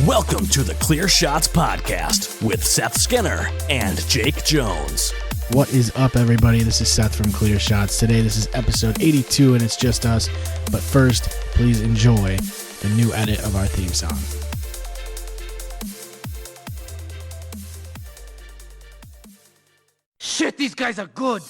Welcome to the Clear Shots Podcast with Seth Skinner and Jake Jones. What is up, everybody? This is Seth from Clear Shots. Today, this is episode 82, and it's just us. But first, please enjoy the new edit of our theme song. Shit, these guys are good.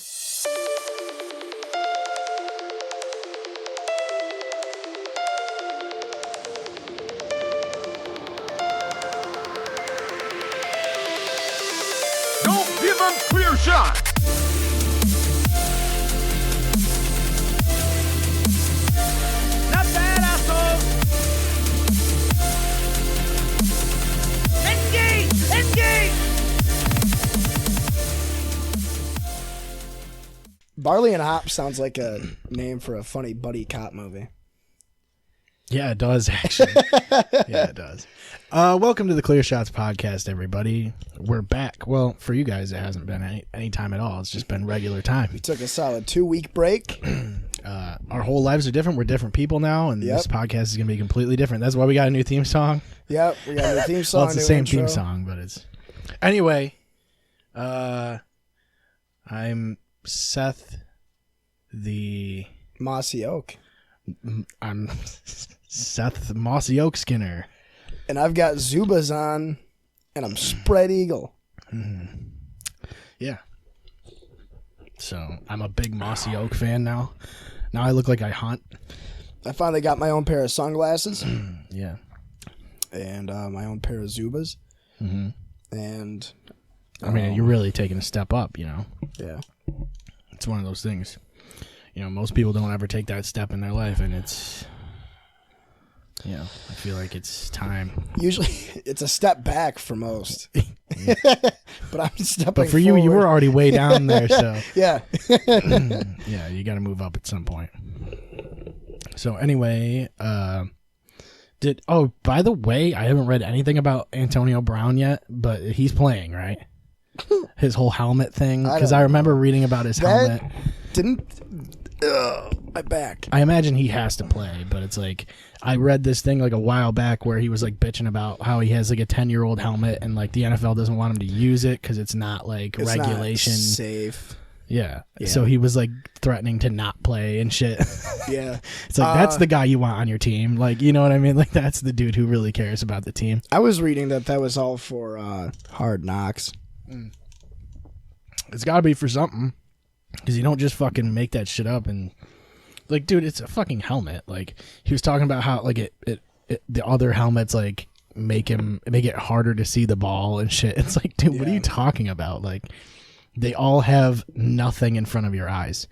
Don't give them clear shots. Not bad, asshole. Engage! Engage! Barley and Hop sounds like a name for a funny buddy cop movie. Yeah, it does, actually. Yeah, it does. Welcome to the Clear Shots Podcast, everybody. We're back. Well, for you guys, it hasn't been any time at all. It's just been regular time. We took a solid 2-week break. Our whole lives are different. We're different people now, and this podcast is going to be completely different. That's why we got a new theme song. Yep, we got a new theme song. Well, it's the new same intro. theme song, but it's... Anyway, I'm Seth the... Mossy Oak. I'm Seth Mossy Oak Skinner. And I've got Zubas on, and I'm Spread Eagle. Mm-hmm. Yeah. So I'm a big Mossy Oak fan now. Now I look like I hunt. I finally got my own pair of sunglasses. Yeah. And my own pair of Zubas. Mm-hmm. And... I mean, you're really taking a step up, you know? Yeah. It's one of those things. You know, most people don't ever take that step in their life, and it's... You know, I feel like it's time. Usually, it's a step back for most. But I'm stepping But for you, forward. you were already way down there, so... Yeah. Yeah, you got to move up at some point. So anyway, by the way, I haven't read anything about Antonio Brown yet, but he's playing, right? His whole helmet thing, because I remember reading about his helmet. My back. I imagine he has to play, but it's like I read this thing like a while back where he was like bitching about how he has like a 10-year-old helmet and like the NFL doesn't want him to use it because it's not like It's regulation not safe. Yeah. So he was like threatening to not play and shit. Yeah. It's like that's the guy you want on your team. Like, you know what I mean? Like that's the dude who really cares about the team. I was reading that was all for Hard Knocks. It's got to be for something because you don't just fucking make that shit up and like, dude, it's a fucking helmet. Like he was talking about how like it the other helmets like make it harder to see the ball and shit. It's like, dude, what are you talking about? Like they all have nothing in front of your eyes.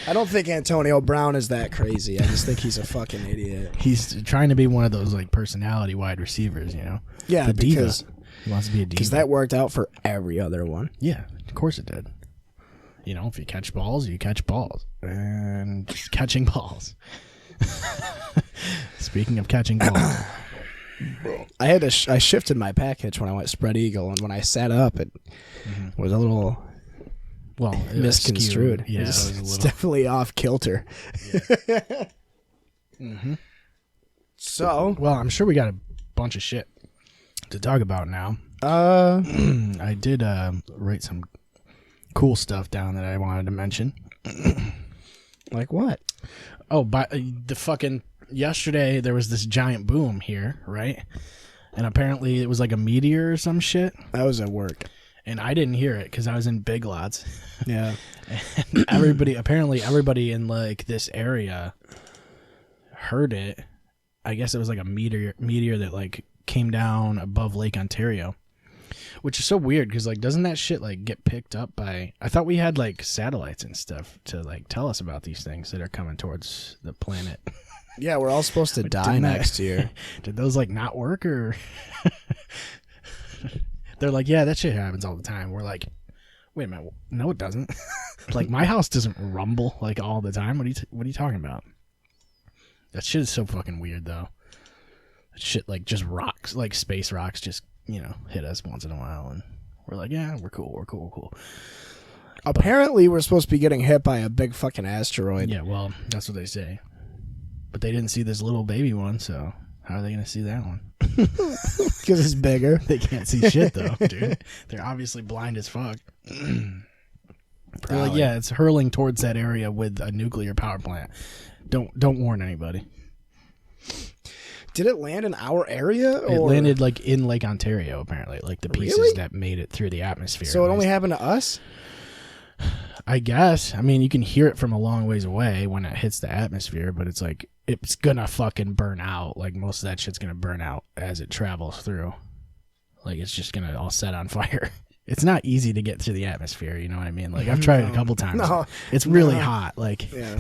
I don't think Antonio Brown is that crazy. I just think he's a fucking idiot. He's trying to be one of those like personality wide receivers, you know? Yeah, the diva. because He wants to be a diva. Because that worked out for every other one. Yeah, of course it did. You know, if you catch balls, you catch balls. And catching balls. Speaking of catching balls. I had to I shifted my package when I went Spread Eagle, and when I sat up, it was a little misconstrued. Yeah, it's definitely off kilter. Yeah. So, well, I'm sure we got a bunch of shit to talk about now. I did write some cool stuff down that I wanted to mention. like what? Oh, the fucking yesterday there was this giant boom here, right? And apparently it was like a meteor or some shit. That was at work. And I didn't hear it because I was in Big Lots. Yeah. And everybody in like this area heard it. I guess it was like a meteor that like came down above Lake Ontario, which is so weird because like doesn't that shit like get picked up by? I thought we had like satellites and stuff to like tell us about these things that are coming towards the planet. Yeah, we're all supposed to die next year. Did those like not work or? They're like, yeah, that shit happens all the time. We're like, wait a minute, no, it doesn't. Like my house doesn't rumble like all the time. What are you talking about? That shit is so fucking weird though. That shit like just rocks, like space rocks, just hit us once in a while, and we're like, yeah, we're cool. Apparently, we're supposed to be getting hit by a big fucking asteroid. Yeah, well, that's what they say. But they didn't see this little baby one, so how are they going to see that one? Because it's bigger. They can't see shit though, dude. They're obviously blind as fuck. They're like, yeah, it's hurling towards that area with a nuclear power plant. Don't warn anybody. Did it land in our area? Or? It landed like in Lake Ontario, apparently. Like the pieces that made it through the atmosphere. So it only happened to us? I guess. I mean, you can hear it from a long ways away when it hits the atmosphere, but it's like it's gonna fucking burn out. Like most of that shit's gonna burn out as it travels through. Like it's just gonna all set on fire. It's not easy to get through the atmosphere, you know what I mean? Like I've tried it a couple times. No, it's really hot. Like yeah.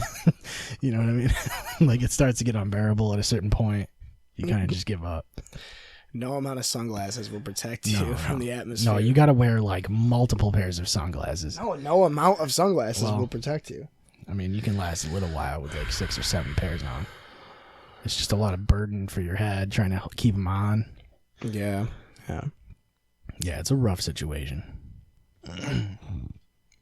You know what I mean? Like it starts to get unbearable at a certain point. You kind of just give up. No amount of sunglasses will protect you from the atmosphere. No, you got to wear like multiple pairs of sunglasses. No amount of sunglasses will protect you. I mean, you can last a little while with like 6 or 7 pairs on. It's just a lot of burden for your head trying to keep them on. Yeah. Yeah, it's a rough situation.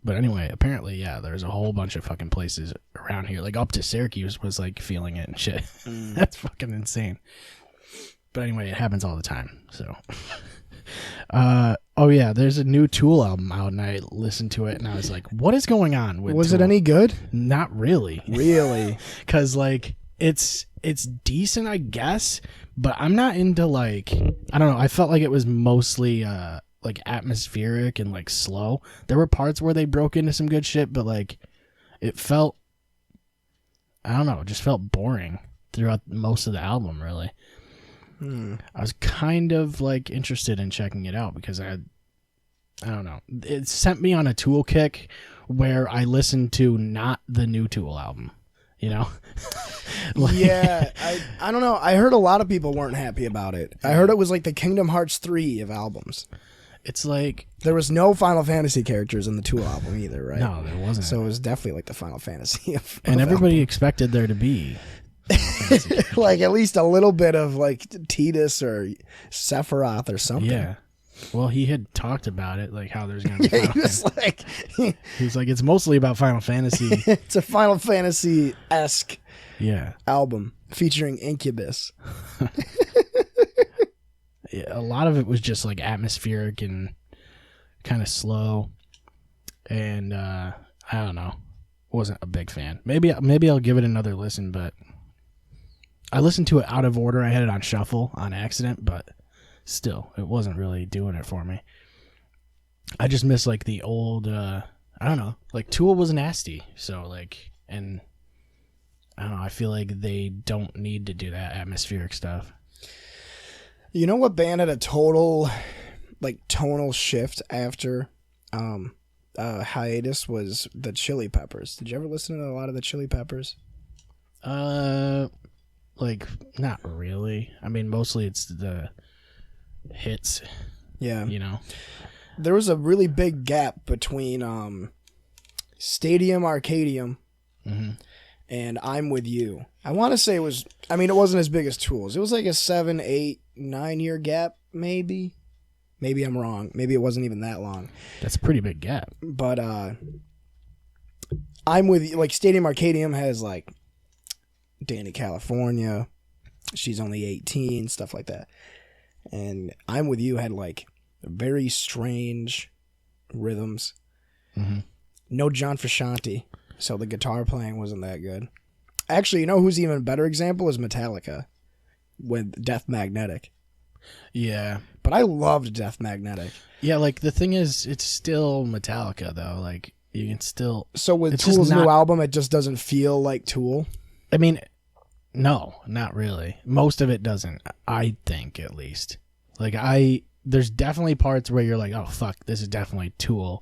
But anyway, apparently, yeah, there's a whole bunch of fucking places around here. Like up to Syracuse was like feeling it and shit. That's fucking insane. But anyway, it happens all the time. So, oh yeah, there's a new Tool album out, and I listened to it, and I was like, "What is going on with?" Was Tool? it any good? Not really. Really? Because like it's decent, I guess, but I'm not into like I don't know. I felt like it was mostly like atmospheric and like slow. There were parts where they broke into some good shit, but like it felt, I don't know, it just felt boring throughout most of the album, really. I was kind of like interested in checking it out because I don't know. It sent me on a Tool kick where I listened to not the new Tool album, you know? Like, yeah, I don't know. I heard a lot of people weren't happy about it. I heard it was like the Kingdom Hearts 3 of albums. It's like there was no Final Fantasy characters in the Tool album either, right? No, there wasn't. So it was definitely like the Final Fantasy of and everybody album. expected there to be like at least a little bit of like Tidus or Sephiroth or something. Yeah. Well, he had talked about it, like how there's gonna be. Yeah, he was like, he's like, it's mostly about Final Fantasy. It's a Final Fantasy-esque album featuring Incubus. Yeah, a lot of it was just like atmospheric and kind of slow, and I don't know, wasn't a big fan. Maybe I'll give it another listen, but I listened to it out of order. I had it on shuffle on accident, but still, it wasn't really doing it for me. I just miss like the old, I don't know, like Tool was nasty, so like, and I don't know, I feel like they don't need to do that atmospheric stuff. You know what band had a total, like, tonal shift after hiatus was the Chili Peppers. Did you ever listen to a lot of the Chili Peppers? Like, not really. I mean, mostly it's the hits. Yeah. You know? There was a really big gap between Stadium Arcadium and I'm With You. I want to say it was, I mean, it wasn't as big as Tools. It was like a 7, 8, 9-year gap, maybe. Maybe I'm wrong. Maybe it wasn't even that long. That's a pretty big gap. But I'm With You, like Stadium Arcadium has like Danny California, She's Only 18, stuff like that. And I'm With You had like very strange rhythms. No John Frusciante, so the guitar playing wasn't that good. Actually, you know who's even a better example is Metallica with Death Magnetic. Yeah. But I loved Death Magnetic. Yeah, like the thing is, it's still Metallica though. Like you can still. So with Tool's new album, it just doesn't feel like Tool. I mean, no, not really. Most of it doesn't. I think at least. Like there's definitely parts where you're like, oh fuck, this is definitely Tool.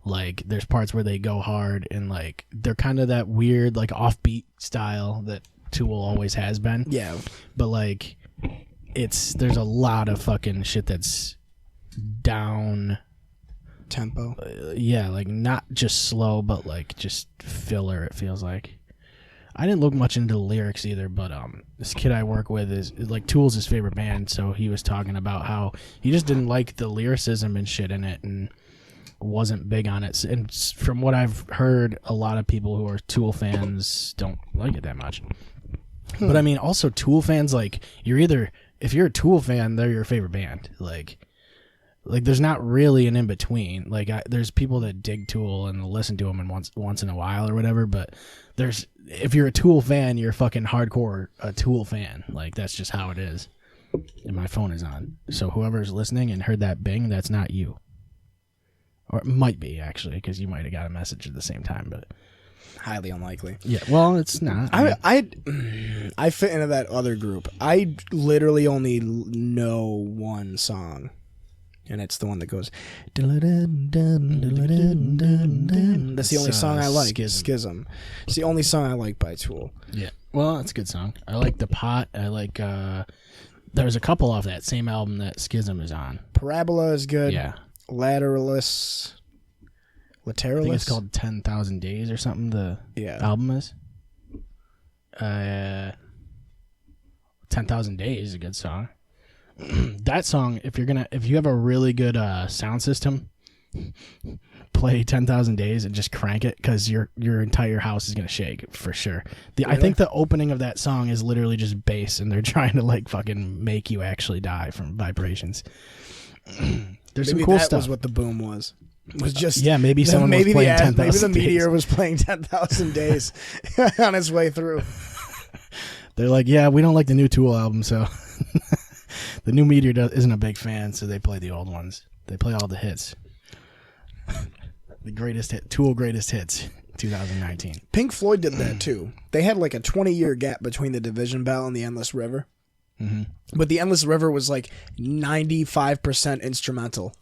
Like there's parts where they go hard and like they're kind of that weird like offbeat style that Tool always has been. Yeah. But like there's a lot of fucking shit that's down tempo. Yeah, like not just slow but like just filler, it feels like. I didn't look much into the lyrics either, but this kid I work with is like Tool's his favorite band, so he was talking about how he just didn't like the lyricism and shit in it and wasn't big on it. And from what I've heard, a lot of people who are Tool fans don't like it that much. But I mean, also Tool fans, like if you're a Tool fan, they're your favorite band. Like there's not really an in between. Like there's people that dig Tool and listen to them and once in a while or whatever. But if you're a Tool fan, you're fucking hardcore a Tool fan. Like that's just how it is. And my phone is on, so whoever's listening and heard that bing, that's not you. Or it might be actually, because you might have got a message at the same time, but highly unlikely. Yeah, well, it's not. I fit into that other group. I literally only know one song, and it's the one that goes. That's the only song I like. Schism. It's the only song I like by Tool. Yeah, well, it's a good song. I like The Pot. I like. There's a couple off that same album that Schism is on. Parabola is good. Yeah. Lateralis. I think it's called 10,000 Days or something. The album is. 10,000 Days is a good song. That song, if you have a really good sound system, play 10,000 Days and just crank it, because your entire house is gonna shake for sure. Really? I think the opening of that song is literally just bass, and they're trying to like fucking make you actually die from vibrations. There's some cool stuff. That was what the boom was. Was just maybe someone was playing 10,000 Maybe the Days. Meteor was playing 10,000 Days on its way through. They're like, yeah, we don't like the new Tool album, so the new Meteor isn't a big fan, so they play the old ones. They play all the hits. The greatest hit, Tool greatest hits, 2019. Pink Floyd did that too. They had like a 20-year gap between the Division Bell and the Endless River. Mm-hmm. But the Endless River was like 95% instrumental.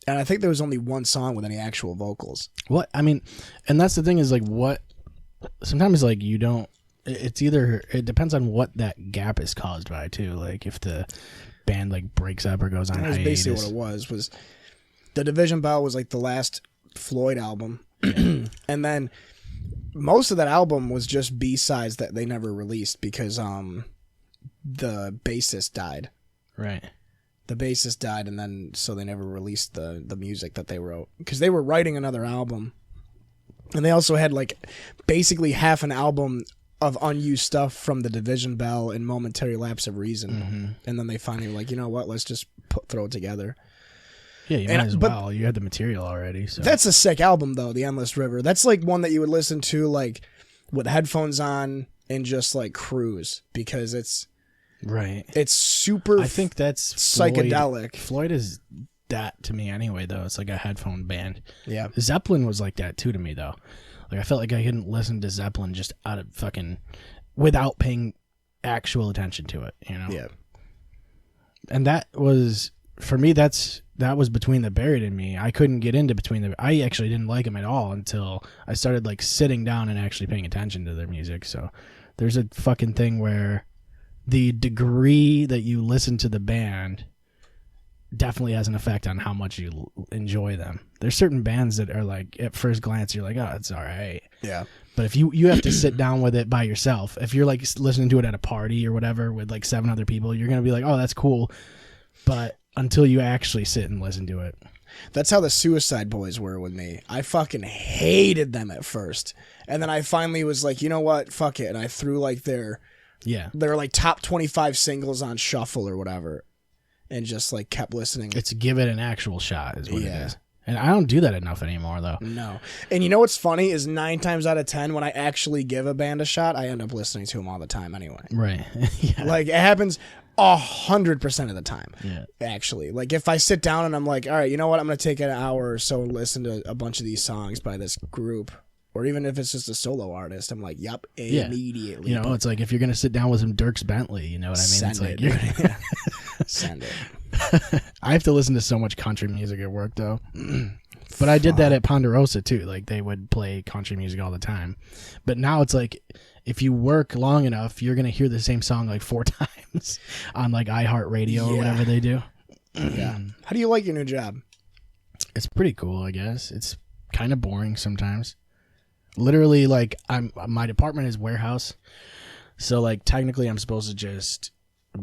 And I think there was only one song with any actual vocals. What? I mean, and that's the thing is like sometimes like you don't, it's either, it depends on what that gap is caused by too. Like if the band like breaks up or goes on hiatus. That's basically what it was the Division Bell was like the last Floyd album. And then most of that album was just B-sides that they never released because the bassist died. Right. The bassist died, and then so they never released the music that they wrote, because they were writing another album, and they also had like basically half an album of unused stuff from the Division Bell and Momentary Lapse of Reason, and then they finally were like, you know what, let's just throw it together. Yeah, you might as well. You had the material already. So that's a sick album though, The Endless River. That's like one that you would listen to like with headphones on and just like cruise, because it's. Right. It's super. I think that's psychedelic. Floyd is that to me anyway, though. It's like a headphone band. Yeah. Zeppelin was like that too to me, though. Like I felt like I couldn't listen to Zeppelin just out of fucking without paying actual attention to it, you know. Yeah. And that was for me. That was Between the Buried and Me. I couldn't get into Between the. I actually didn't like them at all until I started like sitting down and actually paying attention to their music. So there's a fucking thing where. The degree that you listen to the band definitely has an effect on how much you enjoy them. There's certain bands that are like, at first glance, you're like, oh, it's all right. Yeah. But if you have to sit down with it by yourself, if you're like listening to it at a party or whatever with like 7 other people, you're going to be like, oh, that's cool. But until you actually sit and listen to it. That's how the Suicide Boys were with me. I fucking hated them at first. And then I finally was like, you know what? Fuck it. And I threw like their like top 25 singles on shuffle or whatever, and just like kept listening. It's give it an actual shot is what it is. And I don't do that enough anymore though. No. And you know what's funny is 9 times out of 10 when I actually give a band a shot, I end up listening to them all the time anyway. Right. Yeah. Like it happens 100% of the time. Yeah. Actually, like if I sit down and I'm like, all right, you know what, I'm gonna take an hour or so and listen to a bunch of these songs by this group. Or even if it's just a solo artist, I'm like, yep, immediately. You know, it's like if you're going to sit down with some Dierks Bentley, you know what I mean? Send it's it. Send it. I have to listen to so much country music at work, though. But I did that at Ponderosa, too. Like, they would play country music all the time. But now it's like, if you work long enough, you're going to hear the same song like 4 times on, like, iHeartRadio or whatever they do. Yeah. How do you like your new job? It's pretty cool, I guess. It's kind of boring sometimes. Literally, like, my department is warehouse, so like technically I'm supposed to just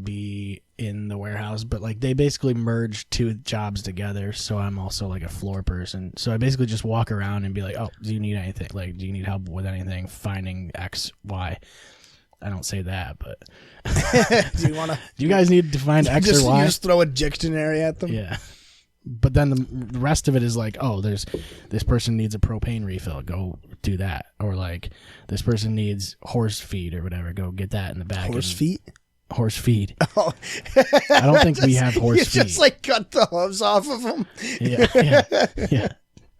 be in the warehouse, but like they basically merged 2 jobs together, so I'm also like a floor person. So I basically just walk around and be like, oh, do you need anything? Like, do you need help with anything? Finding X, Y. I don't say that, but Do you want to? do you guys need to find X or Y? You just throw a dictionary at them. Yeah. But then the rest of it is like, oh, this person needs a propane refill. Go do that. Or like, this person needs horse feed or whatever. Go get that in the back. Horse feet. Horse feed. Oh, I don't think we have horse feed. Just like cut the hooves off of them. Yeah.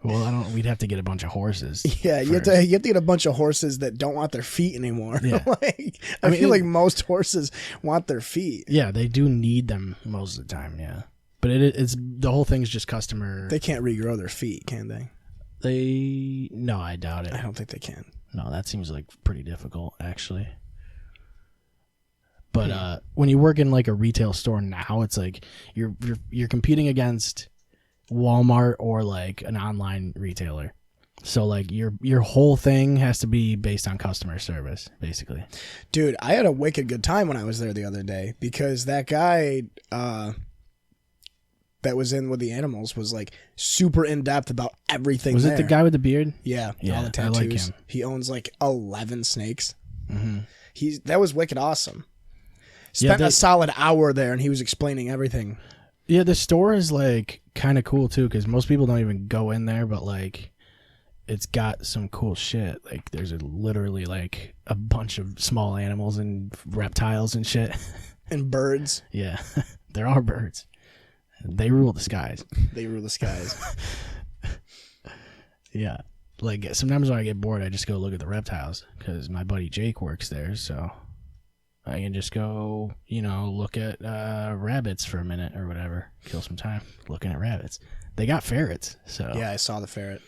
Well, we'd have to get a bunch of horses. Yeah, you have to get a bunch of horses that don't want their feet anymore. Yeah. I feel like most horses want their feet. Yeah, they do need them most of the time. Yeah, but it's the whole thing's just customer. They can't regrow their feet, can they? No, I doubt it. I don't think they can. No, that seems like pretty difficult, actually. But when you work in like a retail store now, it's like you're competing against Walmart or like an online retailer. So like your whole thing has to be based on customer service, basically. Dude, I had a wicked good time when I was there the other day because that guy that was in with the animals was like super in depth about everything. Was it the guy with the beard? Yeah, all the tattoos. I like him. He owns like 11 snakes. Mm-hmm. That was wicked awesome. Spent a solid hour there, and he was explaining everything. Yeah, the store is like kind of cool too, because most people don't even go in there, but like it's got some cool shit. Like there's literally like a bunch of small animals and reptiles and shit. And birds. Yeah, there are birds. They rule the skies. They rule the skies. Yeah. Like sometimes when I get bored, I just go look at the reptiles because my buddy Jake works there, so I can just go, look at rabbits for a minute or whatever. Kill some time looking at rabbits. They got ferrets, so Yeah, I saw the ferret.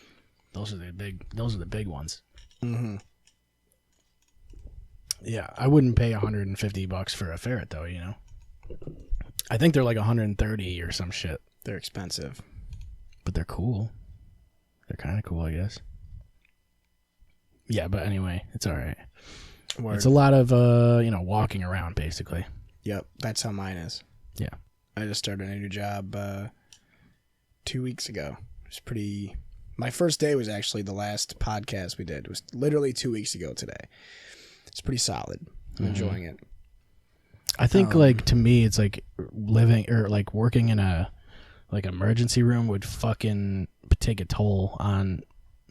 Those are the big ones. Mm-hmm. Yeah, I wouldn't pay $150 for a ferret though. I think they're like 130 or some shit. They're expensive, but they're cool. They're kind of cool, I guess. Yeah, but anyway, it's all right. Word. It's a lot of walking around basically. Yep, that's how mine is. Yeah. I just started a new job 2 weeks ago. It was my first day was actually the last podcast we did. It was literally 2 weeks ago today. It's pretty solid. I'm enjoying it. I think to me it's like living or like working in a like emergency room would fucking take a toll on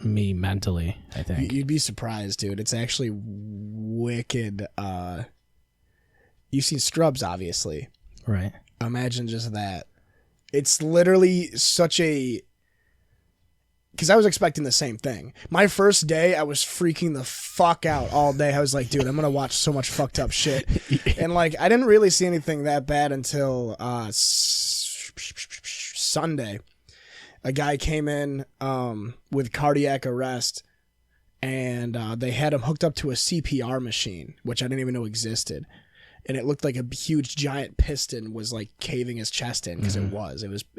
me mentally, I think. You'd be surprised, dude. It's actually wicked. You've seen Scrubs, obviously. Right. Imagine just that. It's literally such a... Because I was expecting the same thing. My first day, I was freaking the fuck out all day. I was like, dude, I'm going to watch so much fucked up shit. And like, I didn't really see anything that bad until Sunday. A guy came in with cardiac arrest, and they had him hooked up to a CPR machine, which I didn't even know existed. And it looked like a huge giant piston was like caving his chest in because it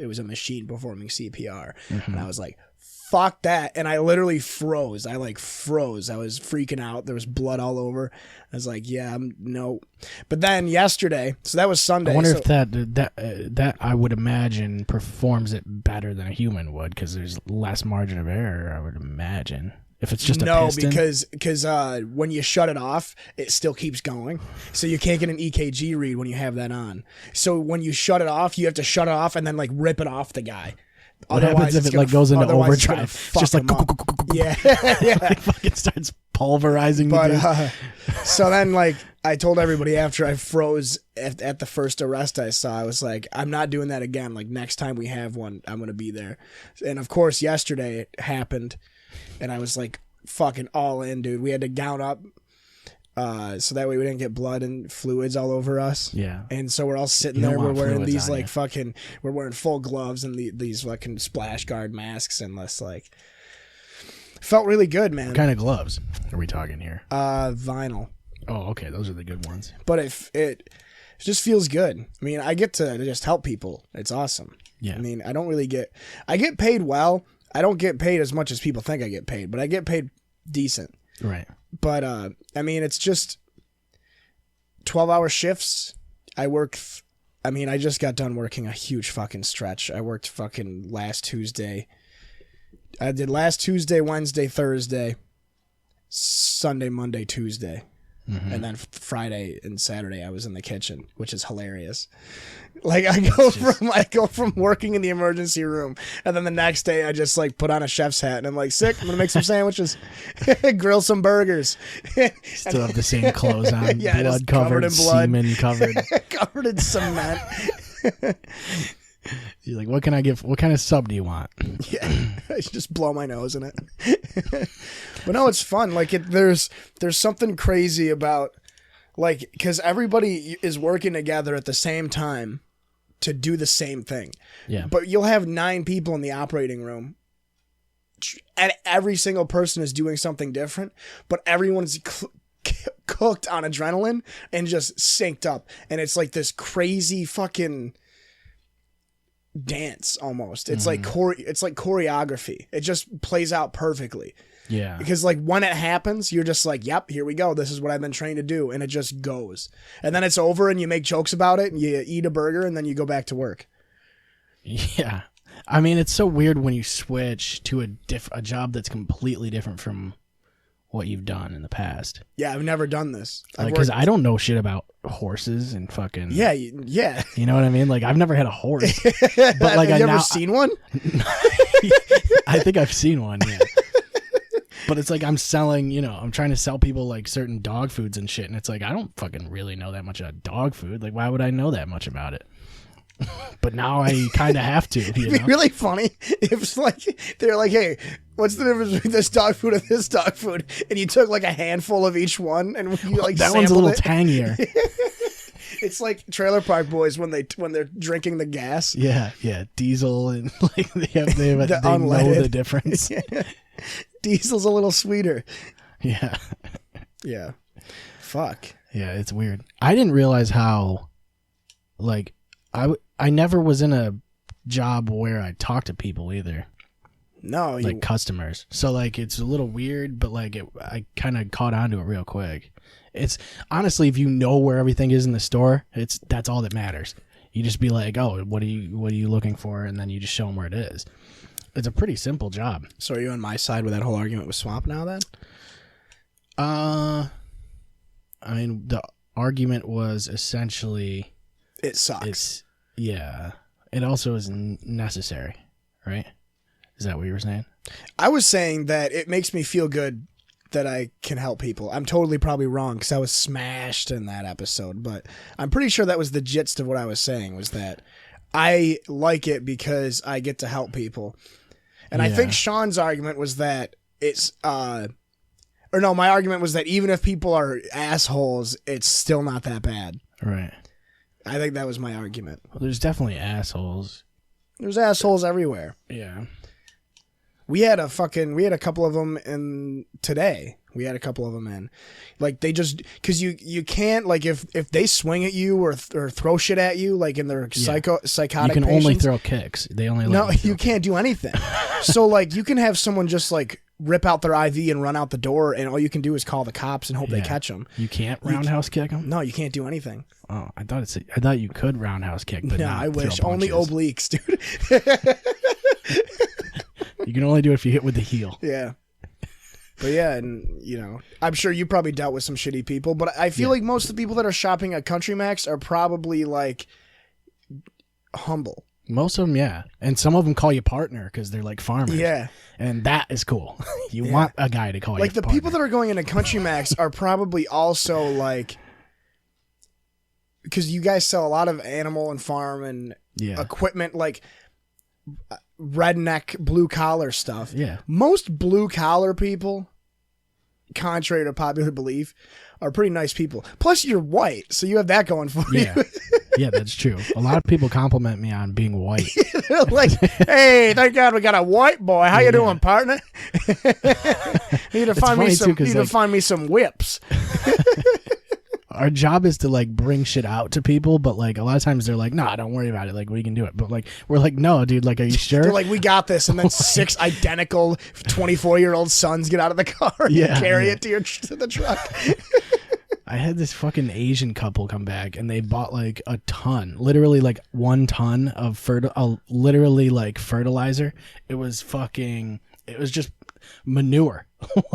was a machine performing CPR. And I was like, fuck that. And I literally froze. I froze. I was freaking out. There was blood all over. I was like, yeah, no. But then yesterday, so that was Sunday. I wonder if that I would imagine performs it better than a human would because there's less margin of error, I would imagine. If it's just a piston. because when you shut it off, it still keeps going. So you can't get an EKG read when you have that on. So when you shut it off, you have to shut it off and then like rip it off the guy. What happens if it like goes into overdrive? It's just like yeah, it fucking starts pulverizing the dude. So then like I told everybody after I froze at the first arrest I saw, I was like, I'm not doing that again. Like next time we have one, I'm gonna be there. And of course yesterday it happened. And I was like fucking all in, dude. We had to gown up so that way we didn't get blood and fluids all over us. Yeah. And so we're all sitting there. We're wearing these like fucking, we're wearing full gloves and these fucking splash guard masks and this like, felt really good, man. What kind of gloves are we talking here? Vinyl. Oh, okay. Those are the good ones. But it just feels good. I mean, I get to just help people. It's awesome. Yeah. I mean, I get paid well. I don't get paid as much as people think I get paid, but I get paid decent. Right. But, I mean, it's just 12-hour shifts. I just got done working a huge fucking stretch. I worked fucking last Tuesday. I did last Tuesday, Wednesday, Thursday, Sunday, Monday, Tuesday. And then Friday and Saturday I was in the kitchen, which is hilarious. Like I go from working in the emergency room, and then the next day I just like put on a chef's hat and I'm like, sick, I'm gonna make some sandwiches, grill some burgers. Still have the same clothes on, Yeah, blood just covered covered, in blood. semen covered. Covered in cement. You're like, what can I give? What kind of sub do you want? Yeah, I should just blow my nose in it. But no, it's fun. Like there's something crazy about, like, because everybody is working together at the same time to do the same thing. Yeah. But you'll have 9 people in the operating room, and every single person is doing something different, but everyone's cooked on adrenaline and just synced up, and it's like this crazy fucking dance almost. It's like it's like choreography. It just plays out perfectly. Yeah. Because like when it happens, you're just like, yep, here we go. This is what I've been trained to do. And it just goes. And then it's over and you make jokes about it and you eat a burger and then you go back to work. Yeah. I mean, it's so weird when you switch to a job that's completely different from what you've done in the past. Yeah, I've never done this. Because I don't know shit about horses and fucking... Yeah, yeah. You know what I mean? Like, I've never had a horse. But like, have you ever seen one? I think I've seen one, yeah. But it's like I'm selling, I'm trying to sell people like certain dog foods and shit. And it's like, I don't fucking really know that much about dog food. Like, why would I know that much about it? But now I kind of have to. It'd be really funny if it's like they're like, hey, what's the difference between this dog food and this dog food? And you took like a handful of each one, and you like that one's a little it. tangier. It's like Trailer Park Boys when they're drinking the gas. Yeah, diesel and like they know the difference. Yeah. Diesel's a little sweeter. Yeah. Yeah. Fuck. Yeah, it's weird. I didn't realize how, like, I never was in a job where I talked to people either. No, like customers. So like it's a little weird, but like I kind of caught on to it real quick. It's honestly, if you know where everything is in the store, that's all that matters. You just be like, oh, what are you looking for, and then you just show them where it is. It's a pretty simple job. So are you on my side with that whole argument with Swamp now then? I mean, the argument was essentially it sucks. It also is necessary, right? Is that what you were saying? I was saying that it makes me feel good that I can help people. I'm totally probably wrong because I was smashed in that episode, but I'm pretty sure that was the gist of what I was saying, was that I like it because I get to help people. And I think Sean's argument was that it's, my argument was that even if people are assholes, it's still not that bad. Right. I think that was my argument. Well, there's definitely assholes. There's assholes everywhere. Yeah. We had a couple of them in today. We had a couple of them in. Like, they just, because you can't, like, if they swing at you or throw shit at you, like in their psychotic you can patients, only throw kicks. They only no, you can't do anything. So, like, you can have someone just, like, rip out their IV and run out the door, and all you can do is call the cops and hope they catch them. You can't roundhouse kick them? No, you can't do anything. Oh, I thought you could roundhouse kick, but no, not I wish. throw Only punches. obliques, dude. You can only do it if you hit with the heel. Yeah. But yeah, and I'm sure you probably dealt with some shitty people, but I feel like most of the people that are shopping at Country Max are probably like humble. Most of them, yeah. And some of them call you partner because they're like farmers. Yeah. And that is cool. You want a guy to call you like the partner. people that are going into Country Max are probably also like, because you guys sell a lot of animal and farm and equipment, like redneck blue collar stuff. Yeah. Most blue collar people, contrary to popular belief, are pretty nice people. Plus you're white, so you have that going for you. Yeah, that's true. A lot of people compliment me on being white. They're like, hey, thank God we got a white boy. How you doing, partner? Need to find me some whips. Our job is to like bring shit out to people, but like a lot of times they're like, nah, don't worry about it. Like we can do it. But like we're like, no, dude, like, are you sure? They're like, we got this. And then 6 identical 24-year-old sons get out of the car and carry it to the truck. I had this fucking Asian couple come back and they bought like a ton, literally like 1 ton of literally like fertilizer. It was just manure.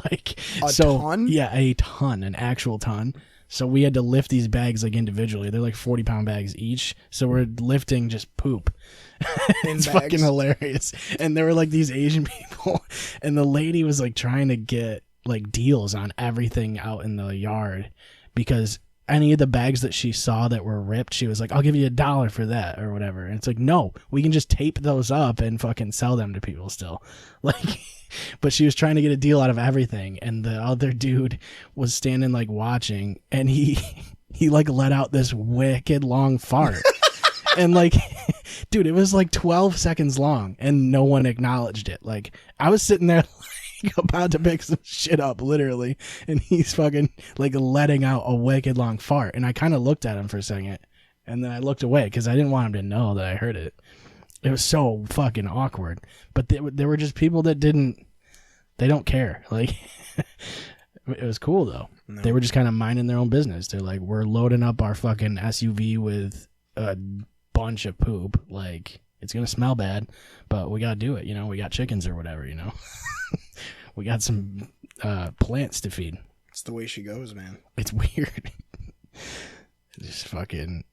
Like A ton? Yeah, a ton, an actual ton. So we had to lift these bags like individually. They're like 40-pound bags each. So we're lifting just poop. It's bags? fucking hilarious. And there were like these Asian people, and the lady was like trying to get like deals on everything out in the yard, because any of the bags that she saw that were ripped, she was like, I'll give you $1 for that or whatever. And it's like, no, we can just tape those up and fucking sell them to people still. Like, but she was trying to get a deal out of everything. And the other dude was standing like watching, and he like let out this wicked long fart. And like, dude, it was like 12 seconds long and no one acknowledged it. Like, I was sitting there like about to pick some shit up, literally, and he's fucking like letting out a wicked long fart. And I kind of looked at him for a second, and then I looked away because I didn't want him to know that I heard it. It was so fucking awkward. But there were just people that they don't care. Like, it was cool though. No. They were just kind of minding their own business. They're like, we're loading up our fucking SUV with a bunch of poop. Like, it's gonna smell bad, but we gotta do it. You know, we got chickens or whatever. You know, we got some plants to feed. It's the way she goes, man. It's weird. Just fucking.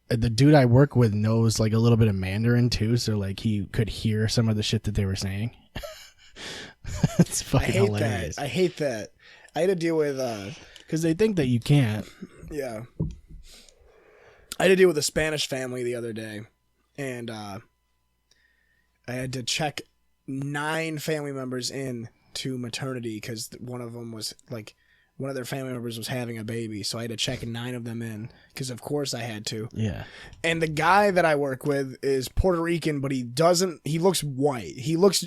The dude I work with knows like a little bit of Mandarin too, so like he could hear some of the shit that they were saying. It's fucking hilarious. I hate that. I had to deal with because they think that you can't. Yeah. I had to deal with a Spanish family the other day, and I had to check 9 family members in to maternity because one of them was like, one of their family members was having a baby, so I had to check 9 of them in because of course I had to. Yeah. And the guy that I work with is Puerto Rican, but he looks white. He looks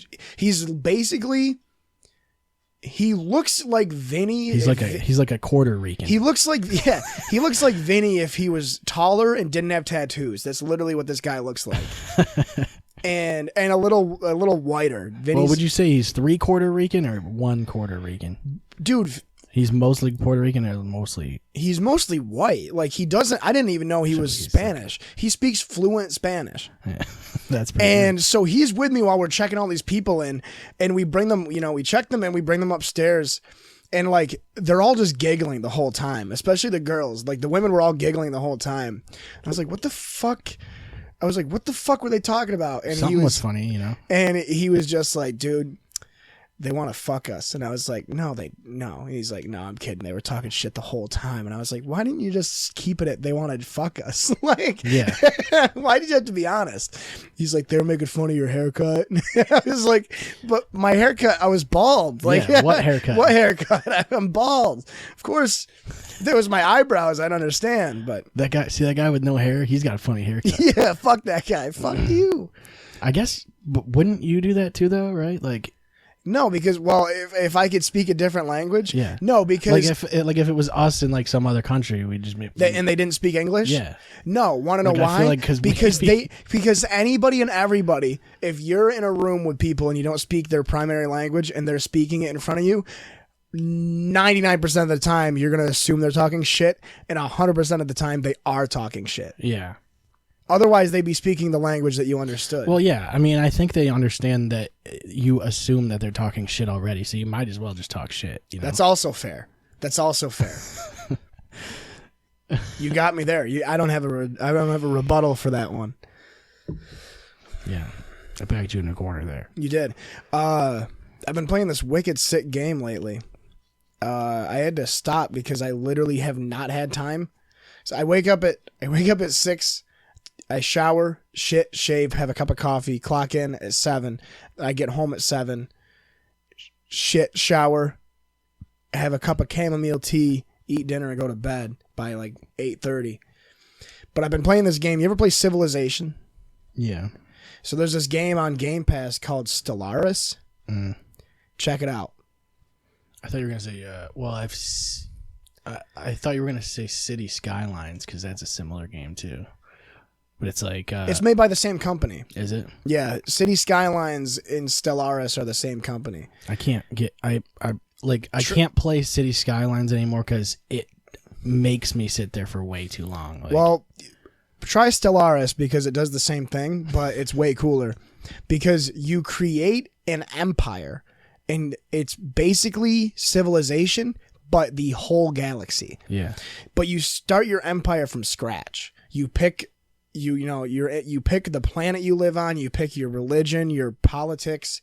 like Vinny. He's like a quarter Rican. He looks like Vinny if he was taller and didn't have tattoos. That's literally what this guy looks like. and a little whiter. Well, would you say he's 3/4 Rican or 1/4 Rican? Dude, he's mostly Puerto Rican or mostly? He's mostly white. Like, I didn't even know he was Spanish. He speaks fluent Spanish. Yeah, that's pretty And weird. So he's with me while we're checking all these people in, and we bring them, we check them and we bring them upstairs, and like, they're all just giggling the whole time, especially the girls. Like, the women were all giggling the whole time. I was like, what the fuck? Were they talking about? And something was funny, And he was just like, dude, they want to fuck us. And I was like, no. And he's like, no, I'm kidding. They were talking shit the whole time. And I was like, why didn't you just keep it at they wanted to fuck us? Like, yeah. Why did you have to be honest? He's like, they were making fun of your haircut. I was like, but my haircut, I was bald. Like, yeah, what haircut? What haircut? I'm bald. Of course, if there was my eyebrows, I'd understand. But that guy with no hair, he's got a funny haircut. Yeah, fuck that guy. Fuck you. I guess, wouldn't you do that too, though, right? Like, no, because, well, if I could speak a different language, yeah. No, because if it was us in like some other country, we just and they didn't speak English. Yeah. No, want to know why? I feel like because anybody and everybody, if you're in a room with people and you don't speak their primary language and they're speaking it in front of you, 99% of the time you're gonna assume they're talking shit, and 100% of the time they are talking shit. Yeah. Otherwise, they'd be speaking the language that you understood. Well, yeah. I mean, I think they understand that you assume that they're talking shit already, so you might as well just talk shit. That's also fair. You got me there. I don't have a rebuttal for that one. Yeah, I backed you in the corner there. You did. I've been playing this wicked sick game lately. I had to stop because I literally have not had time. So I wake up at 6. I shower, shit, shave, have a cup of coffee, clock in at 7. I get home at 7. Shit, shower, have a cup of chamomile tea, eat dinner, and go to bed by like 8:30. But I've been playing this game. You ever play Civilization? Yeah. So there's this game on Game Pass called Stellaris. Check it out. I thought you were gonna say, I thought you were gonna say City Skylines because that's a similar game too. But it's like it's made by the same company. Is it? Yeah, City Skylines and Stellaris are the same company. I can't get I can't play City Skylines anymore because it makes me sit there for way too long. Like, well, try Stellaris because it does the same thing, but it's way cooler because you create an empire and it's basically Civilization, but the whole galaxy. Yeah. But you start your empire from scratch. You pick you pick the planet you live on, you pick your religion, your politics,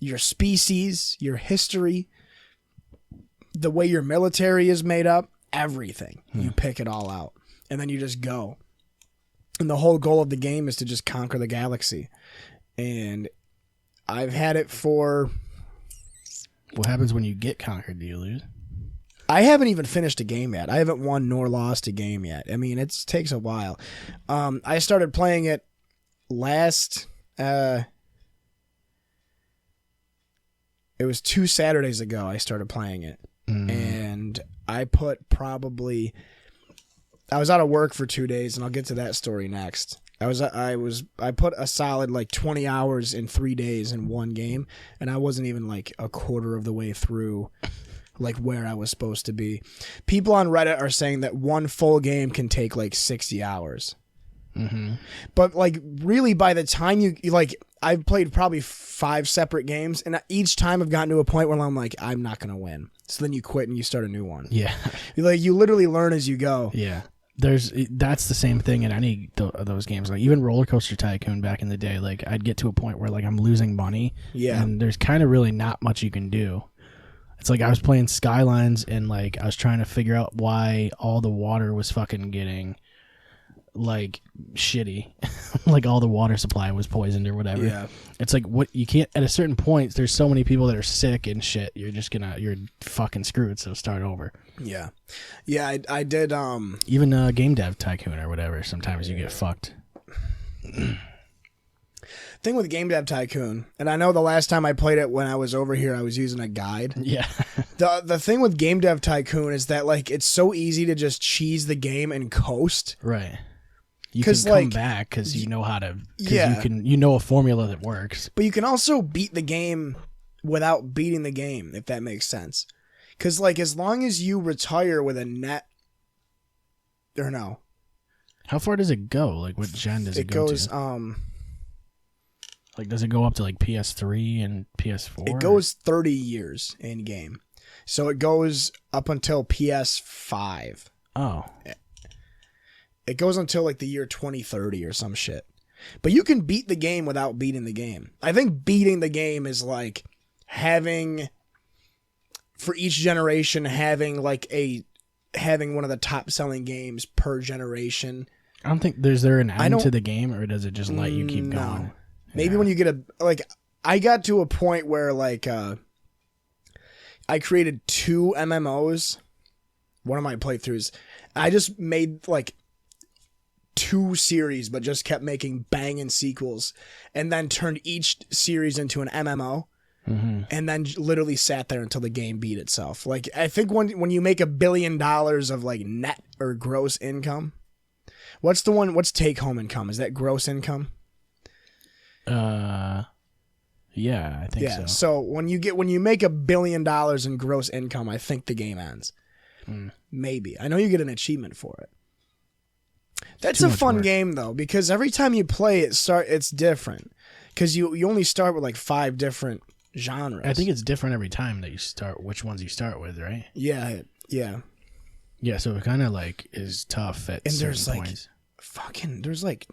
your species, your history, the way your military is made up, everything. You pick it all out. And then you just go. And the whole goal of the game is to just conquer the galaxy. And I've had it for... What happens when you get conquered? Do you lose? I haven't even finished a game yet. I haven't won nor lost a game yet. I mean, it takes a while. I started playing it last... it was 2 Saturdays ago I started playing it. And I put probably... I was out of work for 2 days, and I'll get to that story next. I put a solid like 20 hours in 3 days in one game, and I wasn't even like a quarter of the way through like where I was supposed to be. People on Reddit are saying that one full game can take like 60 hours. But like really by the time you like, I've played probably 5 separate games, and each time I've gotten to a point where I'm like, I'm not going to win. So then you quit and you start a new one. Yeah. Like you literally learn as you go. Yeah. That's the same thing in any of those games. Like even Roller Coaster Tycoon back in the day, like I'd get to a point where like I'm losing money. Yeah. And there's kind of really not much you can do. It's like I was playing Skylines and like I was trying to figure out why all the water was fucking getting like shitty. Like all the water supply was poisoned or whatever. Yeah. It's like what you can't at a certain point there's so many people that are sick and shit. You're fucking screwed, so start over. Yeah. Yeah, I did even Game Dev Tycoon or whatever, sometimes you get fucked. Thing with Game Dev Tycoon, and I know the last time I played it when I was over here I was using a guide. Yeah. The thing with Game Dev Tycoon is that like it's so easy to just cheese the game and coast. Right. You can come back because you know how to. Yeah. You know a formula that works. But you can also beat the game without beating the game, if that makes sense. Because like as long as you retire with a net, or no. How far does it go? Like what gen does it go to? It goes like does it go up to like PS3 and PS4? It goes 30 years in game, so it goes up until PS5. Oh. It goes until like the year 2030 or some shit. But you can beat the game without beating the game. I think beating the game is like having, for each generation, having one of the top selling games per generation. I don't think is there an end to the game, or does it just let you keep going? No. Maybe when you get I got to a point where like I created 2 MMOs. One of my playthroughs, I just made like 2 series, but just kept making banging sequels, and then turned each series into an MMO, and then literally sat there until the game beat itself. Like I think when you make $1 billion of like net or gross income, what's take home income? Is that gross income? Yeah, I think so. Yeah. So when you make $1 billion in gross income, I think the game ends. Maybe. I know you get an achievement for it. That's a fun game though, because every time you play it's different. Because you only start with like 5 different genres. I think it's different every time that you start, which ones you start with, right? Yeah. Yeah, so it kind of like is tough at certain points. There's like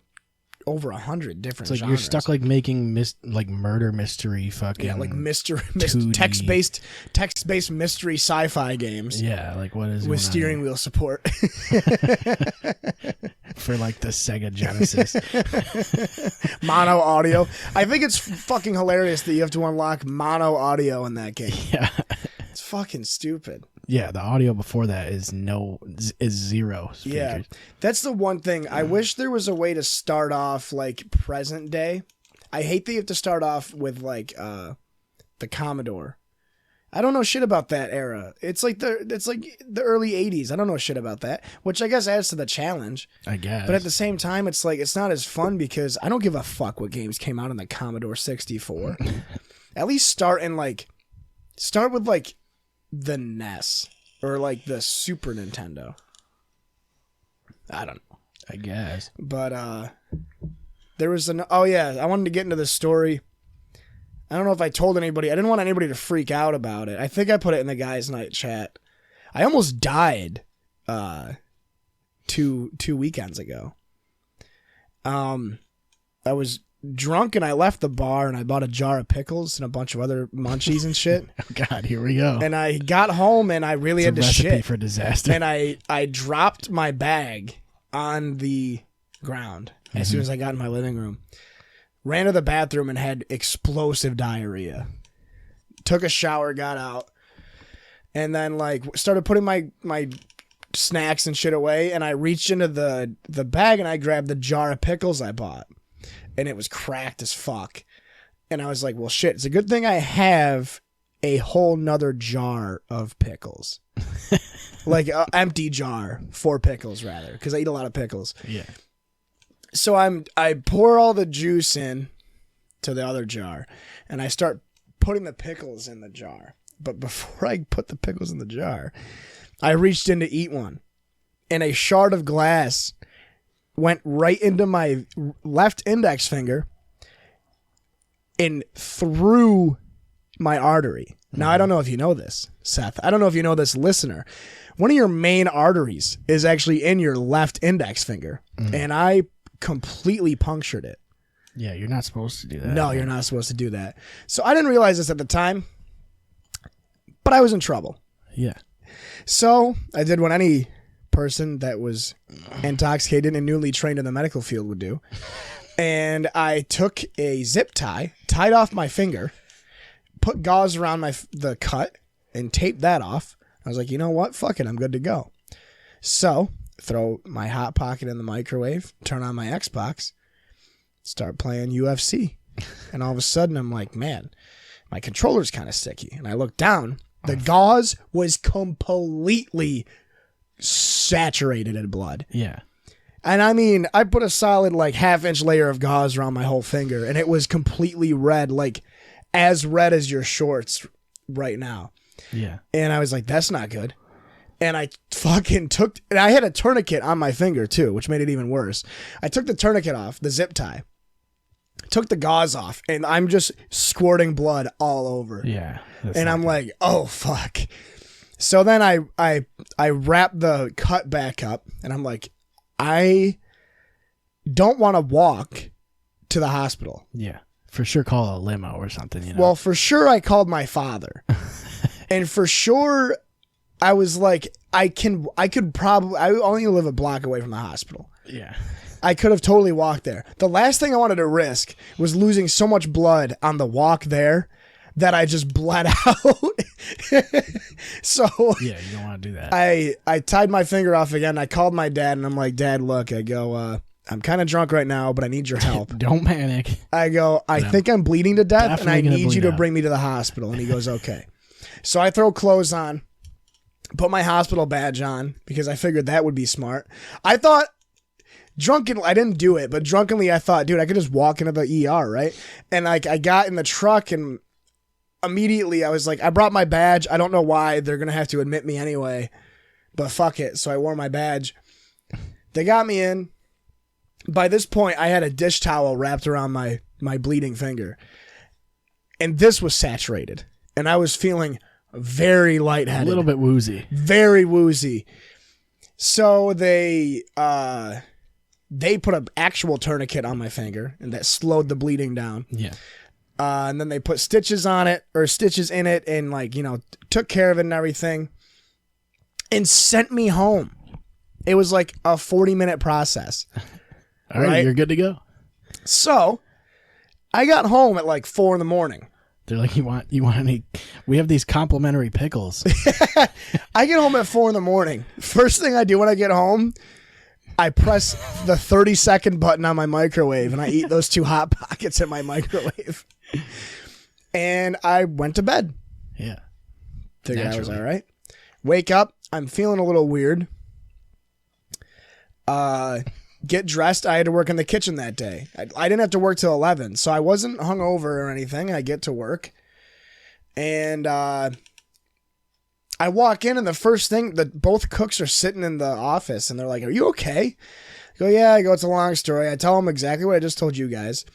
over 100 different it's like genres. You're stuck like making like murder mystery fucking. Yeah, like mystery 2D. text-based mystery sci-fi games. Yeah, like what is with steering wheel support. For like the Sega Genesis. Mono audio. I think it's fucking hilarious that you have to unlock mono audio in that game. Yeah. It's fucking stupid. Yeah, the audio before that is 0 speakers. Yeah, that's the one thing. I wish there was a way to start off like present day. I hate that you have to start off with like the Commodore. I don't know shit about that era. It's like the early 80s. I don't know shit about that, which I guess adds to the challenge. I guess. But at the same time, it's like it's not as fun because I don't give a fuck what games came out on the Commodore 64. At least start with like the NES or like the Super Nintendo. I don't know. I guess. But there was I wanted to get into the story. I don't know if I told anybody. I didn't want anybody to freak out about it. I think I put it in the guys' night chat. I almost died 2 weekends ago. I was drunk and I left the bar and I bought a jar of pickles and a bunch of other munchies and shit. Oh God, here we go. And I got home and I really had to recipe shit for disaster. And I dropped my bag on the ground as soon as I got in my living room. Ran to the bathroom and had explosive diarrhea. Took a shower, got out, and then like started putting my snacks and shit away. And I reached into the bag and I grabbed the jar of pickles I bought, and it was cracked as fuck. And I was like, well, shit, it's a good thing I have a whole nother jar of pickles. Like an empty jar for pickles, rather, because I eat a lot of pickles. Yeah. So I pour all the juice in to the other jar, and I start putting the pickles in the jar. But before I put the pickles in the jar, I reached in to eat one, and a shard of glass went right into my left index finger and through my artery. Now, I don't know if you know this, Seth. I don't know if you know this, listener. One of your main arteries is actually in your left index finger, and I completely punctured it. Yeah, you're not supposed to do that. No, you're not supposed to do that. So I didn't realize this at the time, but I was in trouble. Yeah. So I did what any person that was intoxicated and newly trained in the medical field would do. And I took a zip tie, tied off my finger, put gauze around the cut, and taped that off. I was like, you know what? Fuck it. I'm good to go. So throw my Hot Pocket in the microwave, turn on my Xbox, start playing UFC. And all of a sudden, I'm like, man, my controller's kind of sticky. And I look down. The gauze was completely saturated in blood. Yeah. And I mean, I put a solid like half-inch layer of gauze around my whole finger, and it was completely red, like as red as your shorts right now. Yeah. And I was like, that's not good. And I fucking and I had a tourniquet on my finger too, which made it even worse. I took the tourniquet off, the zip tie, took the gauze off, and I'm just squirting blood all over. Yeah. And I'm like, oh fuck. So then I wrap the cut back up, and I'm like, I don't want to walk to the hospital. Yeah. For sure call a limo or something, you know. Well, for sure I called my father. And for sure I was like, I only live a block away from the hospital. Yeah. I could have totally walked there. The last thing I wanted to risk was losing so much blood on the walk there that I just bled out. So yeah, you don't want to do that. I tied my finger off again. I called my dad and I'm like, Dad, look, I go, I'm kind of drunk right now, but I need your help. Don't panic. I go, I think I'm bleeding to death and I need you to out. bring me to the hospital. And he goes, okay. So I throw clothes on, put my hospital badge on because I figured that would be smart. I thought I didn't do it, but drunkenly I thought, dude, I could just walk into the ER, right? And like I got in the truck and immediately I was like, I brought my badge. I don't know why. They're going to have to admit me anyway, but fuck it. So I wore my badge. They got me in. By this point, I had a dish towel wrapped around my bleeding finger. And this was saturated. And I was feeling very lightheaded. A little bit woozy. Very woozy. So they put an actual tourniquet on my finger, and that slowed the bleeding down. Yeah. And then they put stitches in it, and like, you know, took care of it and everything, and sent me home. It was like a 40-minute process. All right, you're good to go. So I got home at like 4 a.m. They're like, you want any? We have these complimentary pickles. I get home at 4 a.m. First thing I do when I get home, I press the 30-second button on my microwave and I eat those 2 Hot Pockets in my microwave. And I went to bed. Yeah. Figured I was all right. Wake up. I'm feeling a little weird. Get dressed. I had to work in the kitchen that day. I didn't have to work till 11, so I wasn't hungover or anything. I get to work. And I walk in, and the first thing, both cooks are sitting in the office, and they're like, "Are you okay?" I go, yeah. I go, it's a long story. I tell them exactly what I just told you guys.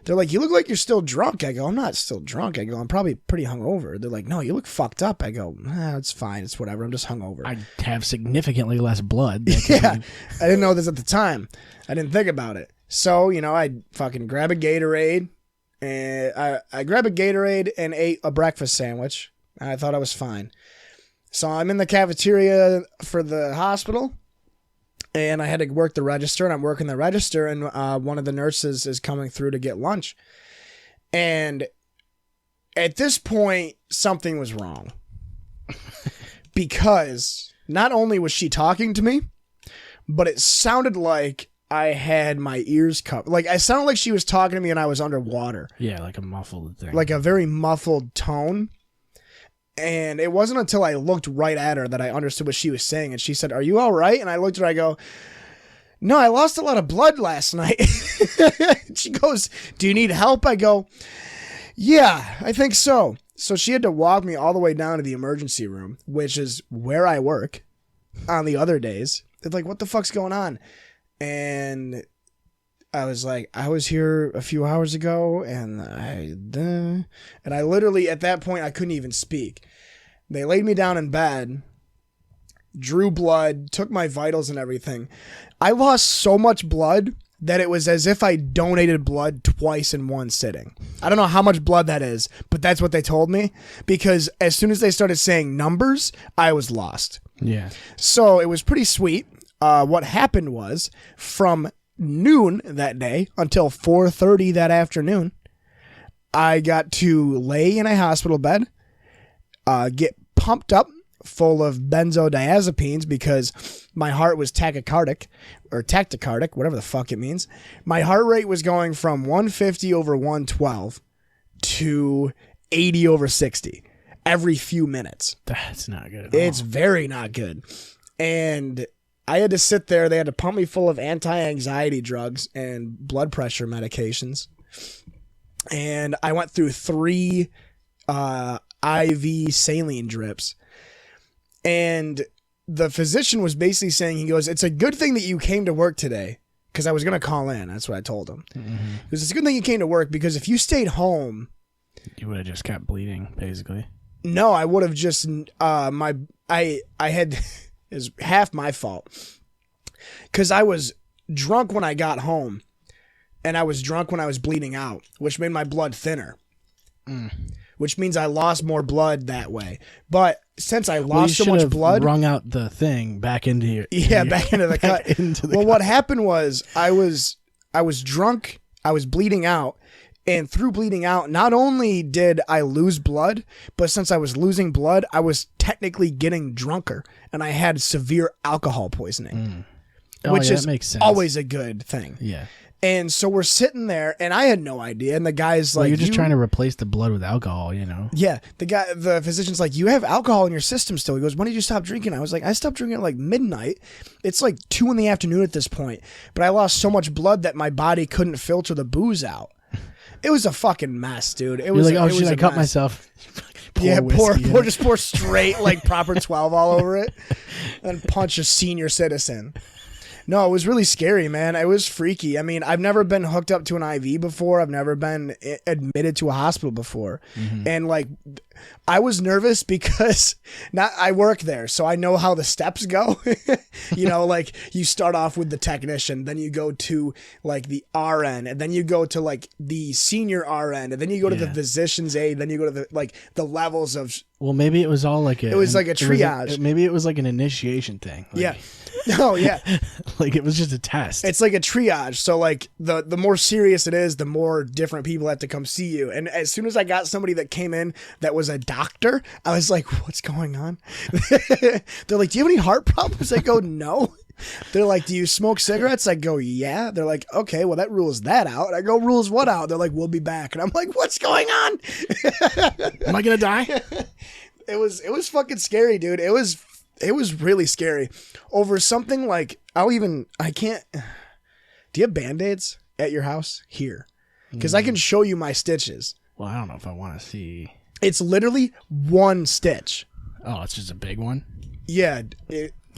They're like, you look like you're still drunk. I go, I'm not still drunk. I go, I'm probably pretty hungover. They're like, no, you look fucked up. I go, it's fine. It's whatever. I'm just hungover. I have significantly less blood. Yeah. I didn't know this at the time. I didn't think about it. So, I fucking grab a Gatorade. And I grabbed a Gatorade and ate a breakfast sandwich. I thought I was fine. So I'm in the cafeteria for the hospital. And I had to work the register, and I'm working the register, and one of the nurses is coming through to get lunch. And at this point, something was wrong. Because not only was she talking to me, but it sounded like I had my ears covered. Like, I sounded like she was talking to me and I was underwater. Yeah, like a muffled thing. Like a very muffled tone. And it wasn't until I looked right at her that I understood what she was saying. And she said, are you all right? And I looked at her, I go, no, I lost a lot of blood last night. She goes, do you need help? I go, yeah, I think so. So she had to walk me all the way down to the emergency room, which is where I work on the other days. It's like, what the fuck's going on? And I was like, I was here a few hours ago, and I literally, at that point, I couldn't even speak. They laid me down in bed, drew blood, took my vitals and everything. I lost so much blood that it was as if I donated blood twice in one sitting. I don't know how much blood that is, but that's what they told me, because as soon as they started saying numbers, I was lost. Yeah. So it was pretty sweet. What happened was, from noon that day until 4:30 that afternoon, I got to lay in a hospital bed, get pumped up full of benzodiazepines because my heart was tachycardic, whatever the fuck it means. My heart rate was going from 150 over 112 to 80 over 60 every few minutes. That's not good at all. It's very not good. And I had to sit there. They had to pump me full of anti-anxiety drugs and blood pressure medications. And I went through 3 IV saline drips. And the physician was basically saying, he goes, it's a good thing that you came to work today, because I was going to call in. That's what I told him. Mm-hmm. Because it's a good thing you came to work, because if you stayed home, you would have just kept bleeding, basically. No, I would have just, I had, is half my fault. Because I was drunk when I got home, and I was drunk when I was bleeding out, which made my blood thinner. Which means I lost more blood that way. But since I lost so much blood, wrung out the thing back into your back into the cut. Well, what happened was I was drunk, I was bleeding out, and through bleeding out, not only did I lose blood, but since I was losing blood, I was technically getting drunker, and I had severe alcohol poisoning, which is makes sense. Always a good thing. Yeah. And so we're sitting there, and I had no idea. And the guy's like, you're just trying to replace the blood with alcohol, you know? Yeah. The physician's like, you have alcohol in your system still. He goes, when did you stop drinking? I was like, I stopped drinking at like midnight. It's like 2 PM at this point. But I lost so much blood that my body couldn't filter the booze out. It was a fucking mess, dude. It was like, oh shit, I cut myself. Pour straight like proper 12 all over it, and punch a senior citizen. No, it was really scary, man. It was freaky. I mean, I've never been hooked up to an IV before. I've never been admitted to a hospital before. Mm-hmm. And like, I was nervous because I work there, so I know how the steps go. You know, like you start off with the technician, then you go to like the RN, and then you go to like the senior RN, and then you go to the physician's aide, then you go to the levels of. Well, maybe it was all like it was like a triage. Maybe it was like an initiation thing. Like, yeah. Oh yeah. Like it was just a test. It's like a triage. So like the more serious it is, the more different people have to come see you. And as soon as I got somebody that came in that was a doctor, I was like, what's going on? They're like, do you have any heart problems? I go, no. They're like, do you smoke cigarettes? I go, yeah. They're like, okay, well that rules that out. I go, rules what out? They're like, we'll be back. And I'm like, what's going on? Am I gonna die? It was fucking scary, dude. It was really scary over something like, I can't. Do you have Band-Aids at your house? Here. Because I can show you my stitches. Well, I don't know if I want to see. It's literally one stitch. Oh, it's just a big one? Yeah.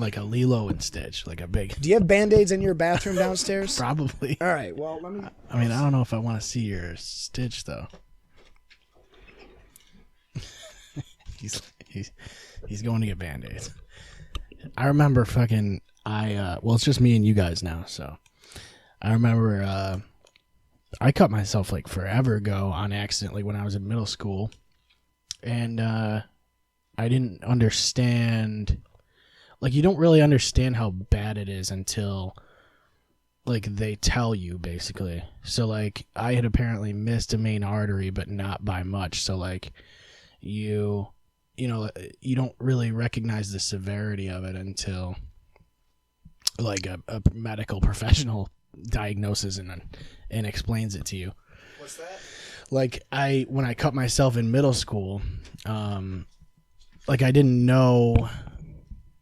like a Lilo and Stitch, like a big. Do you have Band-Aids in your bathroom downstairs? Probably. All right. Well, let me. I mean, I don't know if I want to see your Stitch though. He's going to get Band-Aids. I remember well, it's just me and you guys now, so I remember I cut myself like forever ago on accident, like when I was in middle school, and I didn't understand. Like, you don't really understand how bad it is until like they tell you, basically. So like I had apparently missed a main artery, but not by much. So like you don't really recognize the severity of it until like a medical professional diagnoses and explains it to you. What's that? Like when I cut myself in middle school, like I didn't know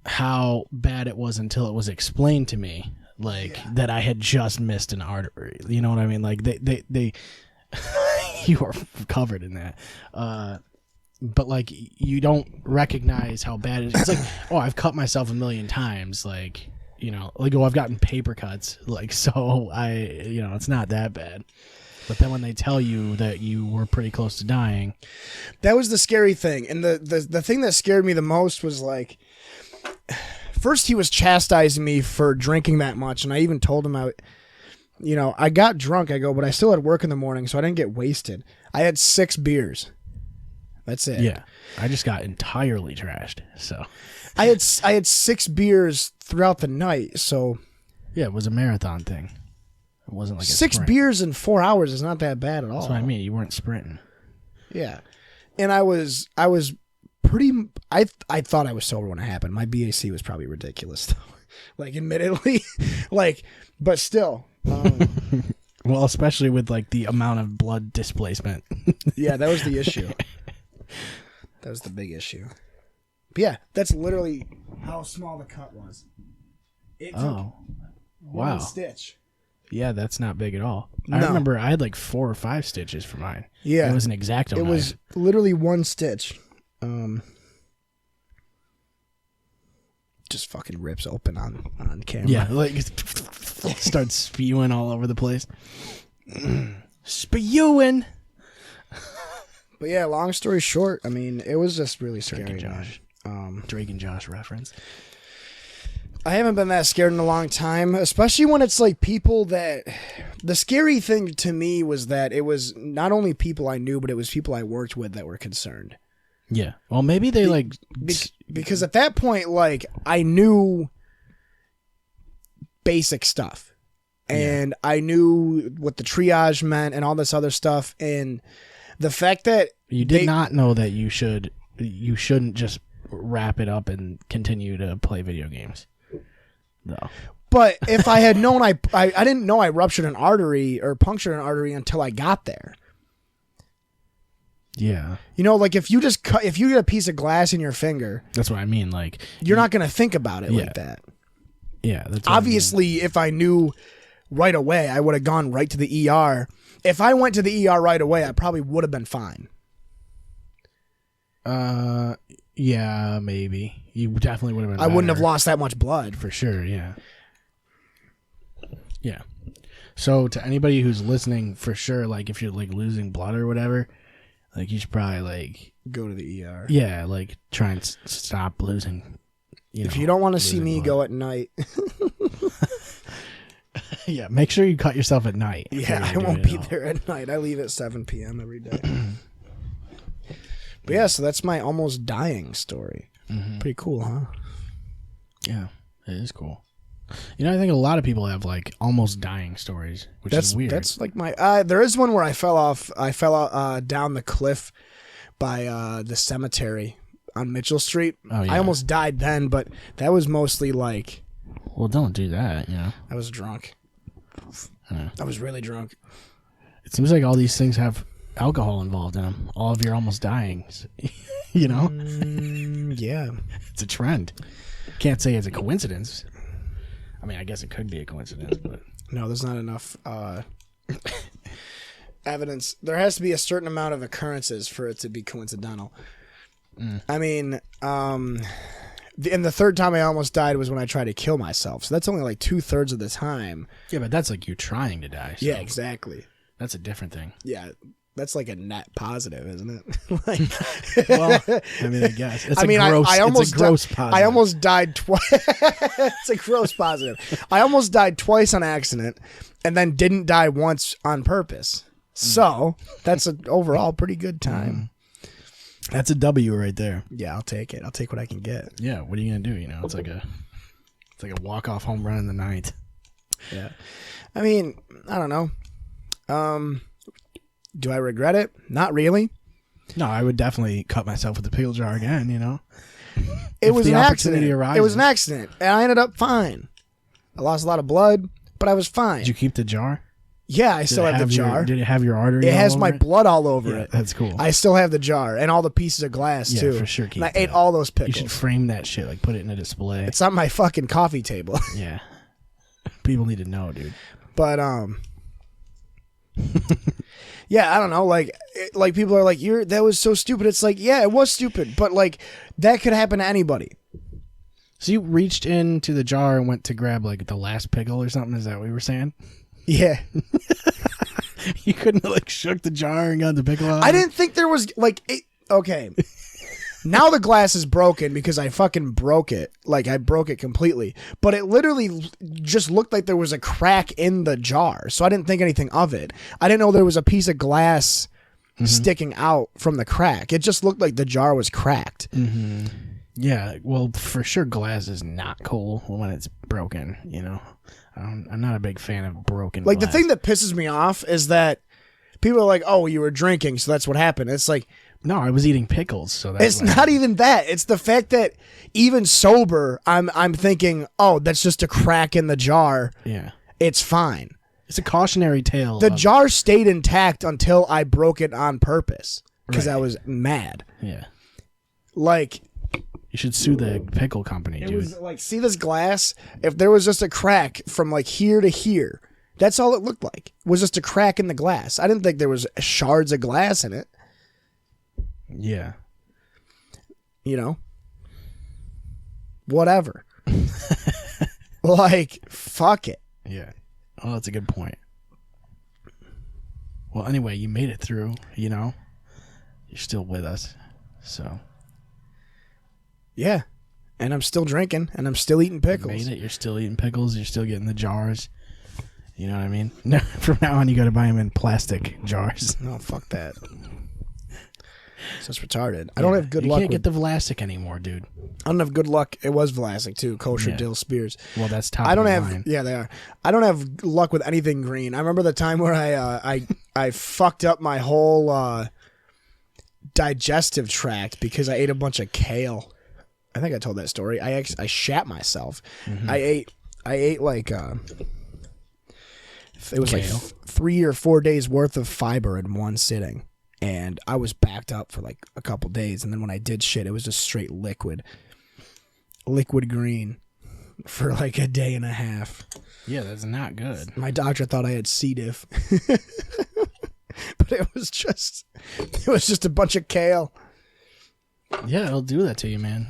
how bad it was until it was explained to me, like that I had just missed an artery. You know what I mean? Like they you are covered in that. But like you don't recognize how bad it is. It's like, oh, I've cut myself a million times. Like, like, oh, I've gotten paper cuts. Like, so it's not that bad. But then when they tell you that you were pretty close to dying, that was the scary thing. And the thing that scared me the most was like, first he was chastising me for drinking that much, and I even told him I got drunk. I go, but I still had work in the morning, so I didn't get wasted. I had 6 beers. That's it. Yeah, I just got entirely trashed. So I had 6 beers throughout the night. So yeah, it was a marathon thing. It wasn't like 6 sprint. beers in 4 hours is not that bad at all. That's what I mean. You weren't sprinting. Yeah, and I was pretty. I thought I was sober when it happened. My BAC was probably ridiculous, though. Like, admittedly, like, but still. Well, especially with like the amount of blood displacement. Yeah, that was the issue. That was the big issue. But yeah, that's literally how small the cut was. It took one stitch. Yeah, that's not big at all. No. I remember I had like 4 or 5 stitches for mine. Yeah. It was an X-Acto knife. It was literally one stitch. Just fucking rips open on camera. Yeah, like starts spewing all over the place. Spewing. But yeah, long story short, I mean, it was just really scary. Drake and Josh. Drake and Josh reference. I haven't been that scared in a long time, especially when it's like people that... The scary thing to me was that it was not only people I knew, but it was people I worked with that were concerned. Yeah. Well, maybe they because at that point, like, I knew basic stuff. And I knew what the triage meant and all this other stuff. And the fact that... You did not know that you shouldn't just wrap it up and continue to play video games. No. But if I had known, I didn't know I ruptured an artery or punctured an artery until I got there. Yeah. Like if you get a piece of glass in your finger. That's what I mean. Like, you're not going to think about it like that. Yeah. That's obviously, if I knew right away, I would have gone right to the ER. If I went to the ER right away, I probably would have been fine. Yeah, maybe. You definitely would have been I wouldn't have lost that much blood. For sure, yeah. Yeah. So to anybody who's listening, for sure, like if you're like losing blood or whatever, like you should probably like go to the ER. Yeah, like try and stop losing. If you don't want to see me, go at night. Yeah, make sure you cut yourself at night. Yeah, I won't be there at night. I leave at 7 p.m. every day. But yeah, so that's my almost dying story. Mm-hmm. Pretty cool, huh? Yeah, it is cool. I think a lot of people have like almost dying stories, which is weird. That's like my. There is one where I fell off. I fell down the cliff by the cemetery on Mitchell Street. Oh, yeah. I almost died then, but that was mostly like. Well, don't do that. I was drunk. I was really drunk. It seems like all these things have alcohol involved in them. All of your almost dying. Yeah. It's a trend. Can't say it's a coincidence. I mean, I guess it could be a coincidence, but no, there's not enough evidence. There has to be a certain amount of occurrences for it to be coincidental. I mean, And the third time I almost died was when I tried to kill myself. So that's only like 2/3 of the time. Yeah, but that's like you trying to die. So Yeah, exactly. That's a different thing. Yeah, that's like a net positive, isn't it? Like, Well, I mean, I guess. It's almost it's a gross positive. I almost died twice. It's a gross positive. I almost died twice on accident and then didn't die once on purpose. So that's an overall pretty good time. That's a W right there. Yeah, I'll take it. I'll take what I can get. Yeah, what are you gonna do? You know, it's like a walk-off home run in the ninth. Yeah. I mean, I don't know. Do I regret it? Not really. No, I would definitely cut myself with the pickle jar again, you know? It was the an opportunity accident. arises. It was an accident, and I ended up fine. I lost a lot of blood, but I was fine. Did you keep the jar? Yeah, I still have the jar. Did it have your artery? It all has over my it? blood all over Yeah, it. that's cool. I still have the jar and all the pieces of glass Yeah, too. for sure keep And I ate that. all those You pickles. should frame that shit, like put it in a display. It's on my fucking coffee table. Yeah. People need to know, dude. But yeah, I don't know. Like people are like, that was so stupid. It's like, yeah, it was stupid, but like that could happen to anybody. So you reached into the jar and went to grab like the last pickle or something? Is that what you were saying? Yeah. You couldn't have like shook the jar and got the pickle out? I didn't think there was like okay. Now the glass is broken because I fucking broke it. Like I broke it completely. But it literally just looked like there was a crack in the jar. So I didn't think anything of it. I didn't know there was a piece of glass sticking out from the crack. It just looked like the jar was cracked. Mm-hmm. Yeah, well, for sure glass is not cool when it's broken, you know? I'm not a big fan of broken Like glass. the thing that pisses me off is that people are like, oh, you were drinking, so that's what happened. It's like, no, I was eating pickles, so that's it's not even that. It's the fact that even sober, I'm thinking, oh, that's just a crack in the jar. Yeah. It's fine. It's a cautionary tale. The jar stayed intact until I broke it on purpose because I was mad. Yeah. Like, you should sue the pickle company, it dude. was like, see this glass? If there was just a crack from like here to here, that's all it looked like. Was just a crack in the glass. I didn't think there was shards of glass in it. Yeah. You know? Whatever. Like, fuck it. Yeah. Oh, that's a good point. Well, anyway, you made it through, you know? You're still with us, so. Yeah. And I'm still drinking, and I'm still eating pickles. You made it. You're still eating pickles. You're still getting the jars. You know what I mean? No, from now on, you got to buy them in plastic jars. No, fuck that. It's just retarded. I don't have good you luck. You can't get the Vlasic anymore, dude. I don't have good luck. It was Vlasic too. Kosher dill spears. Well, that's top I don't of have. line. Yeah, they are. I don't have luck with anything green. I remember the time where I fucked up my whole digestive tract because I ate a bunch of kale. I think I told that story. I shat myself. Mm-hmm. I ate like it was Kale. like 3 or 4 days worth of fiber in one sitting. And I was backed up for like a couple days. And then when I did shit, it was just straight liquid green for like a day and a half. Yeah, that's not good. My doctor thought I had C. diff. But it was just a bunch of kale. Yeah, it'll do that to you, man.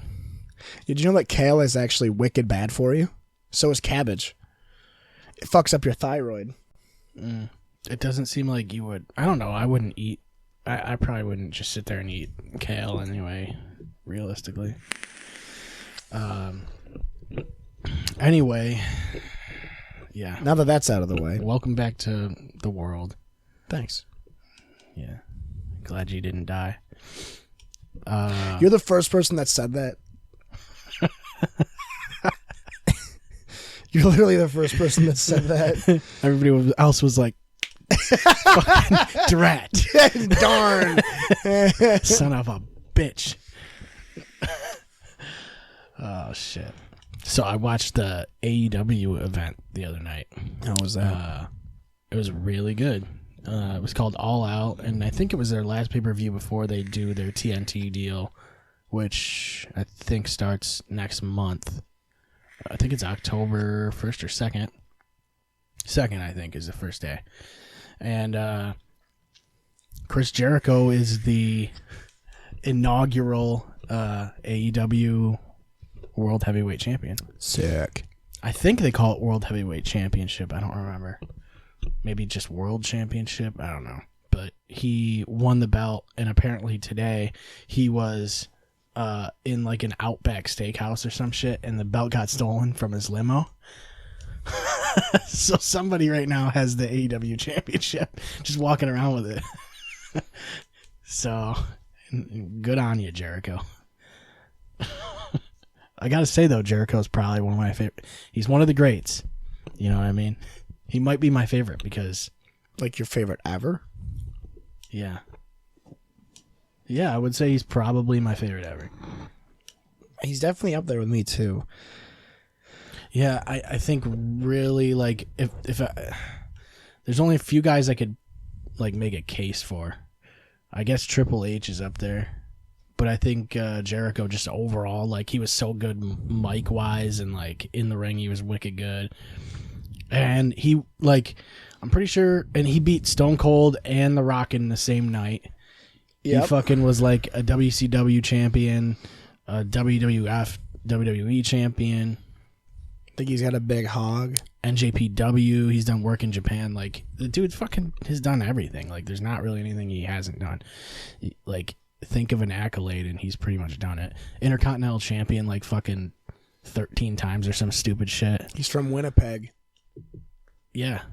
Did you know that kale is actually wicked bad for you? So is cabbage. It fucks up your thyroid. It doesn't seem like you would. I don't know. I wouldn't eat. I probably wouldn't just sit there and eat kale anyway, realistically. Anyway, yeah. Now that that's out of the way. Welcome back to the world. Thanks. Yeah. Glad you didn't die. You're the first person that said that. You're literally the first person that said that. Everybody else was like, fucking drat. Darn. Son of a bitch. Oh, shit. So I watched the AEW event the other night. How was that? It was really good. It was called All Out, and I think it was their last pay-per-view before they do their TNT deal, which I think starts next month. I think it's October 1st or 2nd. 2nd, I think, is the first day. And Chris Jericho is the inaugural AEW World Heavyweight Champion. Sick. I think they call it World Heavyweight Championship. I don't remember. Maybe just World Championship. I don't know. But he won the belt, and apparently today he was in like an Outback Steakhouse or some shit, and the belt got stolen from his limo. So somebody right now has the AEW Championship, just walking around with it. So good on you, Jericho. I gotta say though, Jericho's probably one of my favorite. He's one of the greats. You know what I mean? He might be my favorite because, Like your favorite ever? yeah, I would say he's probably my favorite ever. He's definitely up there with me too. Yeah, I think really like if there's only a few guys I could like make a case for. I guess Triple H is up there, but I think Jericho just overall, like, he was so good mic wise and like in the ring he was wicked good, and he like I'm pretty sure, and he beat Stone Cold and The Rock in the same night. Yep. He fucking was like a WCW champion, a WWE champion. I think he's got a big hog. NJPW, he's done work in Japan. Like, the dude fucking has done everything. Like, there's not really anything he hasn't done. Like, think of an accolade and he's pretty much done it. Intercontinental champion like fucking 13 times or some stupid shit. He's from Winnipeg. Yeah.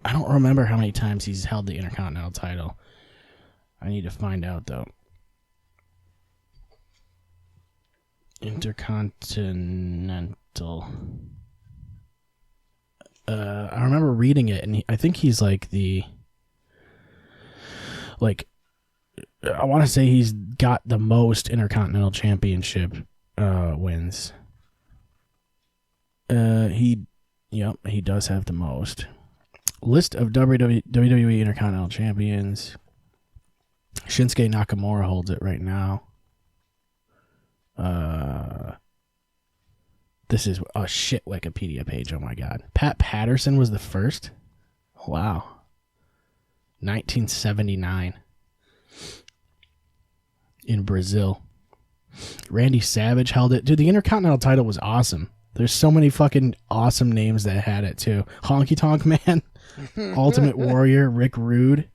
I don't remember how many times he's held the Intercontinental title. I need to find out, though. Intercontinental. I remember reading it, and I think he's like the... Like, I want to say he's got the most Intercontinental Championship wins. He does have the most. List of WWE Intercontinental Champions. Shinsuke Nakamura holds it right now. This is a shit Wikipedia page. Oh my god. Pat Patterson was the first. Wow. 1979. In Brazil. Randy Savage held it. Dude, the Intercontinental title was awesome. There's so many fucking awesome names that had it too. Honky Tonk Man. Ultimate Warrior. Rick Rude.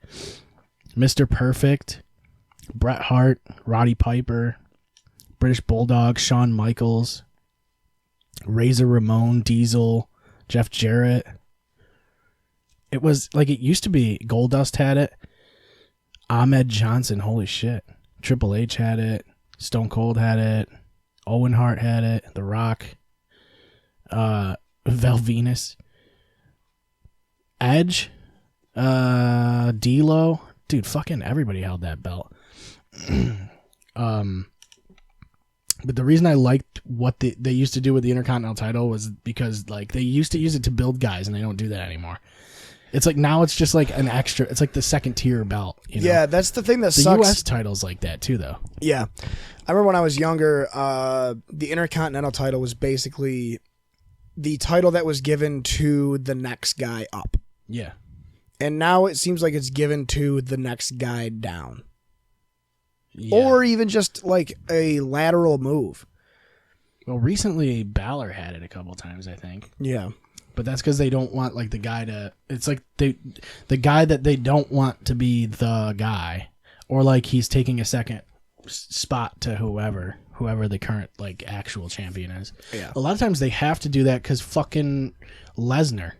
Mr. Perfect. Bret Hart. Roddy Piper. British Bulldog. Shawn Michaels. Razor Ramon. Diesel. Jeff Jarrett. It was like it used to be. Goldust had it. Ahmed Johnson. Holy shit. Triple H had it. Stone Cold had it. Owen Hart had it. The Rock. Val Venus. Edge. D'Lo. Dude, fucking everybody held that belt. But the reason I liked what they used to do with the Intercontinental title was because like they used to use it to build guys, and they don't do that anymore. It's like now it's just like an extra. It's like the second tier belt. You know? Yeah, that's the thing that the sucks. U.S. title's like that too, though. Yeah. I remember when I was younger, the Intercontinental title was basically the title that was given to the next guy up. Yeah. And now it seems like it's given to the next guy down. Yeah. Or even just like a lateral move. Well, recently Balor had it a couple times, I think. Yeah. But that's because they don't want like the guy to. It's like the guy that they don't want to be the guy, or like he's taking a second spot to whoever the current like actual champion is. Yeah. A lot of times they have to do that because fucking Lesnar.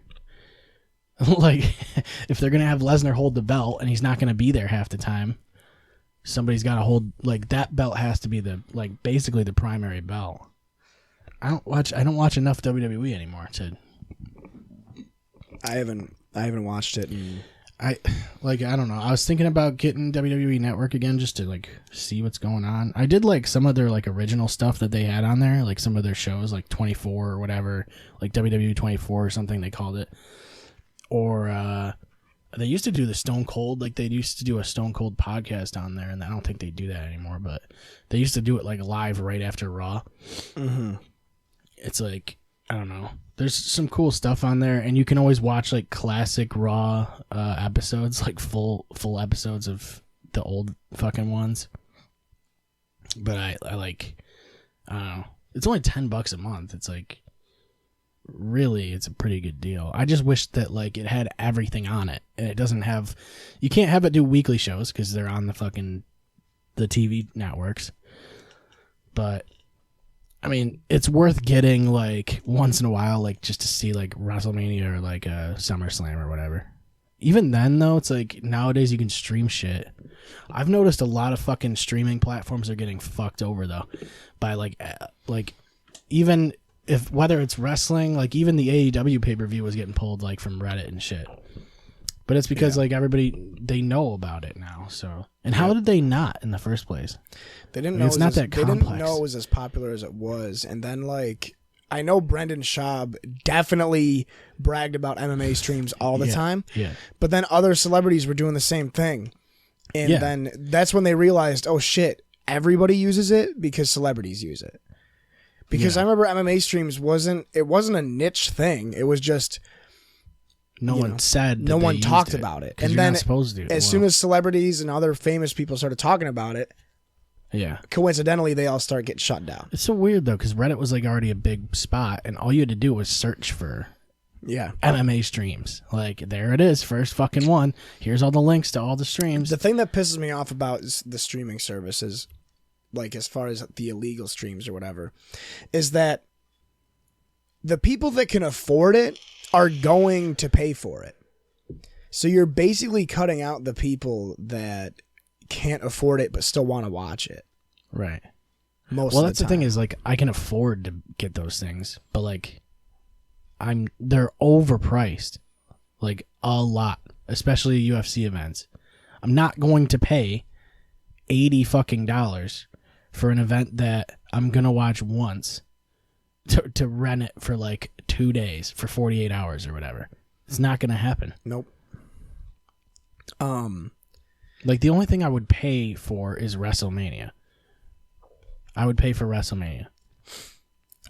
Like, if they're gonna have Lesnar hold the belt and he's not gonna be there half the time, somebody's got to hold. Like, that belt has to be the like basically the primary belt. I don't watch enough WWE anymore to. I haven't watched it. I don't know. I was thinking about getting WWE Network again just to like see what's going on. I did like some of their like original stuff that they had on there, like some of their shows, like 24 or whatever, like WWE 24 or something they called it. Or they used to do the Stone Cold, like they used to do a Stone Cold podcast on there, and I don't think they do that anymore. But they used to do it like live right after Raw. Mm-hmm. It's like, I don't know. There's some cool stuff on there, and you can always watch like classic Raw episodes, like full episodes of the old fucking ones. But I like, I don't know. It's only $10 a month. It's like, really, it's a pretty good deal. I just wish that like it had everything on it, and it doesn't have. You can't have it do weekly shows because they're on the TV networks. But I mean, it's worth getting like once in a while, like just to see like WrestleMania or like a SummerSlam or whatever. Even then, though, it's like nowadays you can stream shit. I've noticed a lot of fucking streaming platforms are getting fucked over though, by like even if whether it's wrestling, like even the AEW pay-per-view was getting pulled like from Reddit and shit. But it's because like everybody they know about it now. So and how did they not in the first place? They didn't know it's not that complex. They didn't know it was as popular as it was, and then like I know Brendan Schaub definitely bragged about MMA streams all the time. Yeah. But then other celebrities were doing the same thing. And then that's when they realized, oh shit, everybody uses it because celebrities use it. Because I remember MMA streams wasn't a niche thing. It was just no one said that no one talked it, about it. And then you're not supposed to. As soon as celebrities and other famous people started talking about it, coincidentally they all start getting shut down. It's so weird though, because Reddit was like already a big spot, and all you had to do was search for MMA streams. Like there it is, first fucking one. Here's all the links to all the streams. The thing that pisses me off about the streaming services, like as far as the illegal streams or whatever, is that the people that can afford it are going to pay for it. So you're basically cutting out the people that can't afford it but still want to watch it. Right. Most well, of that's the the time. thing is like I can afford to get those things, but like they're overpriced, like a lot, especially UFC events. I'm not going to pay $80 fucking for an event that I'm gonna watch once to rent it for like 2 days for 48 hours or whatever. It's not gonna happen. Nope. Like the only thing I would pay for is WrestleMania. I would pay for WrestleMania.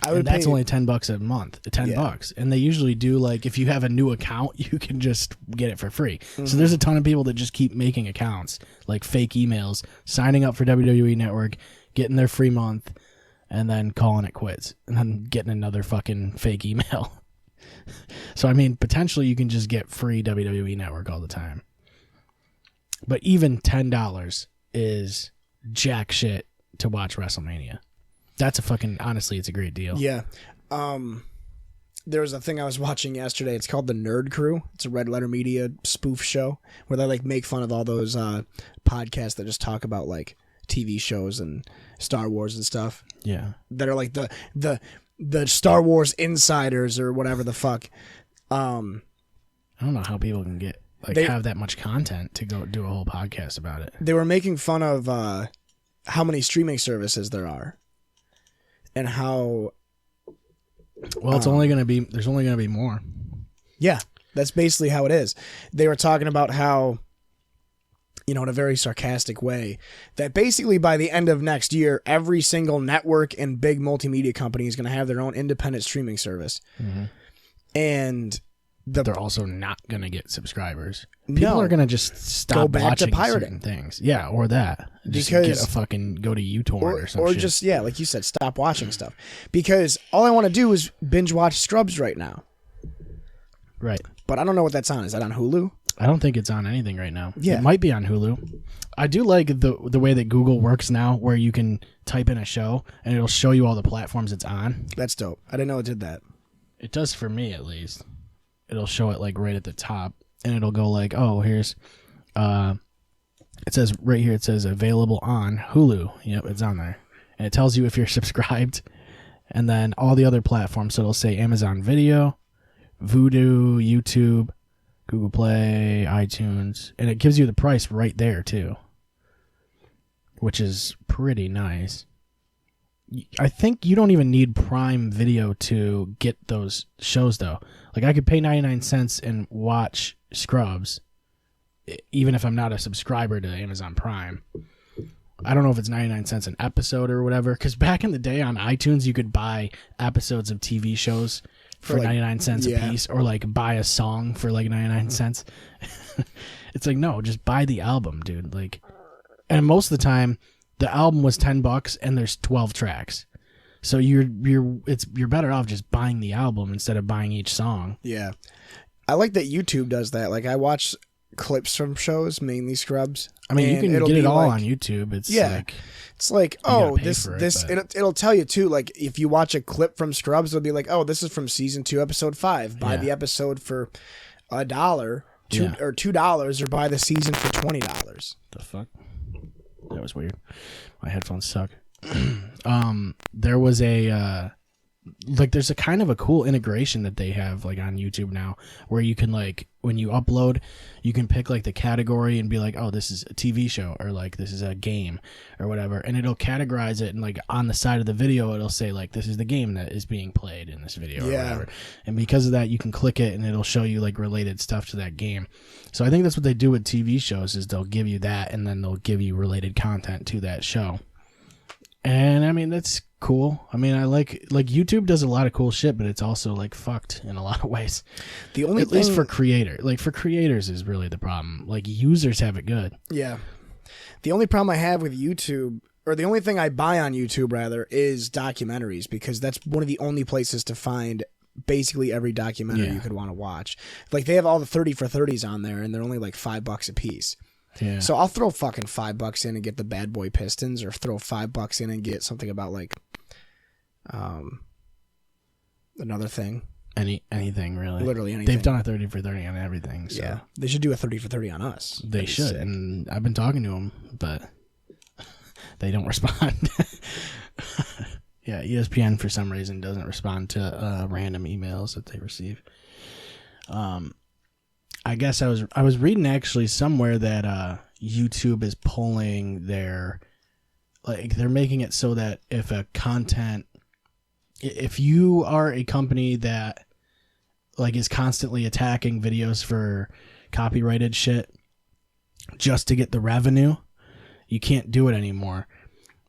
That's only $10 a month. $10, and they usually do like if you have a new account, you can just get it for free. Mm-hmm. So there's a ton of people that just keep making accounts, like fake emails, signing up for WWE Network, getting their free month, and then calling it quits, and then getting another fucking fake email. So I mean, potentially you can just get free WWE Network all the time. But even $10 is jack shit to watch WrestleMania. That's honestly, it's a great deal. Yeah. There was a thing I was watching yesterday. It's called The Nerd Crew. It's a Red Letter Media spoof show where they like make fun of all those podcasts that just talk about like TV shows and Star Wars and stuff. Yeah. That are like the Star Wars insiders or whatever the fuck. I don't know how people can get have that much content to go do a whole podcast about it. They were making fun of how many streaming services there are. And how well it's only going to be there's only going to be more. Yeah, that's basically how it is. They were talking about how, in a very sarcastic way, that basically by the end of next year, every single network and big multimedia company is going to have their own independent streaming service. Mm-hmm. And they're also not going to get subscribers. People are going to just stop go back watching to pirating certain things. Yeah, or that. Just get a fucking go to uTorrent or something. Or just, like you said, stop watching stuff. Because all I want to do is binge watch Scrubs right now. Right. But I don't know what that's on. Is that on Hulu? I don't think it's on anything right now. Yeah. It might be on Hulu. I do like the way that Google works now, where you can type in a show and it'll show you all the platforms it's on. That's dope. I didn't know it did that. It does for me, at least. It'll show it like right at the top, and it'll go like, oh, here's, it says right here, it says available on Hulu. Yep, it's on there. And it tells you if you're subscribed, and then all the other platforms. So it'll say Amazon Video, Vudu, YouTube, Google Play, iTunes, and it gives you the price right there too, which is pretty nice. I think you don't even need Prime Video to get those shows, though. Like, I could pay 99 cents and watch Scrubs, even if I'm not a subscriber to Amazon Prime. I don't know if it's 99 cents an episode or whatever, because back in the day on iTunes, you could buy episodes of TV shows for 99 cents a piece, or, like, buy a song for, like, 99 cents. It's like, no, just buy the album, dude. Like, and most of the time, the album was $10 and there's 12 tracks. So you're better off just buying the album instead of buying each song. Yeah. I like that YouTube does that. Like, I watch clips from shows, mainly Scrubs. I mean, you can get it all on YouTube. It's it's like, oh, it'll tell you too. Like, if you watch a clip from Scrubs, it'll be like, oh, this is from season 2, episode 5. Buy the episode for $1, or $2, or buy the season for $20. The fuck? That was weird. My headphones suck. There was there's a kind of a cool integration that they have like on YouTube now, where you can, like, when you upload, you can pick like the category and be like, oh, this is a TV show, or like this is a game or whatever, and it'll categorize it, and like on the side of the video it'll say like, this is the game that is being played in this video or whatever. And because of that, you can click it and it'll show you like related stuff to that game. So I think that's what they do with TV shows, is they'll give you that, and then they'll give you related content to that show. And I mean, that's cool. I mean, I like YouTube does a lot of cool shit, but it's also like fucked in a lot of ways. The only At least for creators is really the problem. Like, users have it good. Yeah. The only problem I have with YouTube, or the only thing I buy on YouTube rather, is documentaries, because that's one of the only places to find basically every documentary you could want to watch. Like, they have all the 30 for 30s on there, and they're only like $5 a piece. Yeah. So I'll throw fucking $5 in and get the Bad Boy Pistons, or throw $5 in and get something about like another thing. Anything really. Literally anything. They've done a 30 for 30 on everything. So. Yeah. They should do a 30 for 30 on us. They should. Sick. And I've been talking to them, but they don't respond. Yeah, ESPN for some reason doesn't respond to random emails that they receive. I guess I was reading actually somewhere that YouTube is pulling their, like, they're making it so that if you are a company that like is constantly attacking videos for copyrighted shit just to get the revenue, you can't do it anymore.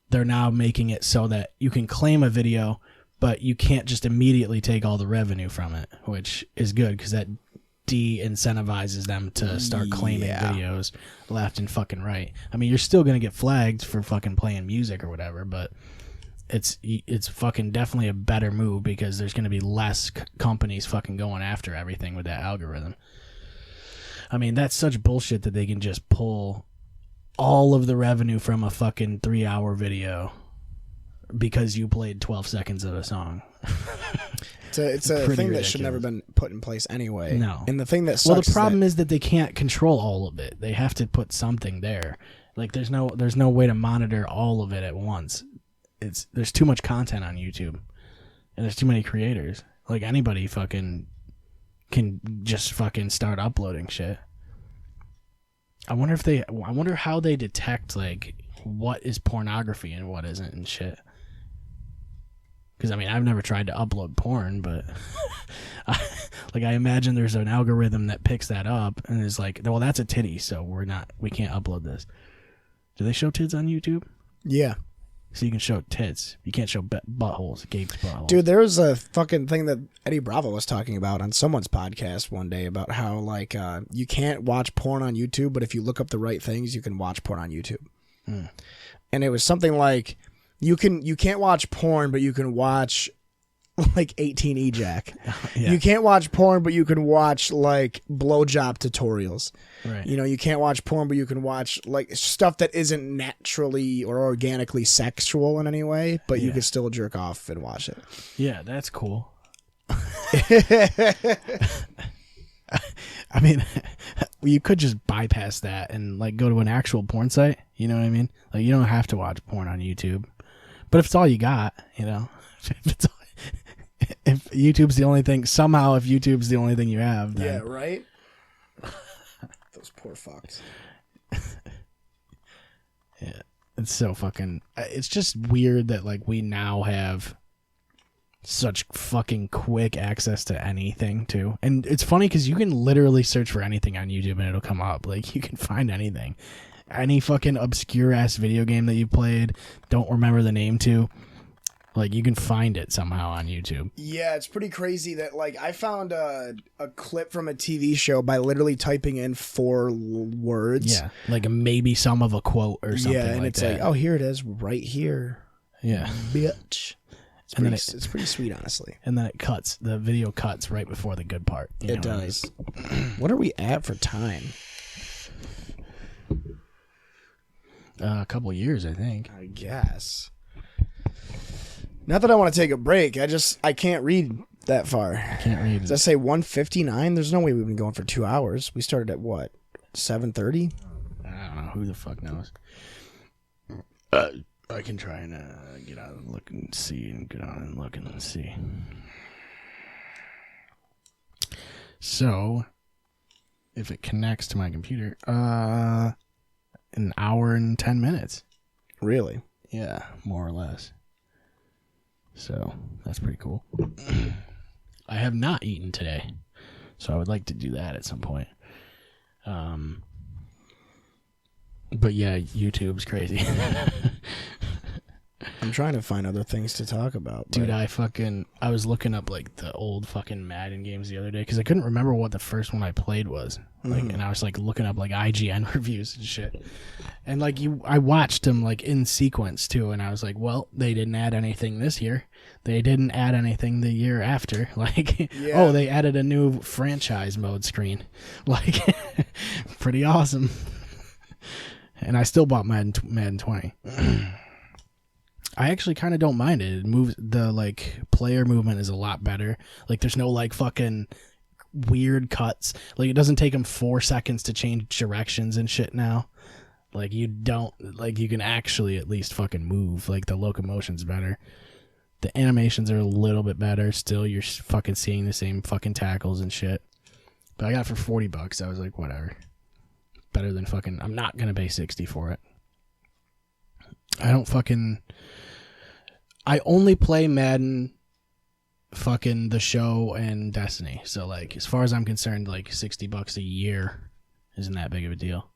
They're now making it so that you can claim a video, but you can't just immediately take all the revenue from it, which is good because that de-incentivizes them to start claiming videos left and fucking right. I mean, you're still gonna get flagged for fucking playing music or whatever, but it's fucking definitely a better move because there's gonna be less companies fucking going after everything with that algorithm. I mean, that's such bullshit that they can just pull all of the revenue from a fucking 3-hour video because you played 12 seconds of a song. It's a thing that should never been put in place anyway. No. And the thing that sucks, well, the problem is that they can't control all of it. They have to put something there. Like, there's no way to monitor all of it at once. There's too much content on YouTube, and there's too many creators. Like, anybody fucking can just fucking start uploading shit. I wonder how they detect like what is pornography and what isn't and shit. Because, I mean, I've never tried to upload porn, but I imagine there's an algorithm that picks that up and is like, well, that's a titty, so we can't upload this. Do they show tits on YouTube? Yeah. So you can show tits. You can't show buttholes, gaped buttholes. Dude, there was a fucking thing that Eddie Bravo was talking about on someone's podcast one day about how, like, you can't watch porn on YouTube, but if you look up the right things, you can watch porn on YouTube. And it was something like, you can't watch porn, but you can watch like 18 ejac. Yeah. You can't watch porn, but you can watch like blowjob tutorials. Right. You know, you can't watch porn, but you can watch like stuff that isn't naturally or organically sexual in any way, but you can still jerk off and watch it. Yeah, that's cool. I mean, you could just bypass that and like go to an actual porn site. You know what I mean? Like, you don't have to watch porn on YouTube. But if it's all you got, you know, if YouTube's the only thing, somehow if YouTube's the only thing you have, then... Yeah, right? Those poor fucks. Yeah, it's so fucking... It's just weird that, like, we now have such fucking quick access to anything, too. And it's funny because you can literally search for anything on YouTube and it'll come up. Like, you can find anything. Any fucking obscure-ass video game that you played, don't remember the name to, like, you can find it somehow on YouTube. Yeah, it's pretty crazy that, like, I found a clip from a TV show by literally typing in 4 words. Yeah, like maybe some of a quote or something like that. Yeah, and it's like, oh, here it is right here. Yeah. Bitch. It's pretty sweet, honestly. And then it cuts. The video cuts right before the good part. It does. What are we at for time? A couple years, I think. I guess. Not that I want to take a break. I can't read that far. Can't read. Does that say 1:59? There's no way we've been going for 2 hours. We started at what? 7:30? I don't know. Who the fuck knows? I can try and get out and look and see and get on and look and see. So, if it connects to my computer, an hour and 10 minutes. Really? Yeah, more or less. So, that's pretty cool. I have not eaten today, so I would like to do that at some point. But yeah, YouTube's crazy. I'm trying to find other things to talk about. Dude, I was looking up like the old fucking Madden games the other day because I couldn't remember what the first one I played was. Like, and I was like looking up like IGN reviews and shit. And like I watched them like in sequence too, and I was like, well, they didn't add anything this year. They didn't add anything the year after. Like, oh, they added a new franchise mode screen. Like, pretty awesome. And I still bought Madden 20. I actually kind of don't mind it. It moves, the like player movement is a lot better. Like there's no like fucking weird cuts. Like it doesn't take them 4 seconds to change directions and shit now. Like you can actually at least fucking move. Like the locomotion's better. The animations are a little bit better. Still, you're fucking seeing the same fucking tackles and shit. But I got it for $40. I was like, whatever. Better than fucking, I'm not gonna pay $60 for it. I only play Madden, fucking the show, and Destiny. So like, as far as I'm concerned, like $60 a year isn't that big of a deal.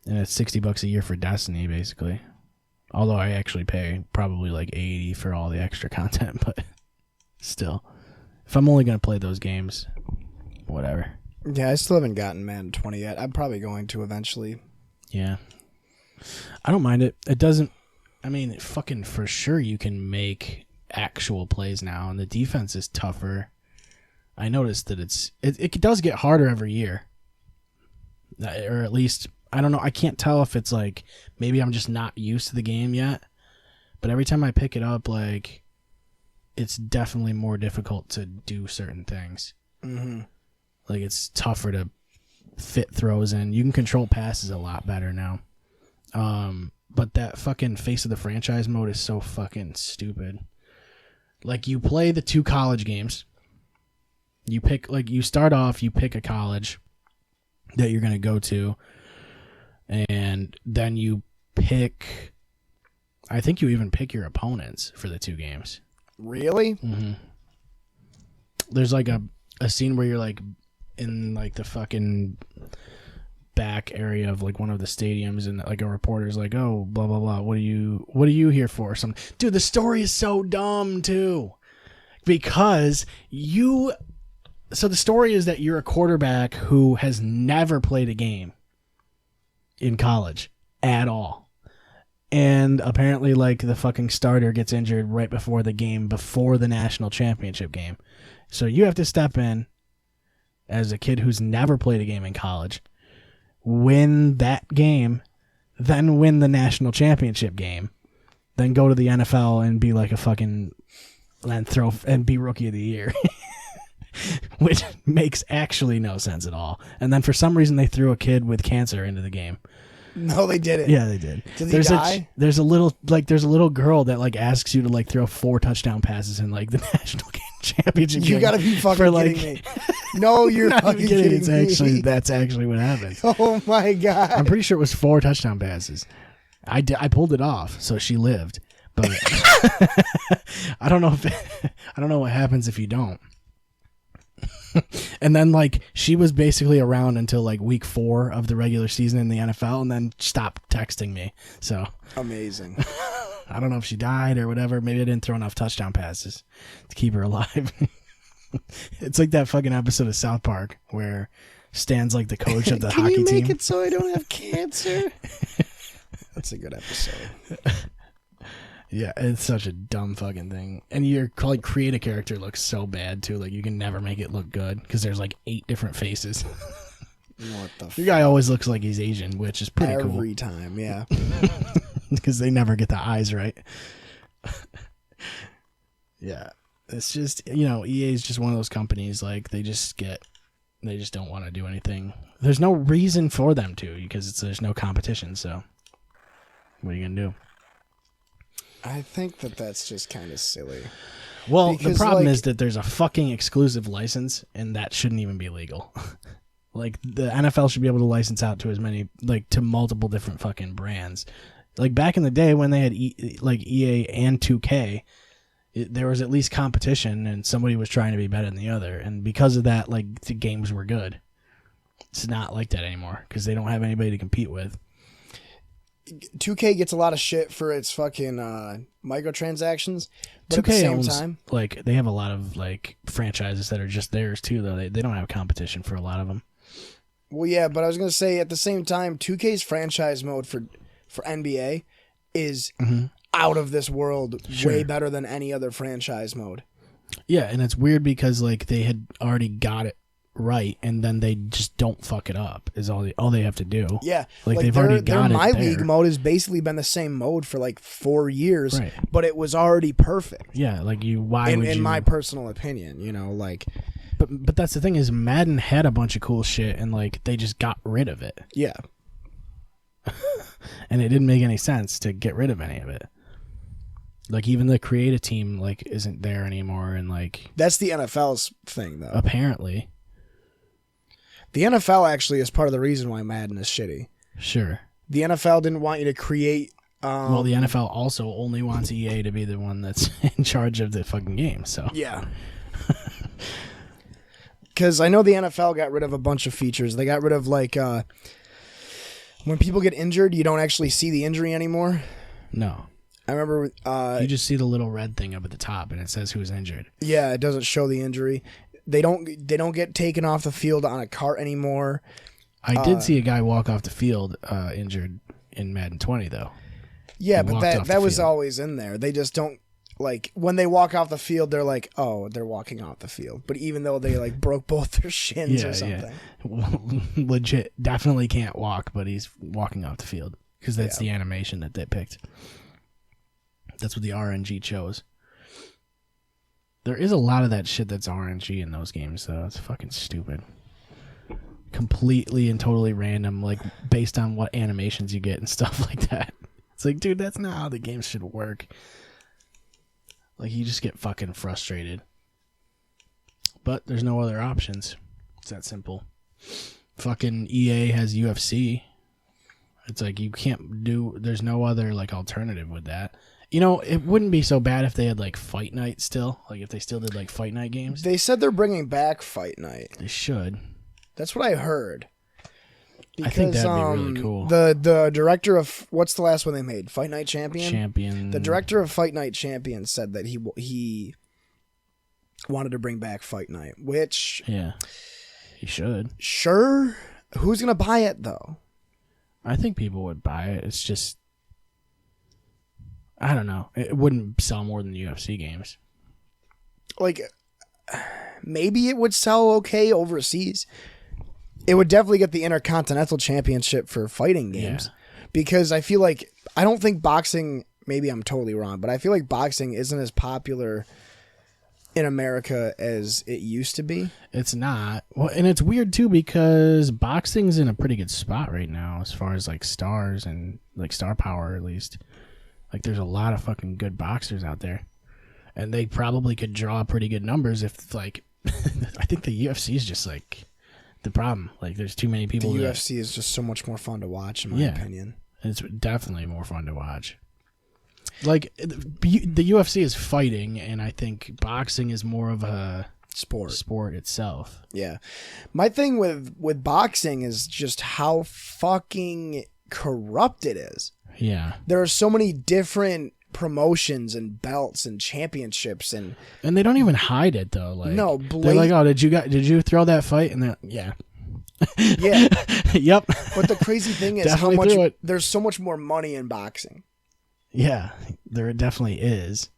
And it's $60 a year for Destiny, basically. Although I actually pay probably like $80 for all the extra content, but still, if I'm only gonna play those games, whatever. Yeah, I still haven't gotten Madden 20 yet. I'm probably going to eventually. Yeah. I don't mind it. It doesn't, I mean, fucking for sure you can make actual plays now, and the defense is tougher. I noticed that it does get harder every year. Or at least, I don't know, I can't tell if it's like, maybe I'm just not used to the game yet. But every time I pick it up, like, it's definitely more difficult to do certain things. Mm-hmm. Like, it's tougher to fit throws in. You can control passes a lot better now. But that fucking face of the franchise mode is so fucking stupid. Like, you play the 2 college games. You pick, like, you start off, you pick a college that you're going to go to. And then you pick, I think you even pick your opponents for the 2 games. Really? Mm-hmm. There's, like, a scene where you're, like, in like the fucking back area of like one of the stadiums, and like a reporter's like, oh, blah blah blah, what are you here for? Dude, the story is so dumb too, because so the story is that you're a quarterback who has never played a game in college at all, and apparently like the fucking starter gets injured right before the game, before the national championship game, so you have to step in as a kid who's never played a game in college, win that game, then win the national championship game, then go to the NFL and be like a fucking, and be rookie of the year, which makes actually no sense at all. And then for some reason they threw a kid with cancer into the game. No, they didn't. Yeah, they did. Did he die? There's a little girl that like asks you to like throw 4 touchdown passes in like the national championship game. You gotta be fucking kidding me. No, you're not fucking even kidding me. That's actually what happened. Oh my god! I'm pretty sure it was 4 touchdown passes. I pulled it off, so she lived. But I don't know what happens if you don't. And then like she was basically around until like week 4 of the regular season in the NFL, and then stopped texting me. So amazing. I don't know if she died or whatever. Maybe I didn't throw enough touchdown passes to keep her alive. It's like that fucking episode of South Park where Stan's like the coach of the hockey team. Can you make it so I don't have cancer? That's a good episode. Yeah, it's such a dumb fucking thing. And your like create a character looks so bad too. Like you can never make it look good because there's like 8 different faces. What the Your guy always looks like he's Asian, which is pretty cool. Every time, yeah. Because they never get the eyes right. Yeah. It's just, EA is just one of those companies, like, they just don't want to do anything. There's no reason for them to, because there's no competition, so what are you going to do? I think that's just kind of silly. Well, Because, the problem like- is that there's a fucking exclusive license, and that shouldn't even be legal. Like, the NFL should be able to license out to as many, like, to multiple different fucking brands. Like, back in the day when they had, EA and 2K, there was at least competition, and somebody was trying to be better than the other. And because of that, like, the games were good. It's not like that anymore, because they don't have anybody to compete with. 2K gets a lot of shit for its fucking microtransactions, but at the 2K same owns, time, like, they have a lot of, like, franchises that are just theirs, too, though. They don't have competition for a lot of them. well, yeah, but I was gonna say at the same time, 2K's franchise mode for NBA is out of this world, Sure. way better than any other franchise mode. Yeah, and it's weird because, like, they had already got it right, and then they just don't fuck it up, is all they have to do. Yeah, Like, they've already got their it My there. League mode has basically been the same mode for like 4 years, Right. but it was already perfect. Yeah, like, why would you... In my personal opinion, like, But that's the thing is Madden had a bunch of cool shit, and, like, they just got rid of it. yeah. And it didn't make any sense to get rid of any of it. Like, even the creative team, like, isn't there anymore, and, like, That's the NFL's thing, though. apparently, The NFL actually is part of the reason why Madden is shitty. sure. The NFL didn't want you to create. Well, the NFL also only wants EA to be the one that's in charge of the fucking game, so. Yeah. Because I know the NFL got rid of a bunch of features. They got rid of, like, when people get injured, you don't actually see the injury anymore. No. I remember. You just see the little red thing up at the top, and it says who's injured. Yeah, it doesn't show the injury. They don't get taken off the field on a cart anymore. I did see a guy walk off the field injured in Madden 20, though. Yeah, He but walked off the that was field. always in there. They just don't, like, when they walk off the field, they're like, oh, they're walking off the field. But even though they, like, broke both their shins or something. Yeah. Legit, definitely can't walk, but he's walking off the field because that's the animation that they picked. That's what the RNG chose. There is a lot of that shit that's RNG in those games, though. It's fucking stupid. Completely and totally random, like, based on what animations you get and stuff like that. It's like, dude, that's not how the game should work. Like, you just get fucking frustrated. But there's no other options. It's that simple. Fucking EA has UFC. It's like, you can't do... There's no other, like, alternative with that. You know, it wouldn't be so bad if they had, like, Fight Night still. Like, if they still did, like, Fight Night games. They said they're bringing back Fight Night. They should. That's what I heard. I think that'd be really cool. The director of... What's the last one they made? Fight Night Champion? Champion. The director of Fight Night Champion said that he wanted to bring back Fight Night, which... Yeah. He should. Sure. Who's going to buy it, though? I think people would buy it. It's just... I don't know. It wouldn't sell more than UFC games. Like, maybe it would sell okay overseas. It would definitely get the Intercontinental Championship for fighting games. Yeah. Because I feel like... I don't think boxing... Maybe I'm totally wrong, but I feel like boxing isn't as popular in America as it used to be. It's not. Well, and it's weird, too, because boxing's in a pretty good spot right now as far as, like, stars and, like, star power, at least. Like, there's a lot of fucking good boxers out there. And they probably could draw pretty good numbers if, like... I think the UFC is just, like, the problem. Like, there's too many people... The that, UFC is just so much more fun to watch, in my opinion. It's definitely more fun to watch. Like, the UFC is fighting, and I think boxing is more of a... Sport itself. Yeah. My thing with boxing is just how fucking corrupt it is. Yeah. There are so many different promotions and belts and championships and they don't even hide it though. Like, no, they're like, oh, did you throw that fight? And they're yeah. Yeah. Yep. But the crazy thing is how Definitely threw much it. there's so much more money in boxing. Yeah, there definitely is.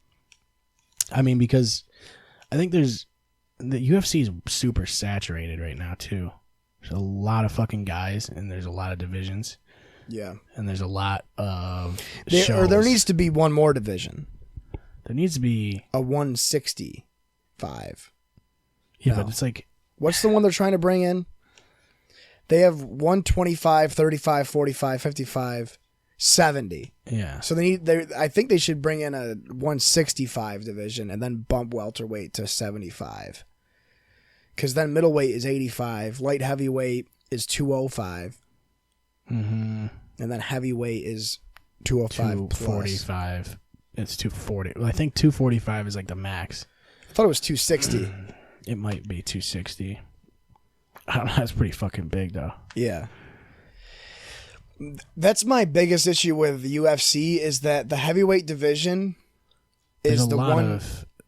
I mean, because I think the UFC is super saturated right now too. There's a lot of fucking guys, and there's a lot of divisions. Yeah. And there's a lot of shows. Or there needs to be one more division. There needs to be a 165. Yeah, No. but it's like, what's the one they're trying to bring in? They have 125, 35, 45, 55, 70. yeah. So I think they should bring in a 165 division and then bump welterweight to 75. Because then middleweight is 85, light heavyweight is 205, Mm-hmm. and then heavyweight is 205 plus. 245. It's 240. Well, I think 245 is like the max. I thought it was 260. It might be 260. I don't know. That's pretty fucking big, though. Yeah. That's my biggest issue with the UFC is that the heavyweight division is the one.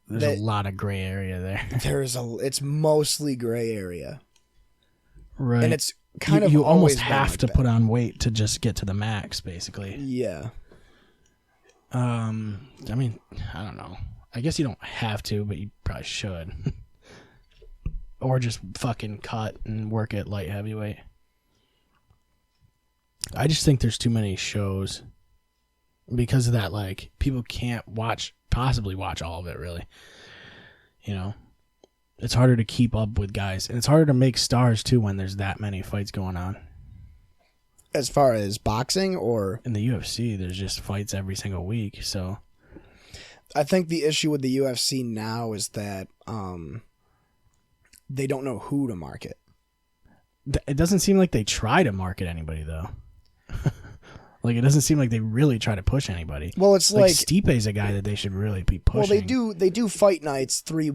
There's a lot of gray area there. It's mostly gray area. Right. And it's kind of you always almost been have like to that. put on weight to just get to the max, basically. Yeah. I mean, I don't know. I guess you don't have to, but you probably should. Or just fucking cut and work at light heavyweight. I just think there's too many shows because of that. Like, people can't possibly watch all of it, really. You know, it's harder to keep up with guys, and it's harder to make stars too when there's that many fights going on. As far as boxing or In the UFC, there's just fights every single week, so I think the issue with the UFC now is that they don't know who to market. it doesn't seem like they try to market anybody though. Like, it doesn't seem like they really try to push anybody. Well, it's like Stipe's a guy that they should really be pushing. well, they do fight nights 3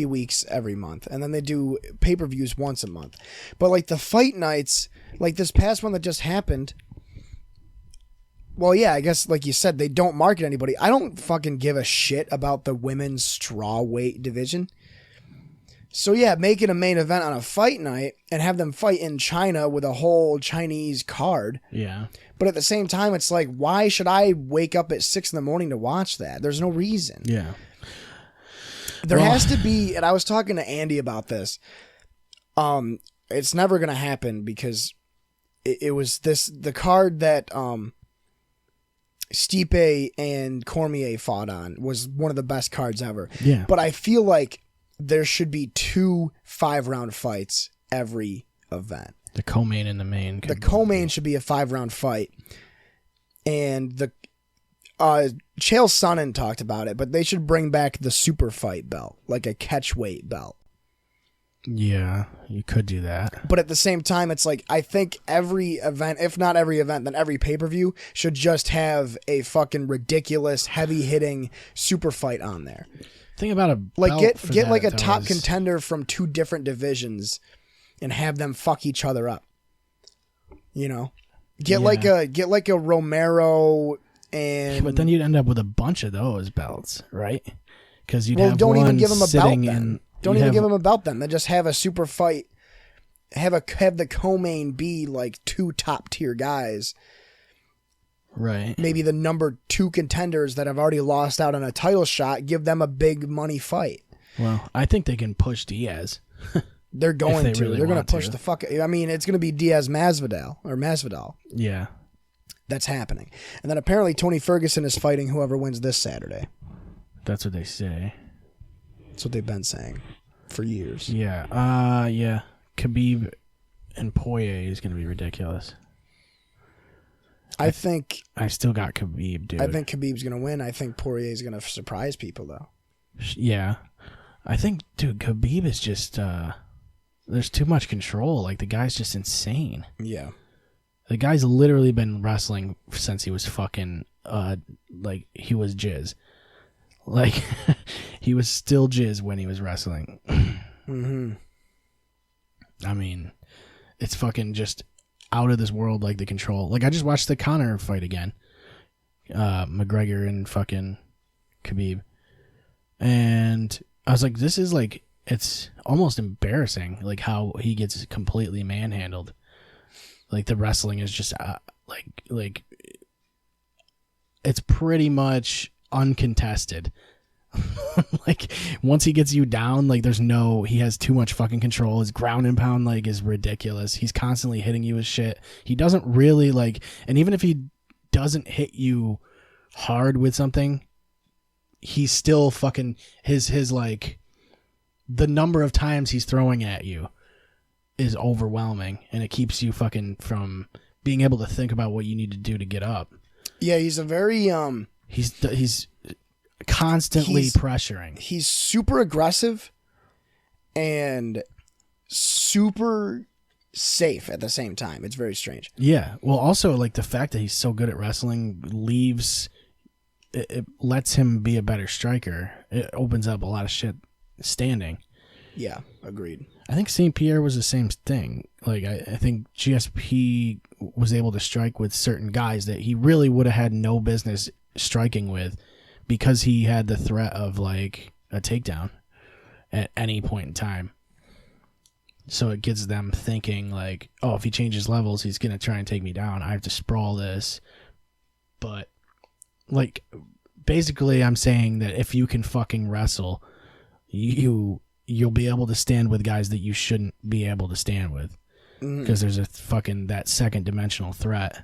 weeks every month, and then they do pay-per-views once a month. But like the fight nights, like this past one that just happened. Well, yeah, I guess like you said, they don't market anybody. I don't fucking give a shit about the women's strawweight division. So yeah, make it a main event on a fight night and have them fight in China with a whole Chinese card. Yeah. But at the same time, it's like, why should I wake up at 6 a.m. to watch that? There's no reason. Yeah. There has to be, and I was talking to Andy about this. It's never going to happen because it was the card that Stipe and Cormier fought on was one of the best cards ever. Yeah. But I feel like there should be 2 5-round fights every event. The co-main and the main. The co-main should be a 5-round fight. And the Chael Sonnen talked about it, but they should bring back the super fight belt, like a catchweight belt. Yeah, you could do that. But at the same time, it's like, I think every event, if not every event, then every pay-per-view should just have a fucking ridiculous, heavy-hitting super fight on there. Think about a Like, belt for get that, like a though, top is- contender from 2 different divisions and have them fuck each other up. You know? Get like a Romero and... But then you'd end up with a bunch of those belts, right? Because you'd have don't one even give them a belt sitting then. in... Don't you'd even have- give them a belt then. Then just have a super fight. Have the co-main be like 2 top-tier guys. Right. Maybe the number 2 contenders that have already lost out on a title shot, give them a big money fight. Well, I think they can push Diaz. They're going they to. really They're going want to push to. the fuck. I mean, it's going to be Diaz Masvidal. Yeah. That's happening. And then apparently Tony Ferguson is fighting whoever wins this Saturday. That's what they say. That's what they've been saying for years. Yeah. Yeah. Khabib and Poirier is going to be ridiculous. I think still got Khabib, dude. I think Khabib's going to win. I think Poirier is going to surprise people, though. Yeah. I think, dude, Khabib is just... there's too much control. Like, the guy's just insane. Yeah. The guy's literally been wrestling since he was fucking, like, he was jizz. Like, he was still jizz when he was wrestling. Mm-hmm. I mean, it's fucking just out of this world, like, the control. Like, I just watched the Conor fight again. McGregor and fucking Khabib. And I was like, this is, like, it's almost embarrassing, like, how he gets completely manhandled. Like, the wrestling is just, like it's pretty much uncontested. Like once he gets you down, like he has too much fucking control. His ground and pound like is ridiculous. He's constantly hitting you with shit. He doesn't really like, and even if he doesn't hit you hard with something, he's still fucking his like the number of times he's throwing at you is overwhelming, and it keeps you fucking from being able to think about what you need to do to get up. Yeah, he's a very he's constantly pressuring. He's super aggressive and super safe at the same time. It's very strange. Yeah. Well, also like the fact that he's so good at wrestling it lets him be a better striker. It opens up a lot of shit standing. Yeah, agreed. I think St. Pierre was the same thing. Like I think GSP was able to strike with certain guys that he really would have had no business striking with, because he had the threat of like a takedown at any point in time. So it gets them thinking like, oh, if he changes levels, he's going to try and take me down. I have to sprawl this. But like, basically I'm saying that if you can fucking wrestle, you'll be able to stand with guys that you shouldn't be able to stand with. Because there's a fucking that second dimensional threat.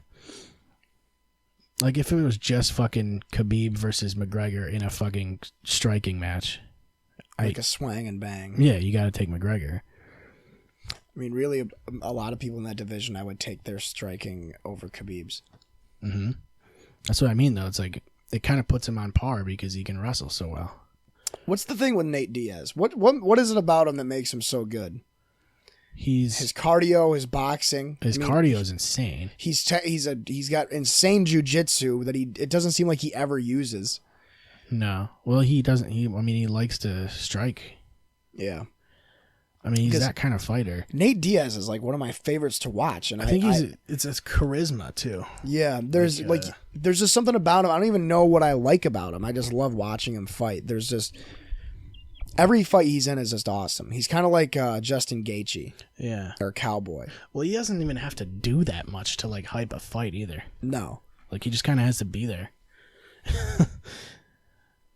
Like if it was just fucking Khabib versus McGregor in a fucking striking match, Like a swang and bang. Yeah, you got to take McGregor. I mean, really, a lot of people in that division, I would take their striking over Khabib's. Mm-hmm. That's what I mean, though. It's like it kind of puts him on par because he can wrestle so well. What's the thing with Nate Diaz? What is it about him that makes him so good? His cardio, his boxing. His cardio is insane. He's got insane jiu-jitsu that it doesn't seem like he ever uses. No, well he doesn't. He likes to strike. Yeah, I mean he's that kind of fighter. Nate Diaz is like one of my favorites to watch, and I think it's his charisma too. Yeah, there's just something about him. I don't even know what I like about him. I just love watching him fight. There's just every fight he's in is just awesome. He's kind of like Justin Gaethje. Yeah. Or Cowboy. Well, he doesn't even have to do that much to like hype a fight either. No. Like he just kind of has to be there.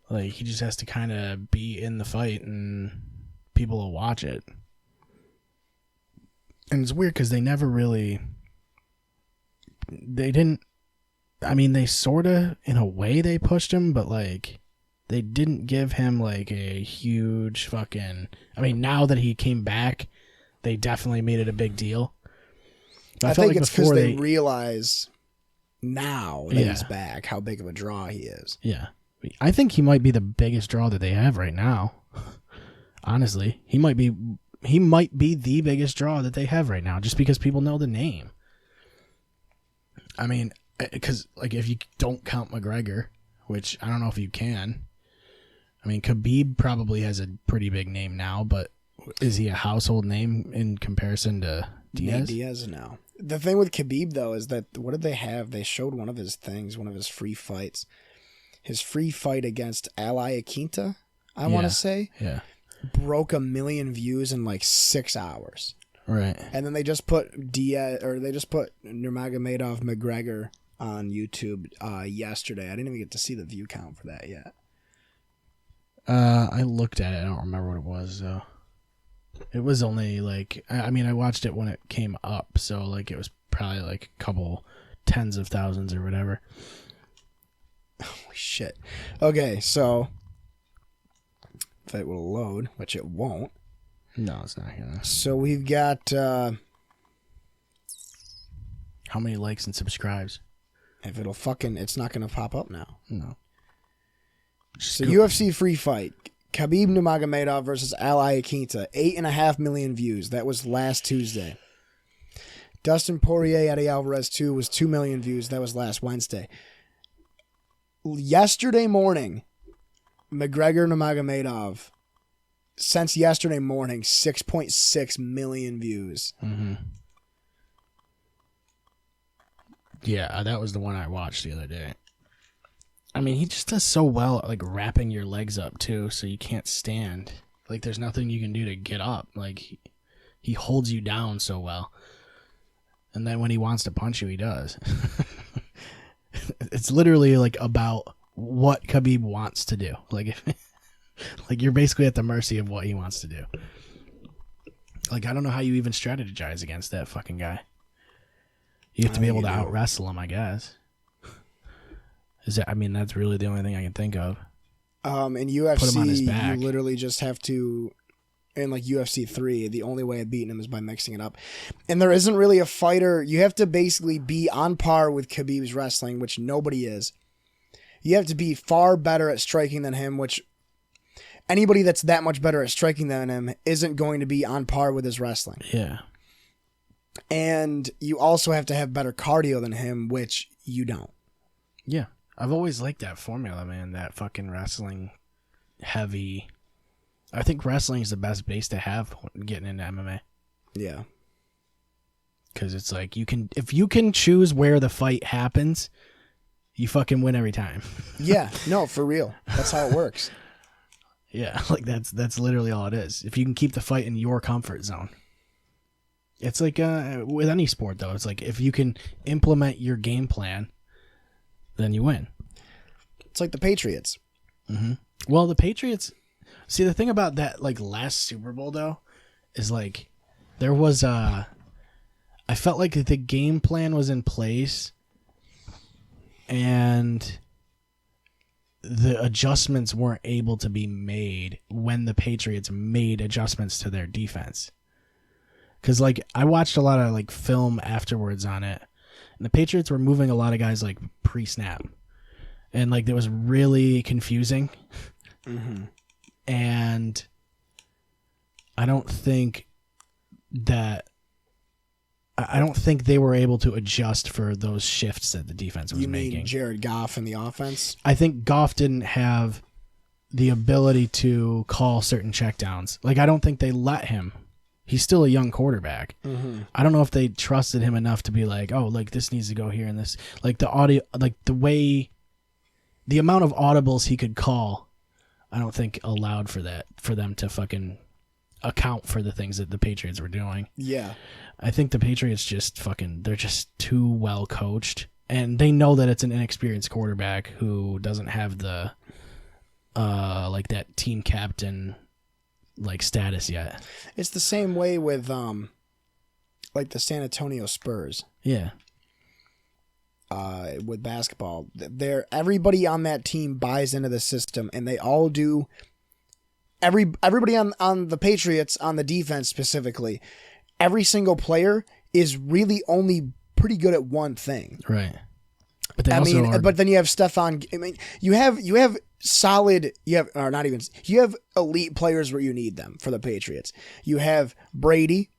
Like he just has to kind of be in the fight and people will watch it. And it's weird because they never really... They didn't... I mean, they sort of, in a way, they pushed him, but like... They didn't give him like a huge fucking... I mean, now that he came back, they definitely made it a big deal. I think like it's because they realize now that he's back how big of a draw he is. Yeah. I think he might be the biggest draw that they have right now. Honestly, he might be the biggest draw that they have right now just because people know the name. I mean, because like if you don't count McGregor, which I don't know if you can. I mean, Khabib probably has a pretty big name now, but is he a household name in comparison to Diaz? Nate Diaz, no. The thing with Khabib, though, is that what did they have? They showed one of his things, one of his free fights. His free fight against Ali Akinta, I want to say. Yeah. Broke 1 million views in like 6 hours. Right. And then they just put Nurmagomedov McGregor on YouTube yesterday. I didn't even get to see the view count for that yet. I looked at it. I don't remember what it was though. It was only like I watched it when it came up, so like it was probably like a couple tens of thousands or whatever. Holy shit. Okay, so if it will load, which it won't. No, it's not gonna. So we've got how many likes and subscribes? If it'll it's not gonna pop up now. No. So UFC free fight. Khabib Nurmagomedov versus Ali Akinta. 8.5 million views. That was last Tuesday. Dustin Poirier Eddie Alvarez 2 was 2 million views. That was last Wednesday. Yesterday morning, McGregor Nurmagomedov, since yesterday morning, 6.6 million views. Mm-hmm. Yeah, that was the one I watched the other day. I mean, he just does so well at like wrapping your legs up too, so you can't stand. Like, there's nothing you can do to get up. Like, he holds you down so well. And then when he wants to punch you, he does. it's literally like about what Khabib wants to do. Like, like you're basically at the mercy of what he wants to do. Like, I don't know how you even strategize against that fucking guy. You have to be able to out wrestle him, I guess. I mean, that's really the only thing I can think of. In UFC, you literally just have to, in like UFC 3, the only way of beating him is by mixing it up. And there isn't really a fighter. You have to basically be on par with Khabib's wrestling, which nobody is. You have to be far better at striking than him, which anybody that's that much better at striking than him isn't going to be on par with his wrestling. Yeah. And you also have to have better cardio than him, which you don't. Yeah. I've always liked that formula, man. That fucking wrestling heavy. I think wrestling is the best base to have getting into MMA. Yeah. Because it's like if you can choose where the fight happens, you fucking win every time. Yeah. No, for real. That's how it works. Yeah, like that's literally all it is. If you can keep the fight in your comfort zone. It's like with any sport, though. It's like if you can implement your game plan, then you win. It's like the Patriots. Mm-hmm. Well, the Patriots... See, the thing about that like last Super Bowl, though, is like there was... I felt like the game plan was in place and the adjustments weren't able to be made when the Patriots made adjustments to their defense. Because like I watched a lot of like film afterwards on it, and the Patriots were moving a lot of guys like pre-snap, and like it was really confusing. Mm-hmm. And I don't think they were able to adjust for those shifts that the defense was making. You mean Jared Goff in the offense? I think Goff didn't have the ability to call certain checkdowns. Like, I don't think they let him. He's still a young quarterback. Mm-hmm. I don't know if they trusted him enough to be like, oh, like this needs to go here and this. Like the audio, like the amount of audibles he could call, I don't think allowed for them to fucking account for the things that the Patriots were doing. Yeah. I think the Patriots they're just too well coached, and they know that it's an inexperienced quarterback who doesn't have the like that team captain like status yet. It's the same way with like the San Antonio Spurs. Yeah. With basketball, everybody on that team buys into the system, and they all do. Everybody on the Patriots, on the defense specifically, every single player is really only pretty good at one thing. Right. But they also but then you have Stephon. I mean, you have elite players where you need them for the Patriots. You have Brady,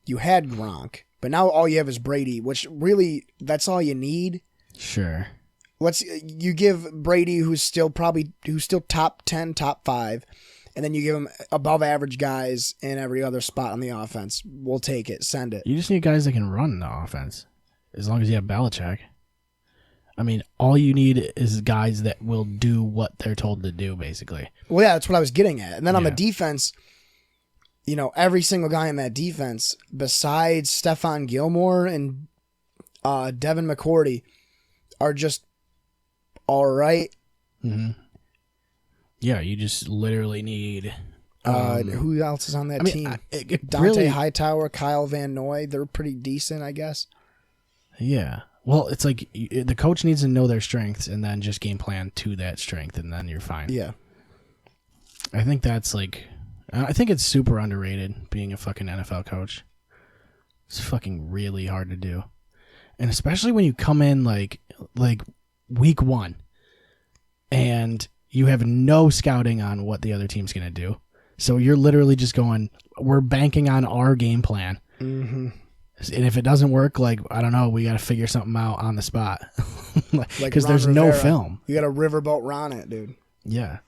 you had Gronk, but now all you have is Brady, which really that's all you need. Sure. You give Brady, who's still top 10, top 5, and then you give him above average guys in every other spot on the offense. We'll take it. Send it. You just need guys that can run the offense, as long as you have Belichick. I mean, all you need is guys that will do what they're told to do, basically. Well, yeah, that's what I was getting at. And then on the defense, you know, every single guy in that defense, besides Stephon Gilmore and Devin McCourty, are just all right. Mm-hmm. Yeah, you just literally need... who else is on that team? Dante really, Hightower, Kyle Van Noy. They're pretty decent, I guess. Yeah. Well, it's like the coach needs to know their strengths and then just game plan to that strength, and then you're fine. Yeah. I think that's like... I think it's super underrated, being a fucking NFL coach. It's fucking really hard to do. And especially when you come in like week 1 and you have no scouting on what the other team's going to do. So you're literally just going, we're banking on our game plan. Mm-hmm. And if it doesn't work, like, I don't know, we got to figure something out on the spot. Because Ron there's Rivera. no film. You got to riverboat Ron it, dude. Yeah.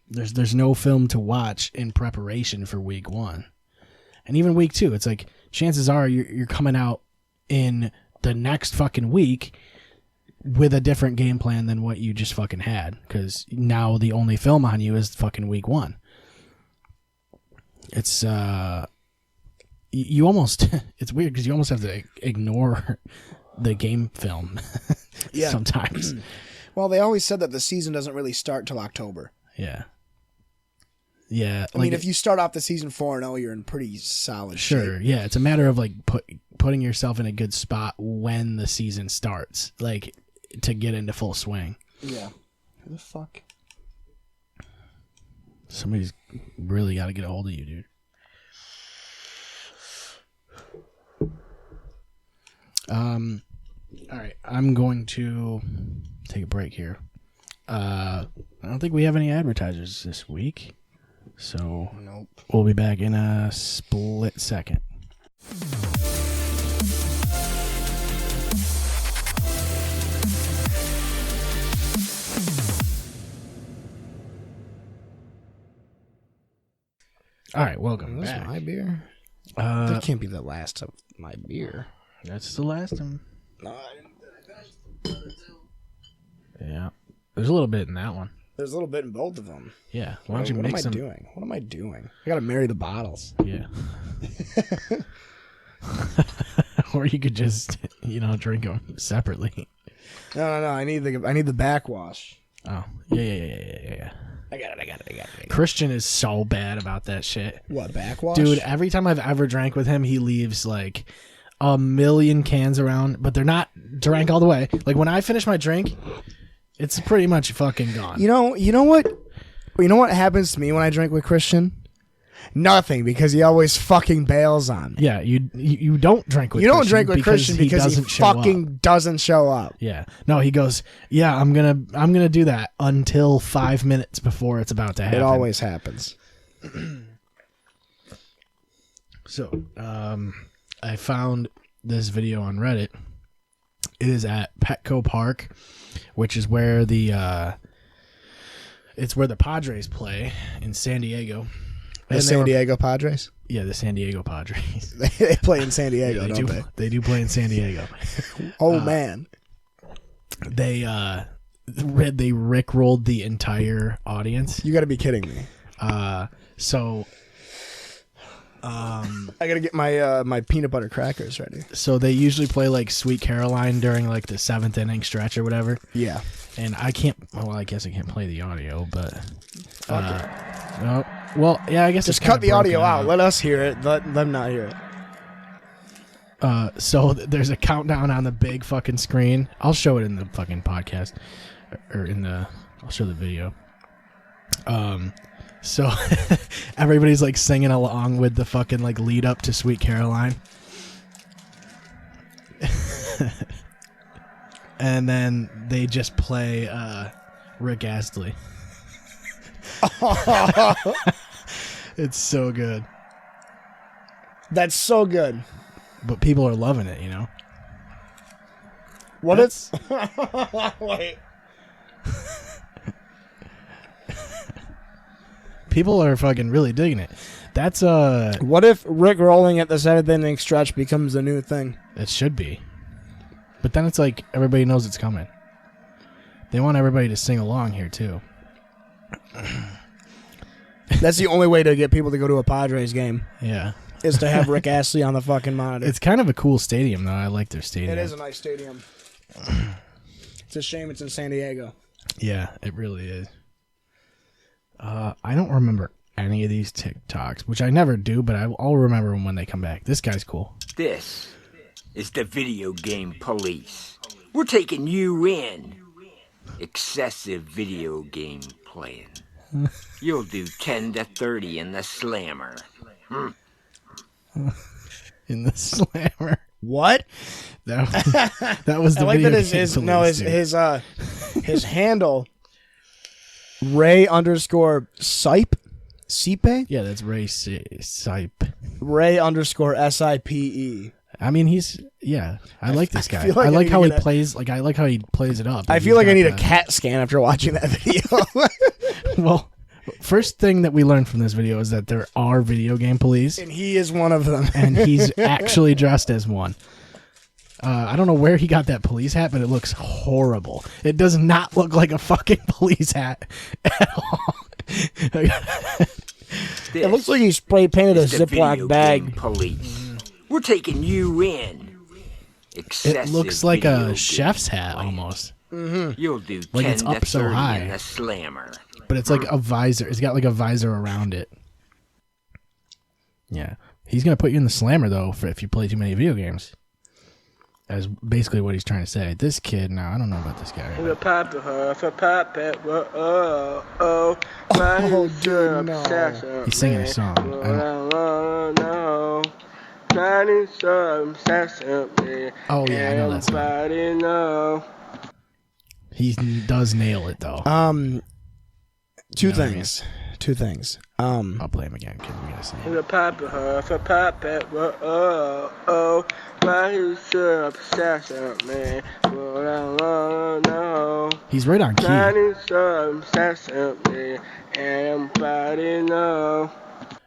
There's no film to watch in preparation for week 1. And even week 2, it's like, chances are you're coming out in the next fucking week with a different game plan than what you just fucking had, because now the only film on you is fucking week 1. It's you almost it's weird because you almost have to ignore the game film Yeah. Sometimes. Well, they always said that the season doesn't really start till October. Yeah. Yeah. I mean, if you start off the season 4-0, you're in pretty solid Sure. shape. Yeah. It's a matter of like putting yourself in a good spot when the season starts, like to get into full swing. Yeah. Who the fuck? Somebody's really got to get a hold of you, dude. All right. I'm going to take a break here. I don't think we have any advertisers this week. So Nope. We'll be back in a split second. All right, welcome Is this back. my beer? That can't be the last of my beer. That's the last one. No, Yeah. There's a little bit in that one. there's a little bit in both of them. Yeah. Why don't you what mix am I them? doing? What am I doing? I gotta marry the bottles. Yeah. Or you could just, drink them separately. No. I need the backwash. Oh, yeah. I got it. Christian is so bad about that shit. What, backwash? Dude, every time I've ever drank with him, he leaves like a million cans around, but they're not drank all the way. Like when I finish my drink, it's pretty much fucking gone. You know what happens to me when I drink with Christian? Nothing, because he always fucking bails on me. Yeah, you don't drink with You don't Christian drink with Christian because he doesn't show up. fucking doesn't show up. Yeah. No, he goes, yeah, I'm gonna do that until 5 minutes before it's about to happen. It always happens. So, I found this video on Reddit. It is at Petco Park, which is where the Padres play in San Diego. The San Diego Padres? Yeah, the San Diego Padres. They play in San Diego, they don't do. they? They do play in San Diego. Oh, man. They rickrolled the entire audience. You got to be kidding me. So I got to get my peanut butter crackers ready. So they usually play like Sweet Caroline during like the 7th inning stretch or whatever. Yeah. And I can't. Well, I guess I can't play the audio, but. Well, yeah, I guess Just it's cut the kinda audio broken out. Let us hear it. Let them not hear it. So there's a countdown on the big fucking screen. I'll show it in the fucking podcast, or I'll show the video. So everybody's like singing along with the fucking like lead up to Sweet Caroline. And then they just play Rick Astley. It's so good. That's so good. But people are loving it, you know? What That's- it's... Wait. People are fucking really digging it. That's What if Rick rolling at the 7th inning stretch becomes the new thing? it should be. But then it's like everybody knows it's coming. They want everybody to sing along here too. That's the only way to get people to go to a Padres game, Yeah. is to have Rick Astley on the fucking monitor. It's kind of a cool stadium though. I like their stadium. It is a nice stadium. It's a shame it's in San Diego. Yeah, it really is. I don't remember any of these TikToks, which I never do, but I'll remember them when they come back. This guy's cool. This is the video game police. We're taking you in. Excessive video game playing. You'll do 10 to 30 in the slammer. In the slammer. What? That was the I like video that his handle, Ray _ Sipe? Yeah, that's Ray Sipe. Ray _ SIPE. I mean, I like this guy. feel like I I like need how to he get a- plays. Like I like how he plays it up. I feel like I need a CAT scan after watching that video. Well, first thing that we learned from this video is that there are video game police, And he is one of them. and he's actually dressed as one. I don't know where he got that police hat, but it looks horrible. It does not look like a fucking police hat at all. It looks like he spray painted a It's the video Ziploc game bag. police. We're taking you in. Excessive It looks like video a game chef's hat playing. almost, You'll do 10 Like, it's to up so 30 high. in the slammer. but it's like a visor. It's got like a visor around it. Yeah, he's gonna put you in the slammer though for if you play too many video games. That's basically what he's trying to say. This kid, now I don't know about this guy. The papa, for papa, my Oh, dude, no. obsession. He's singing a song. Oh yeah, I know that song. He does nail it though. Two You know what I things. Two things. I'll play him again because we gotta see. The papa, for papa, my obsession, man. He's right on key.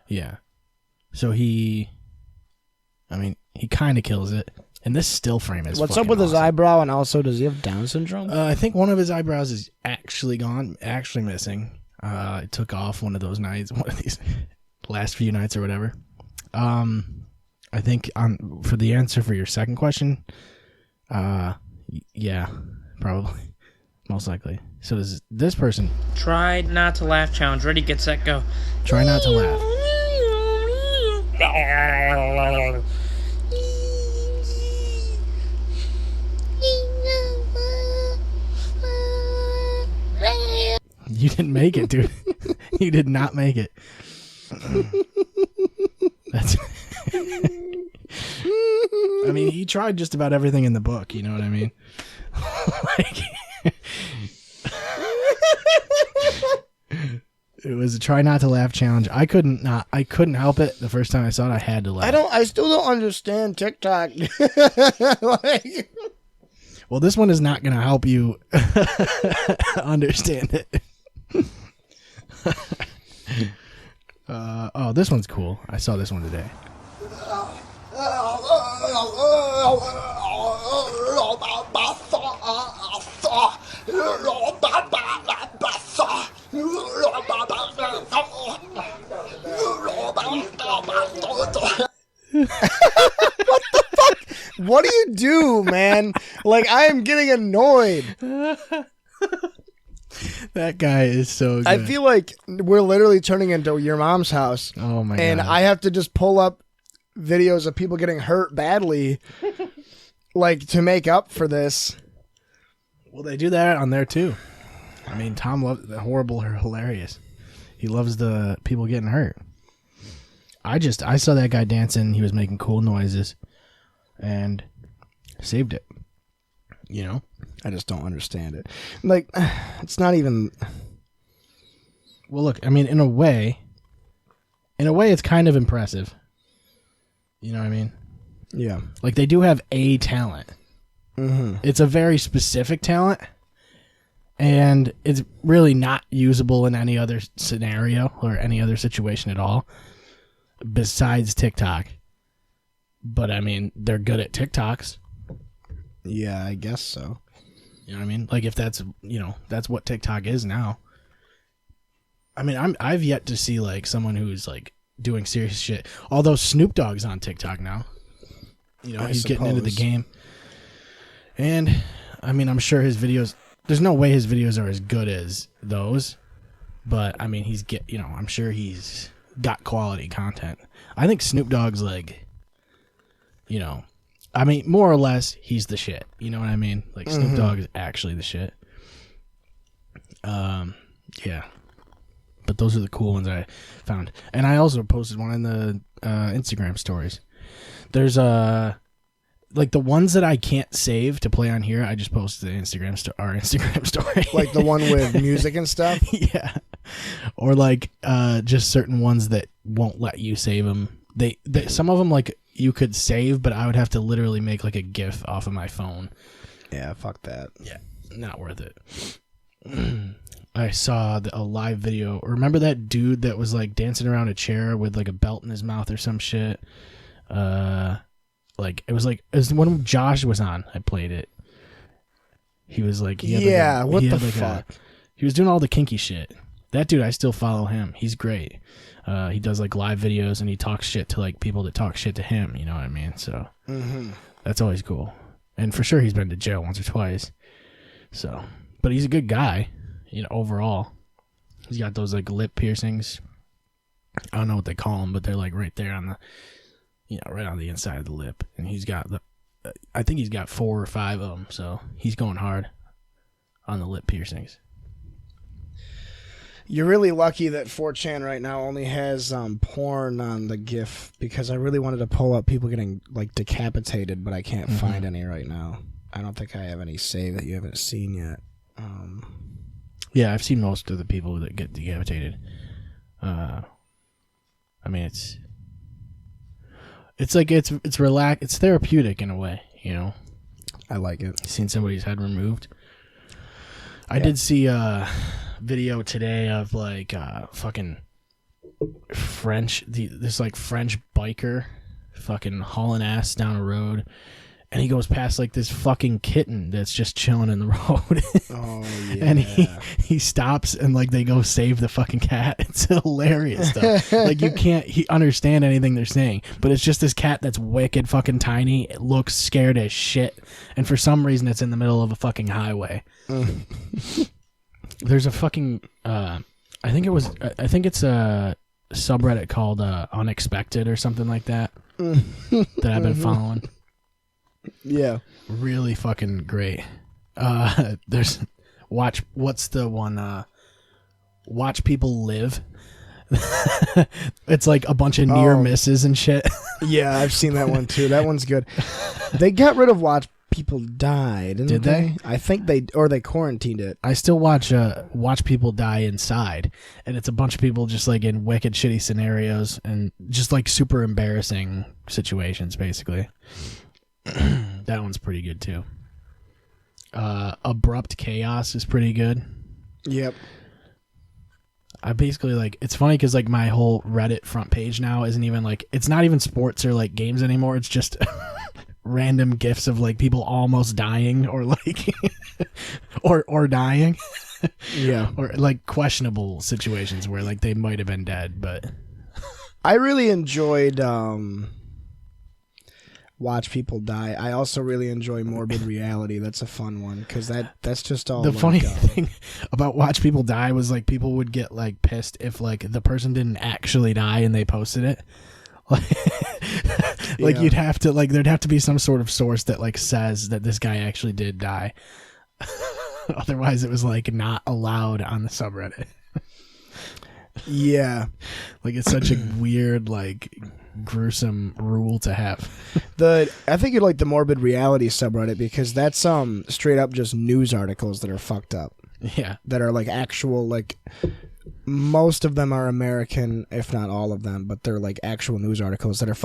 Yeah. So he kind of kills it. And this still frame is What's up fucking with his awesome. eyebrow, and also does he have Down syndrome? I think one of his eyebrows is actually gone, actually missing. It took off one of those nights, one of these last few nights or whatever. I think for the answer for your second question, yeah, probably, most likely. So does this person Try not to laugh challenge. Ready, get set, go. try not to laugh? You didn't make it, dude. You did not make it. That's. I mean, he tried just about everything in the book. You know what I mean? Like, it was a try not to laugh challenge. I couldn't help it. The first time I saw it, I had to laugh. I still don't understand TikTok. Like, Well, this one is not going to help you understand it. Oh, this one's cool. I saw this one today. what do you do, man? Like, I am getting annoyed. That guy is so good. I feel like we're literally turning into your mom's house. Oh my And god. I have to just pull up videos of people getting hurt badly, like, to make up for this. Well, they do that on there too. I mean, Tom loves the horrible or hilarious. He loves the people getting hurt. I saw that guy dancing. He was making cool noises, and saved it. You know. I just don't understand it. Like, it's not even. Well, look. I mean, in a way, it's kind of impressive. You know what I mean? Yeah. Like, they do have a talent. Mm-hmm. It's a very specific talent, and it's really not usable in any other scenario or any other situation at all besides TikTok. But I mean, they're good at TikToks. Yeah, I guess so. You know what I mean? Like, if that's, that's what TikTok is now. I mean, I've yet to see like someone who's like doing serious shit. Although Snoop Dogg's on TikTok now. He's getting into the game. And I mean, I'm sure his videos, there's no way his videos are as good as those, but I mean, I'm sure he's got quality content. I think Snoop Dogg's like, I mean, more or less, he's the shit. You know what I mean? Like, Snoop Dogg is actually the shit. Yeah. But those are the cool ones I found. And I also posted one in the Instagram stories. There's like the ones that I can't save to play on here, I just posted the our Instagram story. Like the one with music and stuff? Yeah. Or like just certain ones that won't let you save them. They some of them like you could save, but I would have to literally make like a GIF off of my phone. Yeah, fuck that. Yeah, not worth it. I saw a live video. Remember that dude that was like dancing around a chair with like a belt in his mouth or some shit? Like it was when Josh was on. I played it. He was like, what the fuck? He was doing all the kinky shit. That dude, I still follow him. He's great. He does like live videos and he talks shit to like people that talk shit to him. You know what I mean? So that's always cool. And for sure he's been to jail once or twice. So, but he's a good guy, overall. He's got those like lip piercings. I don't know what they call them, but they're like right there on the, right on the inside of the lip. And he's got I think he's got 4 or 5 of them. So he's going hard on the lip piercings. You're really lucky that 4chan right now only has porn on the GIF, because I really wanted to pull up people getting like decapitated, but I can't find any right now. I don't think I have any saved that you haven't seen yet. Yeah, I've seen most of the people that get decapitated. I mean, it's like it's it's therapeutic in a way, I like it. Seeing somebody's head removed. I did see a video today of like fucking French, this like French biker fucking hauling ass down a road, and he goes past like this fucking kitten that's just chilling in the road. Oh yeah. And he stops and like they go save the fucking cat. It's hilarious though. Like you can't understand anything they're saying, but it's just this cat that's wicked fucking tiny. It looks scared as shit, and for some reason it's in the middle of a fucking highway. There's a fucking I think it's a subreddit called Unexpected or something like that that I've been following. Yeah. Really fucking great. There's what's the one Watch People Live. It's like a bunch of near misses and shit. Yeah, I've seen that one too. That one's good. They got rid of Watch People Die, didn't they? I think they quarantined it. I still watch People Die Inside, and it's a bunch of people just like in wicked shitty scenarios and just like super embarrassing situations basically. That one's pretty good too. Abrupt Chaos is pretty good. Yep. I basically like, it's funny because like my whole Reddit front page now isn't even like, it's not even sports or like games anymore. It's just random gifs of like people almost dying or like or dying. Yeah. Or like questionable situations where like they might have been dead, but I really enjoyed Watch People Die. I also really enjoy Morbid Reality. That's a fun one because that's just all. The like, funny thing about Watch People Die was like people would get like pissed if like the person didn't actually die and they posted it. Like Yeah. you'd have to like there'd have to be some sort of source that like says that this guy actually did die. Otherwise it was like not allowed on the subreddit. Yeah. Like it's such a weird like gruesome rule to have. I think you like the Morbid Reality subreddit because that's straight up just news articles that are fucked up. Yeah. That are like actual like most of them are American, if not all of them, but they're like actual news articles that are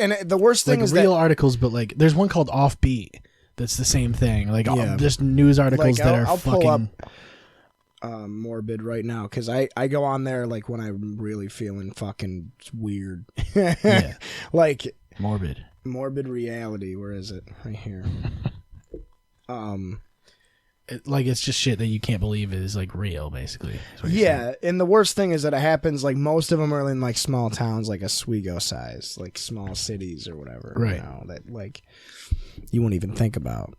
and the worst thing like is real that, articles, but like there's one called Offbeat that's the same thing. Like Yeah. just news articles like, that are I'll fucking pull up Morbid right now because I go on there like when I'm really feeling fucking weird. Yeah. Like morbid. Morbid Reality, where is it? Right here. Like it's just shit that you can't believe is like real, basically. is what you're Yeah, and the worst thing is that it happens like most of them are in like small towns, like Oswego size, like small cities or whatever. Right. You know, that like you won't even think about.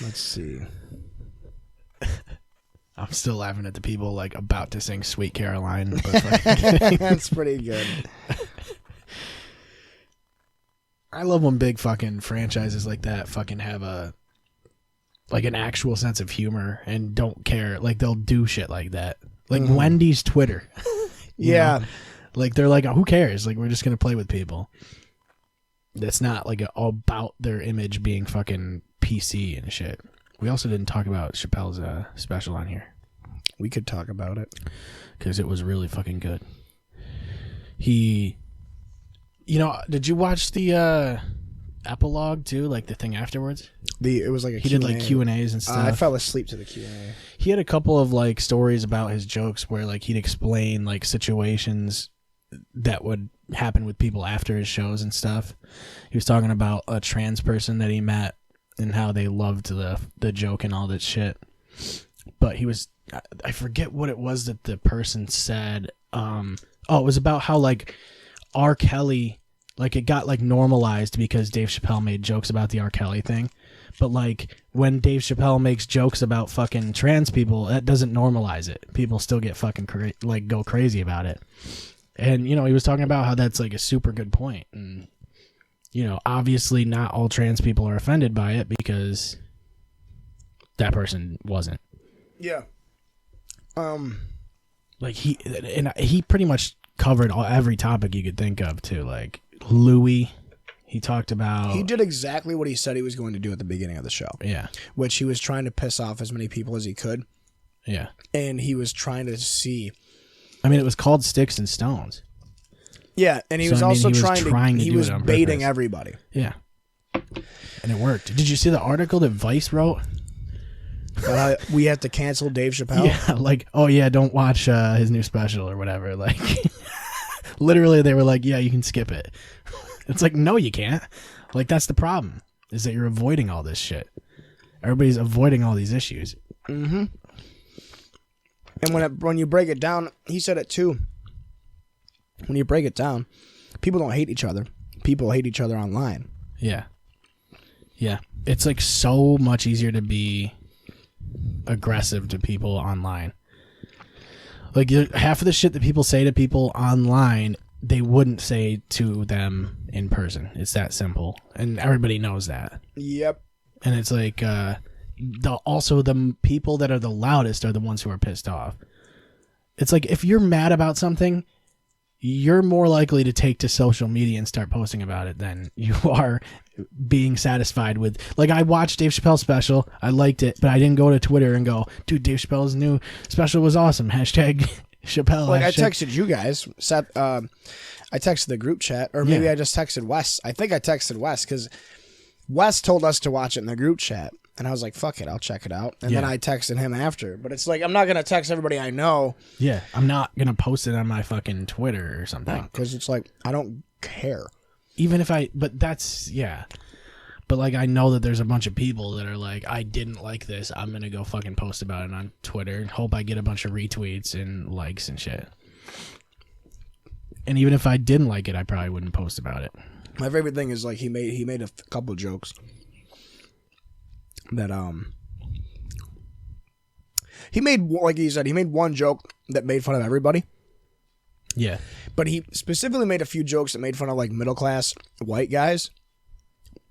Let's see. I'm still laughing at the people like about to sing "Sweet Caroline." But, like, That's pretty good. I love when big fucking franchises like that fucking have an actual sense of humor and don't care. Like they'll do shit like that. Like Wendy's Twitter. You Yeah. know? Like they're like, oh, who cares? Like we're just gonna play with people. That's not like about their image being fucking PC and shit. We also didn't talk about Chappelle's special on here. We could talk about it. Because it was really fucking good. He... You know, did you watch the epilogue too? Like the thing afterwards? It was like a He Q&A. did like Q&As and stuff. I fell asleep to the Q&A. He had a couple of like stories about his jokes where like he'd explain like situations that would happen with people after his shows and stuff. He was talking about a trans person that he met and how they loved the joke and all that shit. But I forget what it was that the person said. It was about how like R. Kelly, like, it got, like, normalized because Dave Chappelle made jokes about the R. Kelly thing. But, like, when Dave Chappelle makes jokes about fucking trans people, that doesn't normalize it. People still get fucking, go crazy about it. And, you know, he was talking about how that's, like, a super good point. And, you know, obviously not all trans people are offended by it because that person wasn't. Yeah. Like, he pretty much covered every topic you could think of, too. Like, Louis, he talked about... He did exactly what he said he was going to do at the beginning of the show. Yeah. Which he was trying to piss off as many people as he could. Yeah. And he was trying to see... I mean, it was called Sticks and Stones. Yeah, and he was also trying to he was baiting everybody. Yeah. And it worked. Did you see the article that Vice wrote? We have to cancel Dave Chappelle? Yeah, like, oh yeah, don't watch his new special or whatever. Like, literally they were like, yeah, you can skip it. It's like, no, you can't. Like, that's the problem, is that you're avoiding all this shit. Everybody's avoiding all these issues. Mm-hmm. And when you break it down, he said it too. When you break it down, people don't hate each other. People hate each other online. Yeah. Yeah. It's like so much easier to be aggressive to people online. Like, half of the shit that people say to people online, they wouldn't say to them in person. It's that simple. And everybody knows that. Yep. And it's like, also the people that are the loudest are the ones who are pissed off. It's like, if you're mad about something, you're more likely to take to social media and start posting about it than you are being satisfied with. Like, I watched Dave Chappelle's special. I liked it, but I didn't go to Twitter and go, dude, Dave Chappelle's new special was awesome. Hashtag Chappelle. Like, hashtag. I texted you guys. I texted the group chat, or maybe I just texted Wes. I think I texted Wes because Wes told us to watch it in the group chat. And I was like, fuck it, I'll check it out. And then I texted him after. But it's like, I'm not going to text everybody I know. Yeah, I'm not going to post it on my fucking Twitter or something. Because it's like, I don't care. Even if but that's, yeah. But, like, I know that there's a bunch of people that are like, I didn't like this. I'm going to go fucking post about it on Twitter and hope I get a bunch of retweets and likes and shit. And even if I didn't like it, I probably wouldn't post about it. My favorite thing is, like, he made a couple jokes that he made, like he said, he made one joke that made fun of everybody. Yeah. But he specifically made a few jokes that made fun of, like, middle class white guys.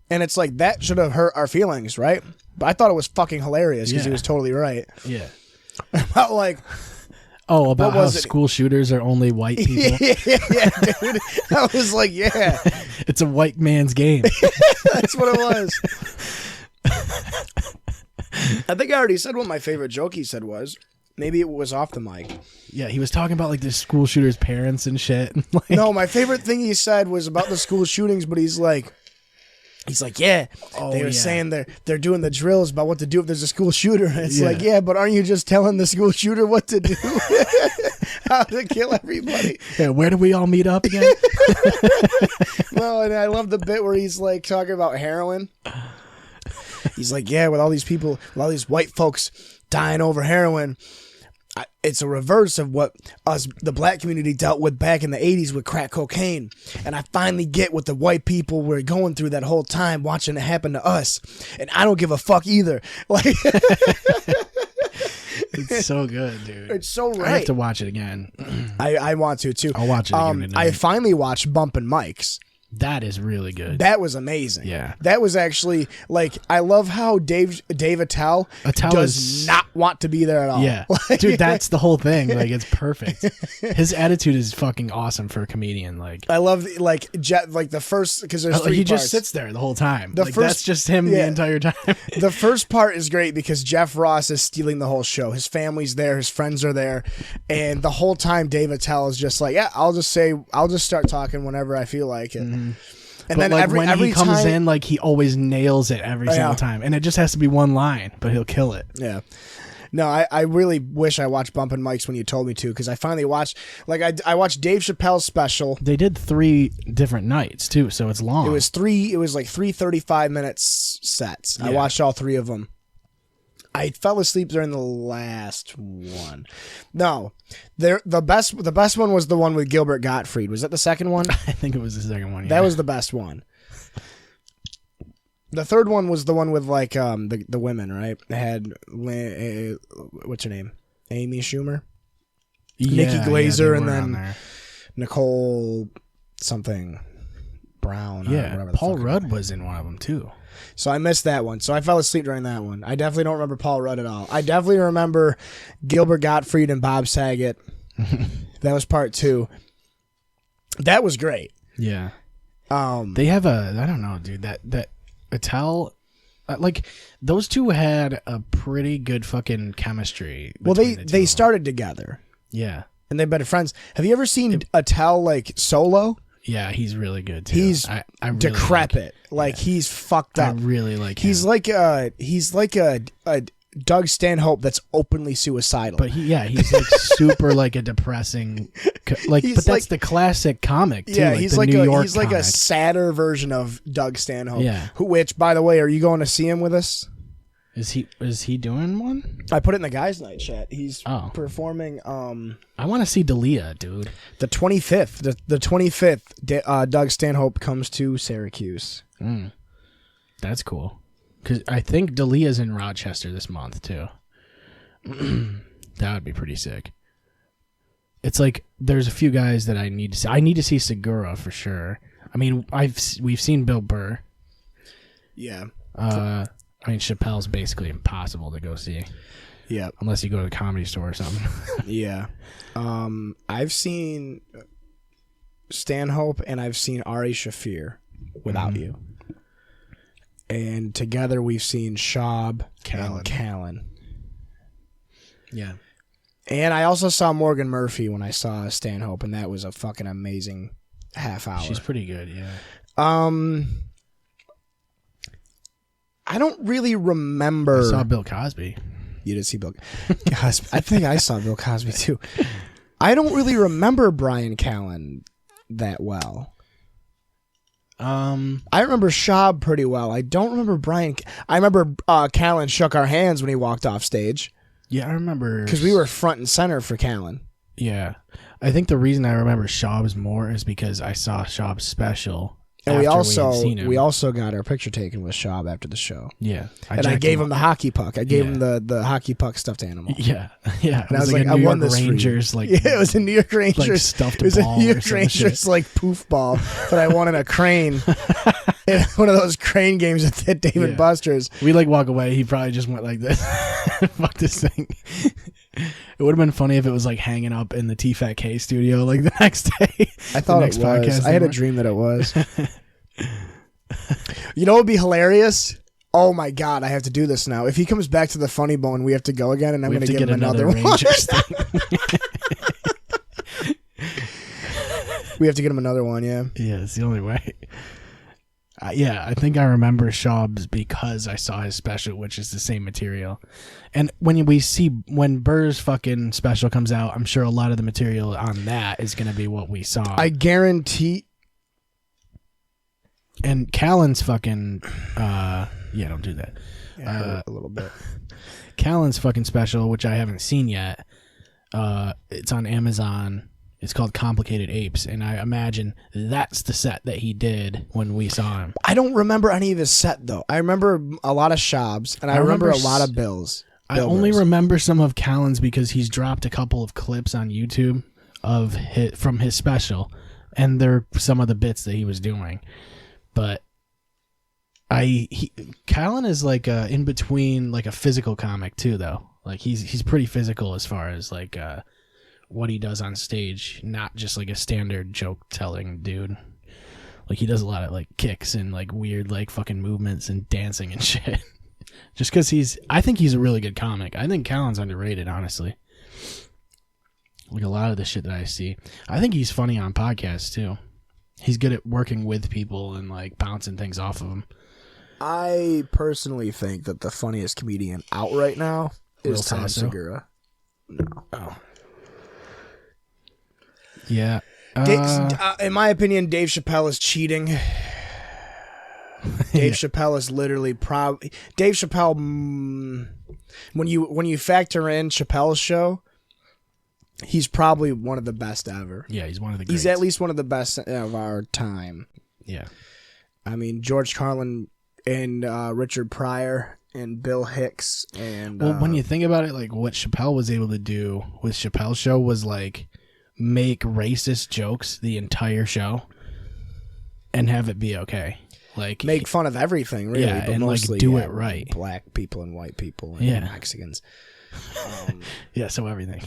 And it's like, that should have hurt our feelings, right? But I thought it was fucking hilarious because he was totally right. Yeah. About, like, about how school shooters are only white people. yeah, dude. I was like, yeah. It's a white man's game. That's what it was. I think I already said what my favorite joke he said was. Maybe it was off the mic. Yeah, he was talking about, like, the school shooters' parents and shit. Like, no, my favorite thing he said was about the school shootings, but he's like, yeah, they were saying they're doing the drills about what to do if there's a school shooter. And it's like, yeah, but aren't you just telling the school shooter what to do? How to kill everybody. Yeah, where do we all meet up again? Well, and I love the bit where he's, like, talking about heroin. He's like, yeah, with all these people, with all these white folks dying over heroin, it's a reverse of what us, the black community, dealt with back in the 80s with crack cocaine. And I finally get what the white people were going through that whole time watching it happen to us. And I don't give a fuck either. Like, it's so good, dude. It's so right. I have to watch it again. I want to, too. I'll watch it again tonight. I finally watched Bumpin' Mike's. That is really good. That was amazing. Yeah. That was actually, like, I love how Dave Attell does not want to be there at all. Yeah. Like, dude, that's the whole thing. Like, it's perfect. His attitude is fucking awesome for a comedian. Like, I love, like, the first, because there's three he parts. Just sits there the whole time. That's just him the entire time. The first part is great because Jeff Ross is stealing the whole show. His family's there. His friends are there. And the whole time, Dave Attell is just like, yeah, I'll just start talking whenever I feel like it. Mm-hmm. And but, then like, every he comes time, in, like, he always nails it every single time. And it just has to be one line, but he'll kill it. Yeah. No, I really wish I watched Bumpin' Mike's when you told me to, because I finally watched, like, I watched Dave Chappelle's special. They did 3 different nights, too, so it's long. It was like 3 35 minutes sets. Yeah. I watched all 3 of them. I fell asleep during the last one. No, the best one was the one with Gilbert Gottfried. Was that the second one? I think it was the second one. Yeah. That was the best one. The third one was the one with like the women, right? It had what's her name? Amy Schumer, Nikki Glaser, and then Nicole something Brown. Yeah, Paul Rudd was in one of them too. So I missed that one. So I fell asleep during that one. I definitely don't remember Paul Rudd at all. I definitely remember Gilbert Gottfried and Bob Saget. That was part 2. That was great. Yeah. They have I don't know, dude. That Attell, like those two had a pretty good fucking chemistry. Well, they started together. Yeah. And they've been friends. Have you ever seen Attell like solo? Yeah, he's really good too. He's I really decrepit. Like he's fucked up. I really like him. He's like a Doug Stanhope that's openly suicidal. But he's like super like a depressing but that's like, the classic comic too. Yeah, like he's the like New a York he's like comic. a sadder version of Doug Stanhope. Yeah. Which, by the way, are you going to see him with us? Is he doing one? I put it in the guys' night chat. He's performing I want to see D'Elia, dude. The 25th. The 25th Doug Stanhope comes to Syracuse. That's cool. Cuz I think D'Elia's in Rochester this month too. That would be pretty sick. It's like there's a few guys that I need to see. I need to see Segura for sure. I mean, we've seen Bill Burr. Yeah. I mean, Chappelle's basically impossible to go see. Yeah. Unless you go to the Comedy Store or something. Yeah. I've seen Stanhope and I've seen Ari Shaffir without you. And together we've seen Schaub and Callan. Yeah. And I also saw Morgan Murphy when I saw Stanhope, and that was a fucking amazing half hour. She's pretty good, yeah. I don't really remember. I saw Bill Cosby. You did see Bill Cosby. I think I saw Bill Cosby too. I don't really remember Brian Callen that well. I remember Schaub pretty well. I don't remember Brian. I remember Callen shook our hands when he walked off stage. Yeah, I remember. Because we were front and center for Callen. Yeah. I think the reason I remember Schaub's more is because I saw Schaub's special. And we had seen him. also got our picture taken with Schaub after the show. Yeah. I gave him the hockey puck. I gave him the hocky puck stuffed animal. Yeah. Yeah. And I was like, I won this Rangers, like, yeah, it was a New York Rangers. Like stuffed it was ball a New York Rangers like poof ball that I won in a crane. In one of those crane games at David Buster's. We like walk away. He probably just went like this. Fuck this thing. It would have been funny if it was like hanging up in the T-Fat-K studio like the next day. I thought it was. I had a dream that it was. You know what would be hilarious? Oh my God, I have to do this now. If he comes back to the Funny Bone, we have to go again, and I'm going to give him another one. We have to get him another one, yeah. Yeah, it's the only way. Yeah, I think I remember Schaub's because I saw his special, which is the same material. And when Burr's fucking special comes out, I'm sure a lot of the material on that is going to be what we saw. I guarantee. And Callan's fucking, yeah, don't do that. Yeah, a little bit. Callan's fucking special, which I haven't seen yet. It's on Amazon. It's called Complicated Apes, and I imagine that's the set that he did when we saw him. I don't remember any of his set, though. I remember a lot of Schaub's, and I remember a lot of Bill's. I only remember some of Callan's because he's dropped a couple of clips on YouTube from his special, and they're some of the bits that he was doing. But Callan is like in between, like a physical comic too, though. Like he's pretty physical as far as like what he does on stage, not just like a standard joke telling dude. Like he does a lot of like kicks and like weird like fucking movements and dancing and shit. Just because I think he's a really good comic. I think Callan's underrated, honestly. Like a lot of the shit that I see, I think he's funny on podcasts too. He's good at working with people and like bouncing things off of them. I personally think that the funniest comedian out right now is Tom Segura. No. Oh. Yeah. In my opinion, Dave Chappelle is cheating. Dave Chappelle is literally Dave Chappelle. When you factor in Chappelle's show, he's probably one of the best ever. Yeah, he's one of the greats. He's at least one of the best of our time. Yeah. I mean, George Carlin and Richard Pryor and Bill Hicks and well, when you think about it, like what Chappelle was able to do with Chappelle's show was like make racist jokes the entire show and have it be okay. Like make fun of everything, really, yeah, but and mostly like do it right. Black people and white people and Yeah. Mexicans. Yeah, so everything.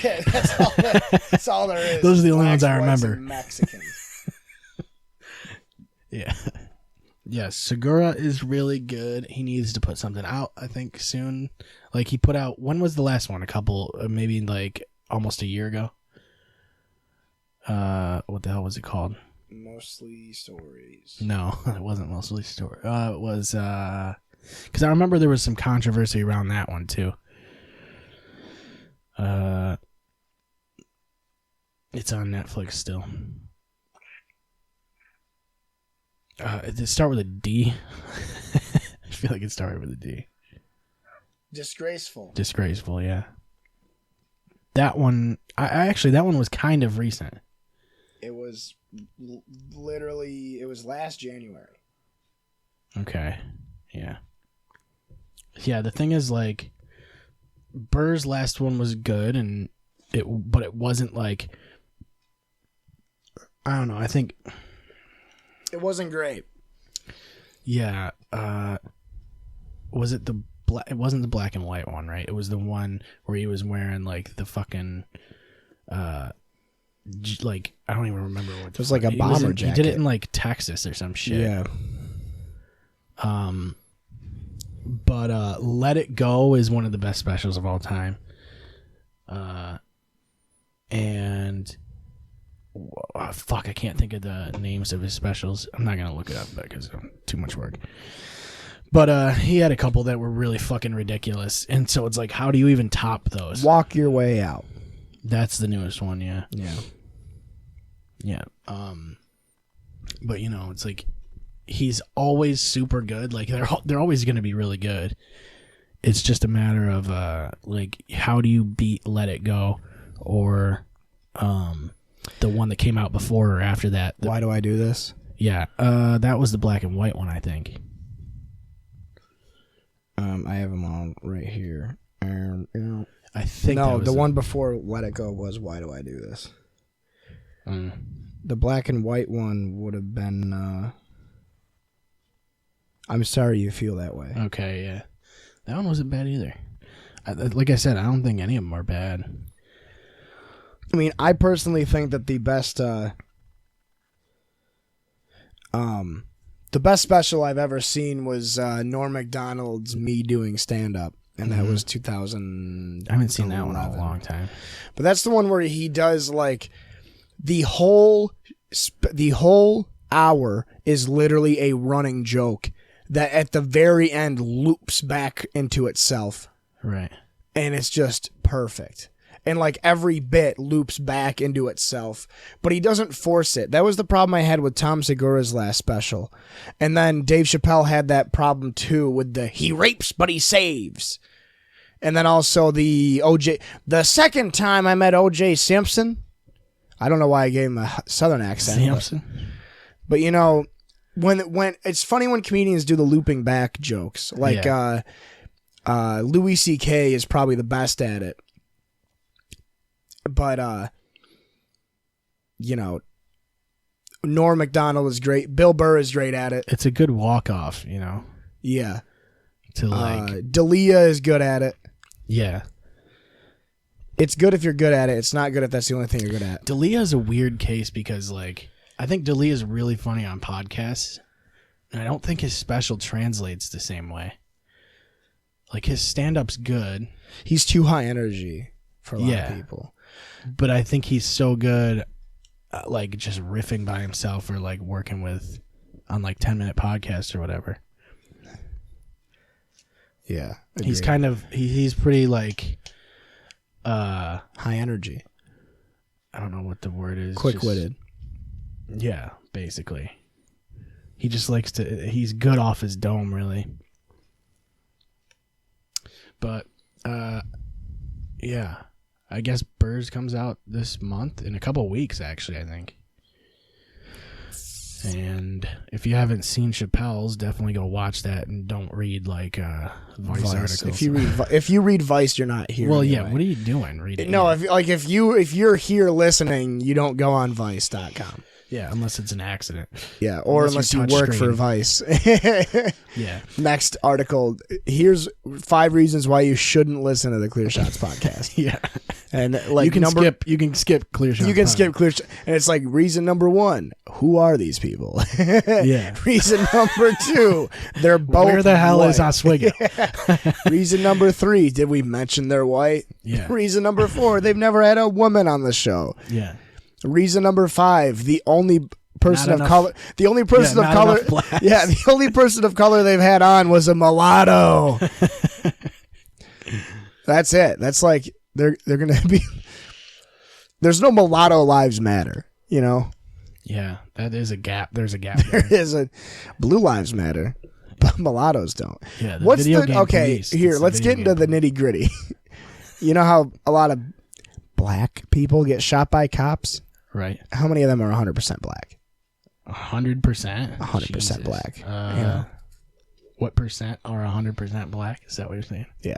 That's all there is. Those are the only Blacks, ones I whites, remember. and Mexicans. Yeah. Yeah, Segura is really good. He needs to put something out, I think, soon. Like he put out, when was the last one? Maybe like almost a year ago. What the hell was it called? Mostly stories. No, it wasn't Mostly Story. It was because I remember there was some controversy around that one too. It's on Netflix still. Did it start with a D? I feel like it started with a D. Disgraceful. Disgraceful, yeah. That one, that one was kind of recent. It was literally, it was last January. Okay, yeah. Yeah, the thing is, like, Burr's last one was good, but it wasn't like, I don't know, I think... It wasn't great. Yeah, was it the black? It wasn't the black and white one, right? It was the one where he was wearing like the fucking, like I don't even remember what. It was like a bomber jacket. He did it in like Texas or some shit. Yeah. But Let It Go is one of the best specials of all time. And. Fuck, I can't think of the names of his specials. I'm not gonna look it up because too much work. But he had a couple that were really fucking ridiculous, and so it's like, how do you even top those? Walk Your Way Out. That's the newest one, yeah. Yeah. But you know, it's like he's always super good. Like they're always gonna be really good. It's just a matter of like how do you beat Let It Go, or the one that came out before or after that. Why Do I Do This? Yeah, that was the black and white one, I think. I have them all right here. I think no, that was the one before Let It Go was Why Do I Do This? The black and white one would have been I'm Sorry You Feel That Way. Okay, yeah. That one wasn't bad either. Like I said, I don't think any of them are bad. I mean, I personally think that the best special I've ever seen was Norm Macdonald's Me Doing Stand-Up, and that was 2000. I haven't seen that one in a long time. But that's the one where he does like the whole hour is literally a running joke that at the very end loops back into itself. Right. And it's just perfect. And like every bit loops back into itself, but he doesn't force it. That was the problem I had with Tom Segura's last special. And then Dave Chappelle had that problem too with the he rapes but he saves. And then also the second time I met O.J. Simpson, I don't know why I gave him a southern accent. Simpson. But you know, when it's funny when comedians do the looping back jokes. Like Louis C.K. is probably the best at it. But, you know, Norm Macdonald is great. Bill Burr is great at it. It's a good walk-off, you know? Yeah. To like... D'Elia is good at it. Yeah. It's good if you're good at it. It's not good if that's the only thing you're good at. D'Elia is a weird case because, like, I think D'Elia is really funny on podcasts, and I don't think his special translates the same way. Like, his stand-up's good. He's too high energy for a lot of people. But I think he's so good, like just riffing by himself or like working with on like 10-minute podcasts or whatever. Yeah, he's kind of he's pretty like high energy. I don't know what the word is. Quick-witted. Yeah, basically. He just likes to. He's good off his dome, really. But, yeah. I guess Burrs comes out this month, in a couple weeks, actually, I think. And if you haven't seen Chappelle's, definitely go watch that and don't read Vice articles. If you read Vice, you're not here. Well, anyway. yeah. What are you doing reading? No, if you're here listening, you don't go on Vice.com. Yeah, unless it's an accident. Yeah, or unless you work for Vice. Yeah. Next article. Here's 5 reasons why you shouldn't listen to the Clear Shots podcast. Yeah. And you can skip Clear Shots. You can skip Clear Shots. And it's like reason number 1, who are these people? Yeah. Reason number 2, they're both Where the hell white. is Oswego? Reason number 3, did we mention they're white? Yeah. Reason number 4, they've never had a woman on the show. Yeah. Reason number 5, the only person Not of enough- color. The only person Yeah, of not color. enough blacks. Yeah, the only person of color they've had on was a mulatto. That's it. That's like they're gonna be. There's no mulatto lives matter. You know. Yeah, that is a gap. There's a gap There there. is a blue lives matter, but mulattoes don't. Yeah, the What's video the game okay? police. Here, It's the let's video get into game the nitty gritty. You know how a lot of black people get shot by cops? Right. How many of them are 100% black? 100%? 100% black. Yeah. What percent are 100% black? Is that what you're saying? Yeah.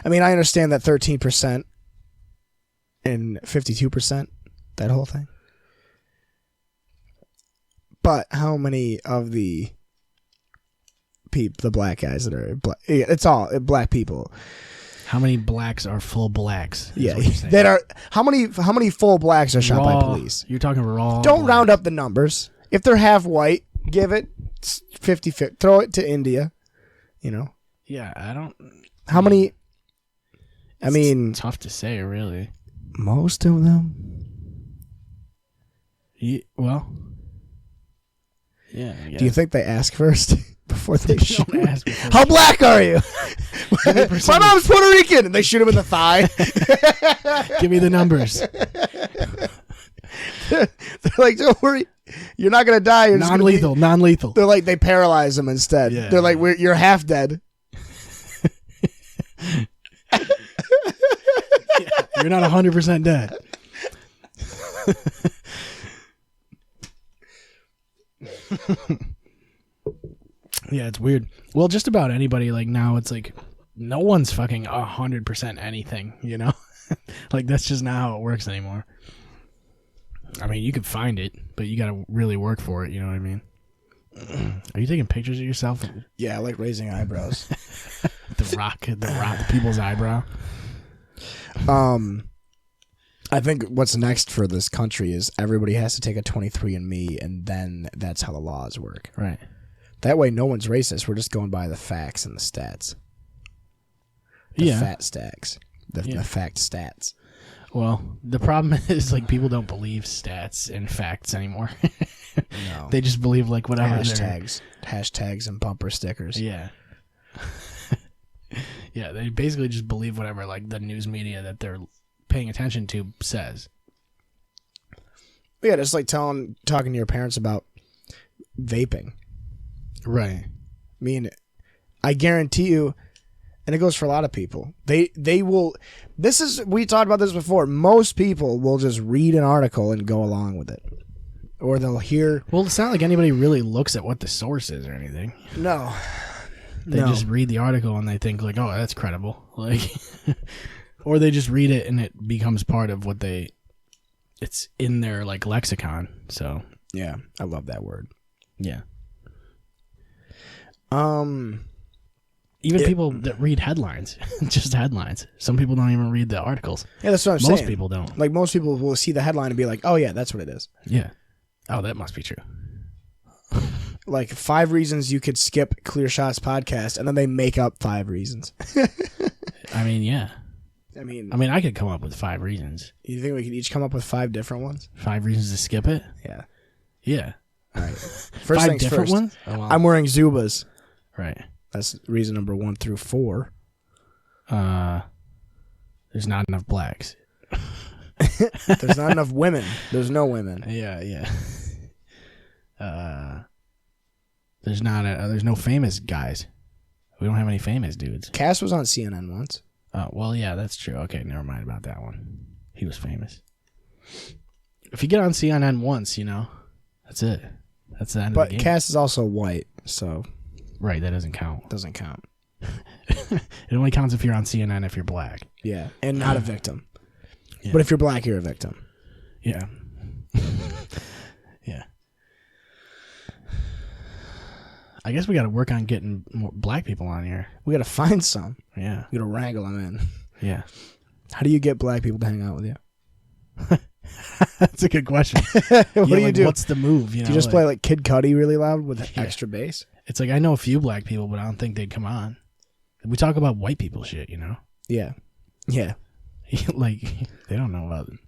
I mean, I understand that 13% and 52%, that whole thing. But how many of the black guys that are black? It's all black people. How many blacks are full blacks? Yeah, what you're saying. that are how many full blacks are shot by police? You're talking raw. Don't black. round up the numbers. If they're half white, give it 50-50. Throw it to India. You know Yeah, I don't. how many? I mean, Tough to say, really. most of them. Well. Yeah. I Do you think they ask first before they shoot? don't ask before How black are you? 100%. My mom's Puerto Rican, and they shoot him in the thigh. Give me the numbers. They're like, don't worry, you're not gonna die. You're just gonna be-" Non-lethal. They're like, they paralyze him instead. Yeah. They're like, you're half dead. You're not 100% dead. Yeah, it's weird. Well, just about anybody, like now it's like no one's fucking 100% anything, you know? Like that's just not how it works anymore. I mean, you can find it, but you gotta really work for it, you know what I mean? Are you taking pictures of yourself? Yeah, I like raising eyebrows. the people's eyebrow? I think what's next for this country is everybody has to take a 23andMe, and then that's how the laws work. Right. That way, no one's racist. We're just going by the facts and the stats. The fat stacks. The fact stats. Well, the problem is like people don't believe stats and facts anymore. No. They just believe like whatever. Hashtags and bumper stickers. Yeah. Yeah, they basically just believe whatever like the news media that they're paying attention to says. Yeah, just like talking to your parents about vaping. Right. I mean, I guarantee you, and it goes for a lot of people. They will. We talked about this before. Most people will just read an article and go along with it, or they'll hear. Well, it's not like anybody really looks at what the source is or anything. No. They just read the article and they think like, oh, that's credible. Like, or they just read it and it becomes part of what it's in their like lexicon. So Yeah, I love that word. yeah. Even people that read headlines, just headlines. Some people don't even read the articles. Yeah, that's what I'm saying. Most people don't. Like most people will see the headline and be like, "Oh yeah, that's what it is." Yeah. Oh, that must be true. Like 5 reasons you could skip Clear Shots podcast, and then they make up 5 reasons. I mean, yeah. I mean, I could come up with 5 reasons. you think we could each come up with 5 different ones? 5 reasons to skip it? Yeah. Yeah. All right. First 5 things different first. ones? Oh, wow. I'm wearing Zubas. Right. That's reason number 1 through 4. There's not enough blacks. There's not enough women. There's no women. Yeah, yeah. There's no famous guys. We don't have any famous dudes. Cass was on CNN once. Oh, well, yeah, that's true. Okay, never mind about that one. He was famous. If you get on CNN once, that's it. That's the end of the game. But Cass is also white, so Right, that doesn't count. doesn't count. It only counts if you're on CNN if you're black. Yeah, and not a victim. Yeah. But if you're black, you're a victim. Yeah. Yeah. I guess we got to work on getting more black people on here. We got to find some. Yeah. We got to wrangle them in. Yeah. How do you get black people to hang out with you? That's a good question. What do you do? What's the move? Do you just play like Kid Cudi really loud with extra bass? It's like I know a few black people, but I don't think they'd come on. We talk about white people shit, Yeah. Yeah. Like they don't know about it.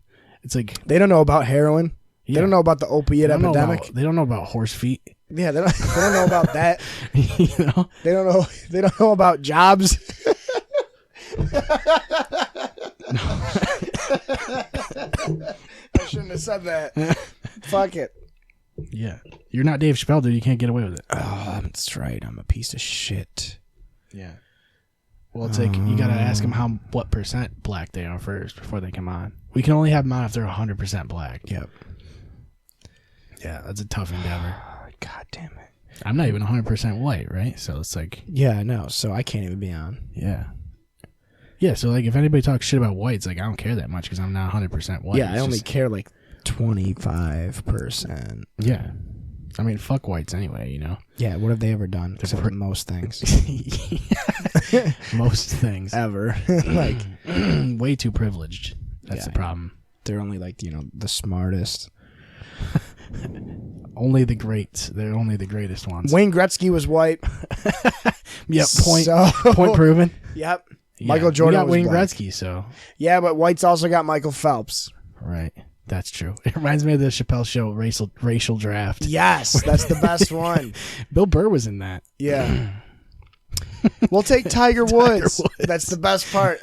It's like They don't know about heroin. yeah. They don't know about the opiate epidemic. They don't know about horse feet. Yeah, they don't know about that. You know? They don't know about jobs. I shouldn't have said that. Fuck it. Yeah. You're not Dave Chappelle, dude. You can't get away with it. Oh, that's right. I'm a piece of shit. Yeah. Well, it's like you gotta ask them what percent black they are first before they come on. We can only have them on if they're 100% black. Yep. Yeah, that's a tough endeavor. God damn it. I'm not even 100% white, right? So it's like, Yeah, I know. So I can't even be on. yeah. Yeah, so like if anybody talks shit about whites, like I don't care that much because I'm not 100% white. Yeah, I It's only just- care like 25%. Yeah. I mean, fuck whites anyway, Yeah, what have they ever done? Except for most things. Most things. Ever. Like, Way too privileged. That's the problem. they're only like, the smartest. Only the greats. They're only the greatest ones. Wayne Gretzky was white. Yep, point So- proven. Yep. Yeah, Michael Jordan we got was Wayne black. Gretzky, so Yeah, but whites also got Michael Phelps. right. That's true. It reminds me of the Chappelle Show racial draft. Yes, that's the best one. Bill Burr was in that. Yeah. We'll take Tiger Woods. That's the best part.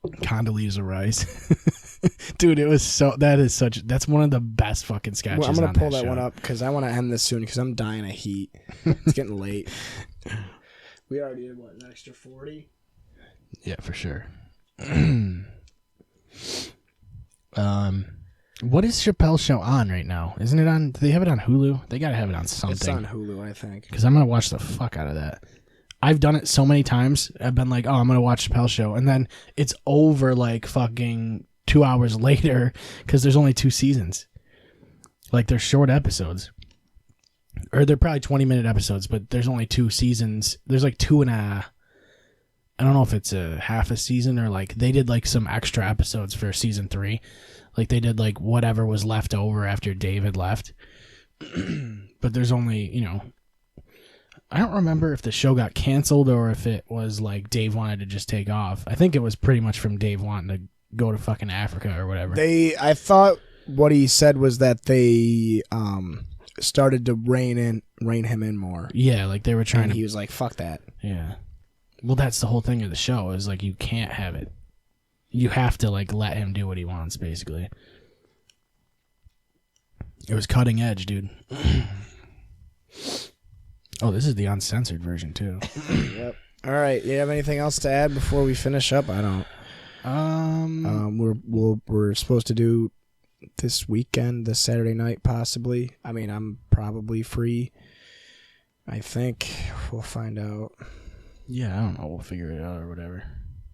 Condoleezza Rice. Dude, that's one of the best fucking sketches. Well, I'm going on to pull that show. one up because I want to end this soon because I'm dying of heat. It's getting late. We already did, an extra 40? Yeah, for sure. What is Chappelle's Show on right now? Isn't it on? Do they have it on Hulu? They gotta have it on something. It's on Hulu, I think. Because I'm gonna watch the fuck out of that. I've done it so many times. I've been like, oh, I'm gonna watch Chappelle's Show, and then it's over like fucking 2 hours later because there's only 2 seasons. Like they're short episodes, or they're probably 20-minute episodes, but there's only 2 seasons. There's like 2 and a. I don't know if it's a half a season or like they did like some extra episodes for season 3. Like they did like whatever was left over after David left. But there's only, I don't remember if the show got canceled or if it was like Dave wanted to just take off. I think it was pretty much from Dave wanting to go to fucking Africa or whatever. I thought what he said was that they started to rein him in more. Yeah, like they were trying And to. he was like, fuck that. Yeah. Well, that's the whole thing of the show is like you can't have it. You have to like let him do what he wants, basically. It was cutting edge, dude. Oh, this is the uncensored version too. Yep. All right. You have anything else to add before we finish up? I don't. We're supposed to do this weekend, this Saturday night, possibly. I mean, I'm probably free. I think we'll find out. Yeah, I don't know. We'll figure it out or whatever.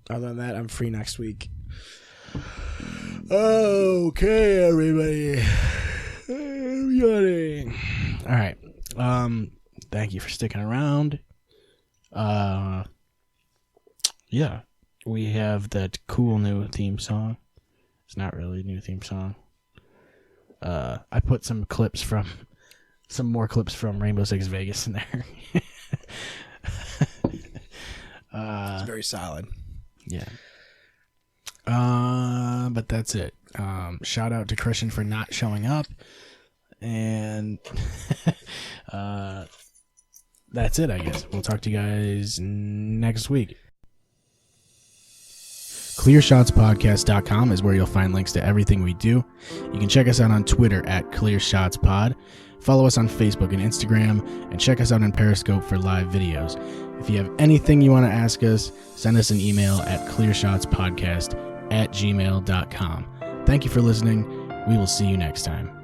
Other than that, I'm free next week. Okay, everybody. All right. Thank you for sticking around. Yeah, we have that cool new theme song. It's not really a new theme song. I put some more clips from Rainbow Six Vegas in there. It's very solid. Yeah. But that's it. Shout out to Christian for not showing up. And that's it, I guess. We'll talk to you guys next week. ClearShotsPodcast.com is where you'll find links to everything we do. You can check us out on Twitter at ClearShotsPod. Follow us on Facebook and Instagram, and check us out on Periscope for live videos. If you have anything you want to ask us, send us an email at clearshotspodcast@gmail.com. Thank you for listening. We will see you next time.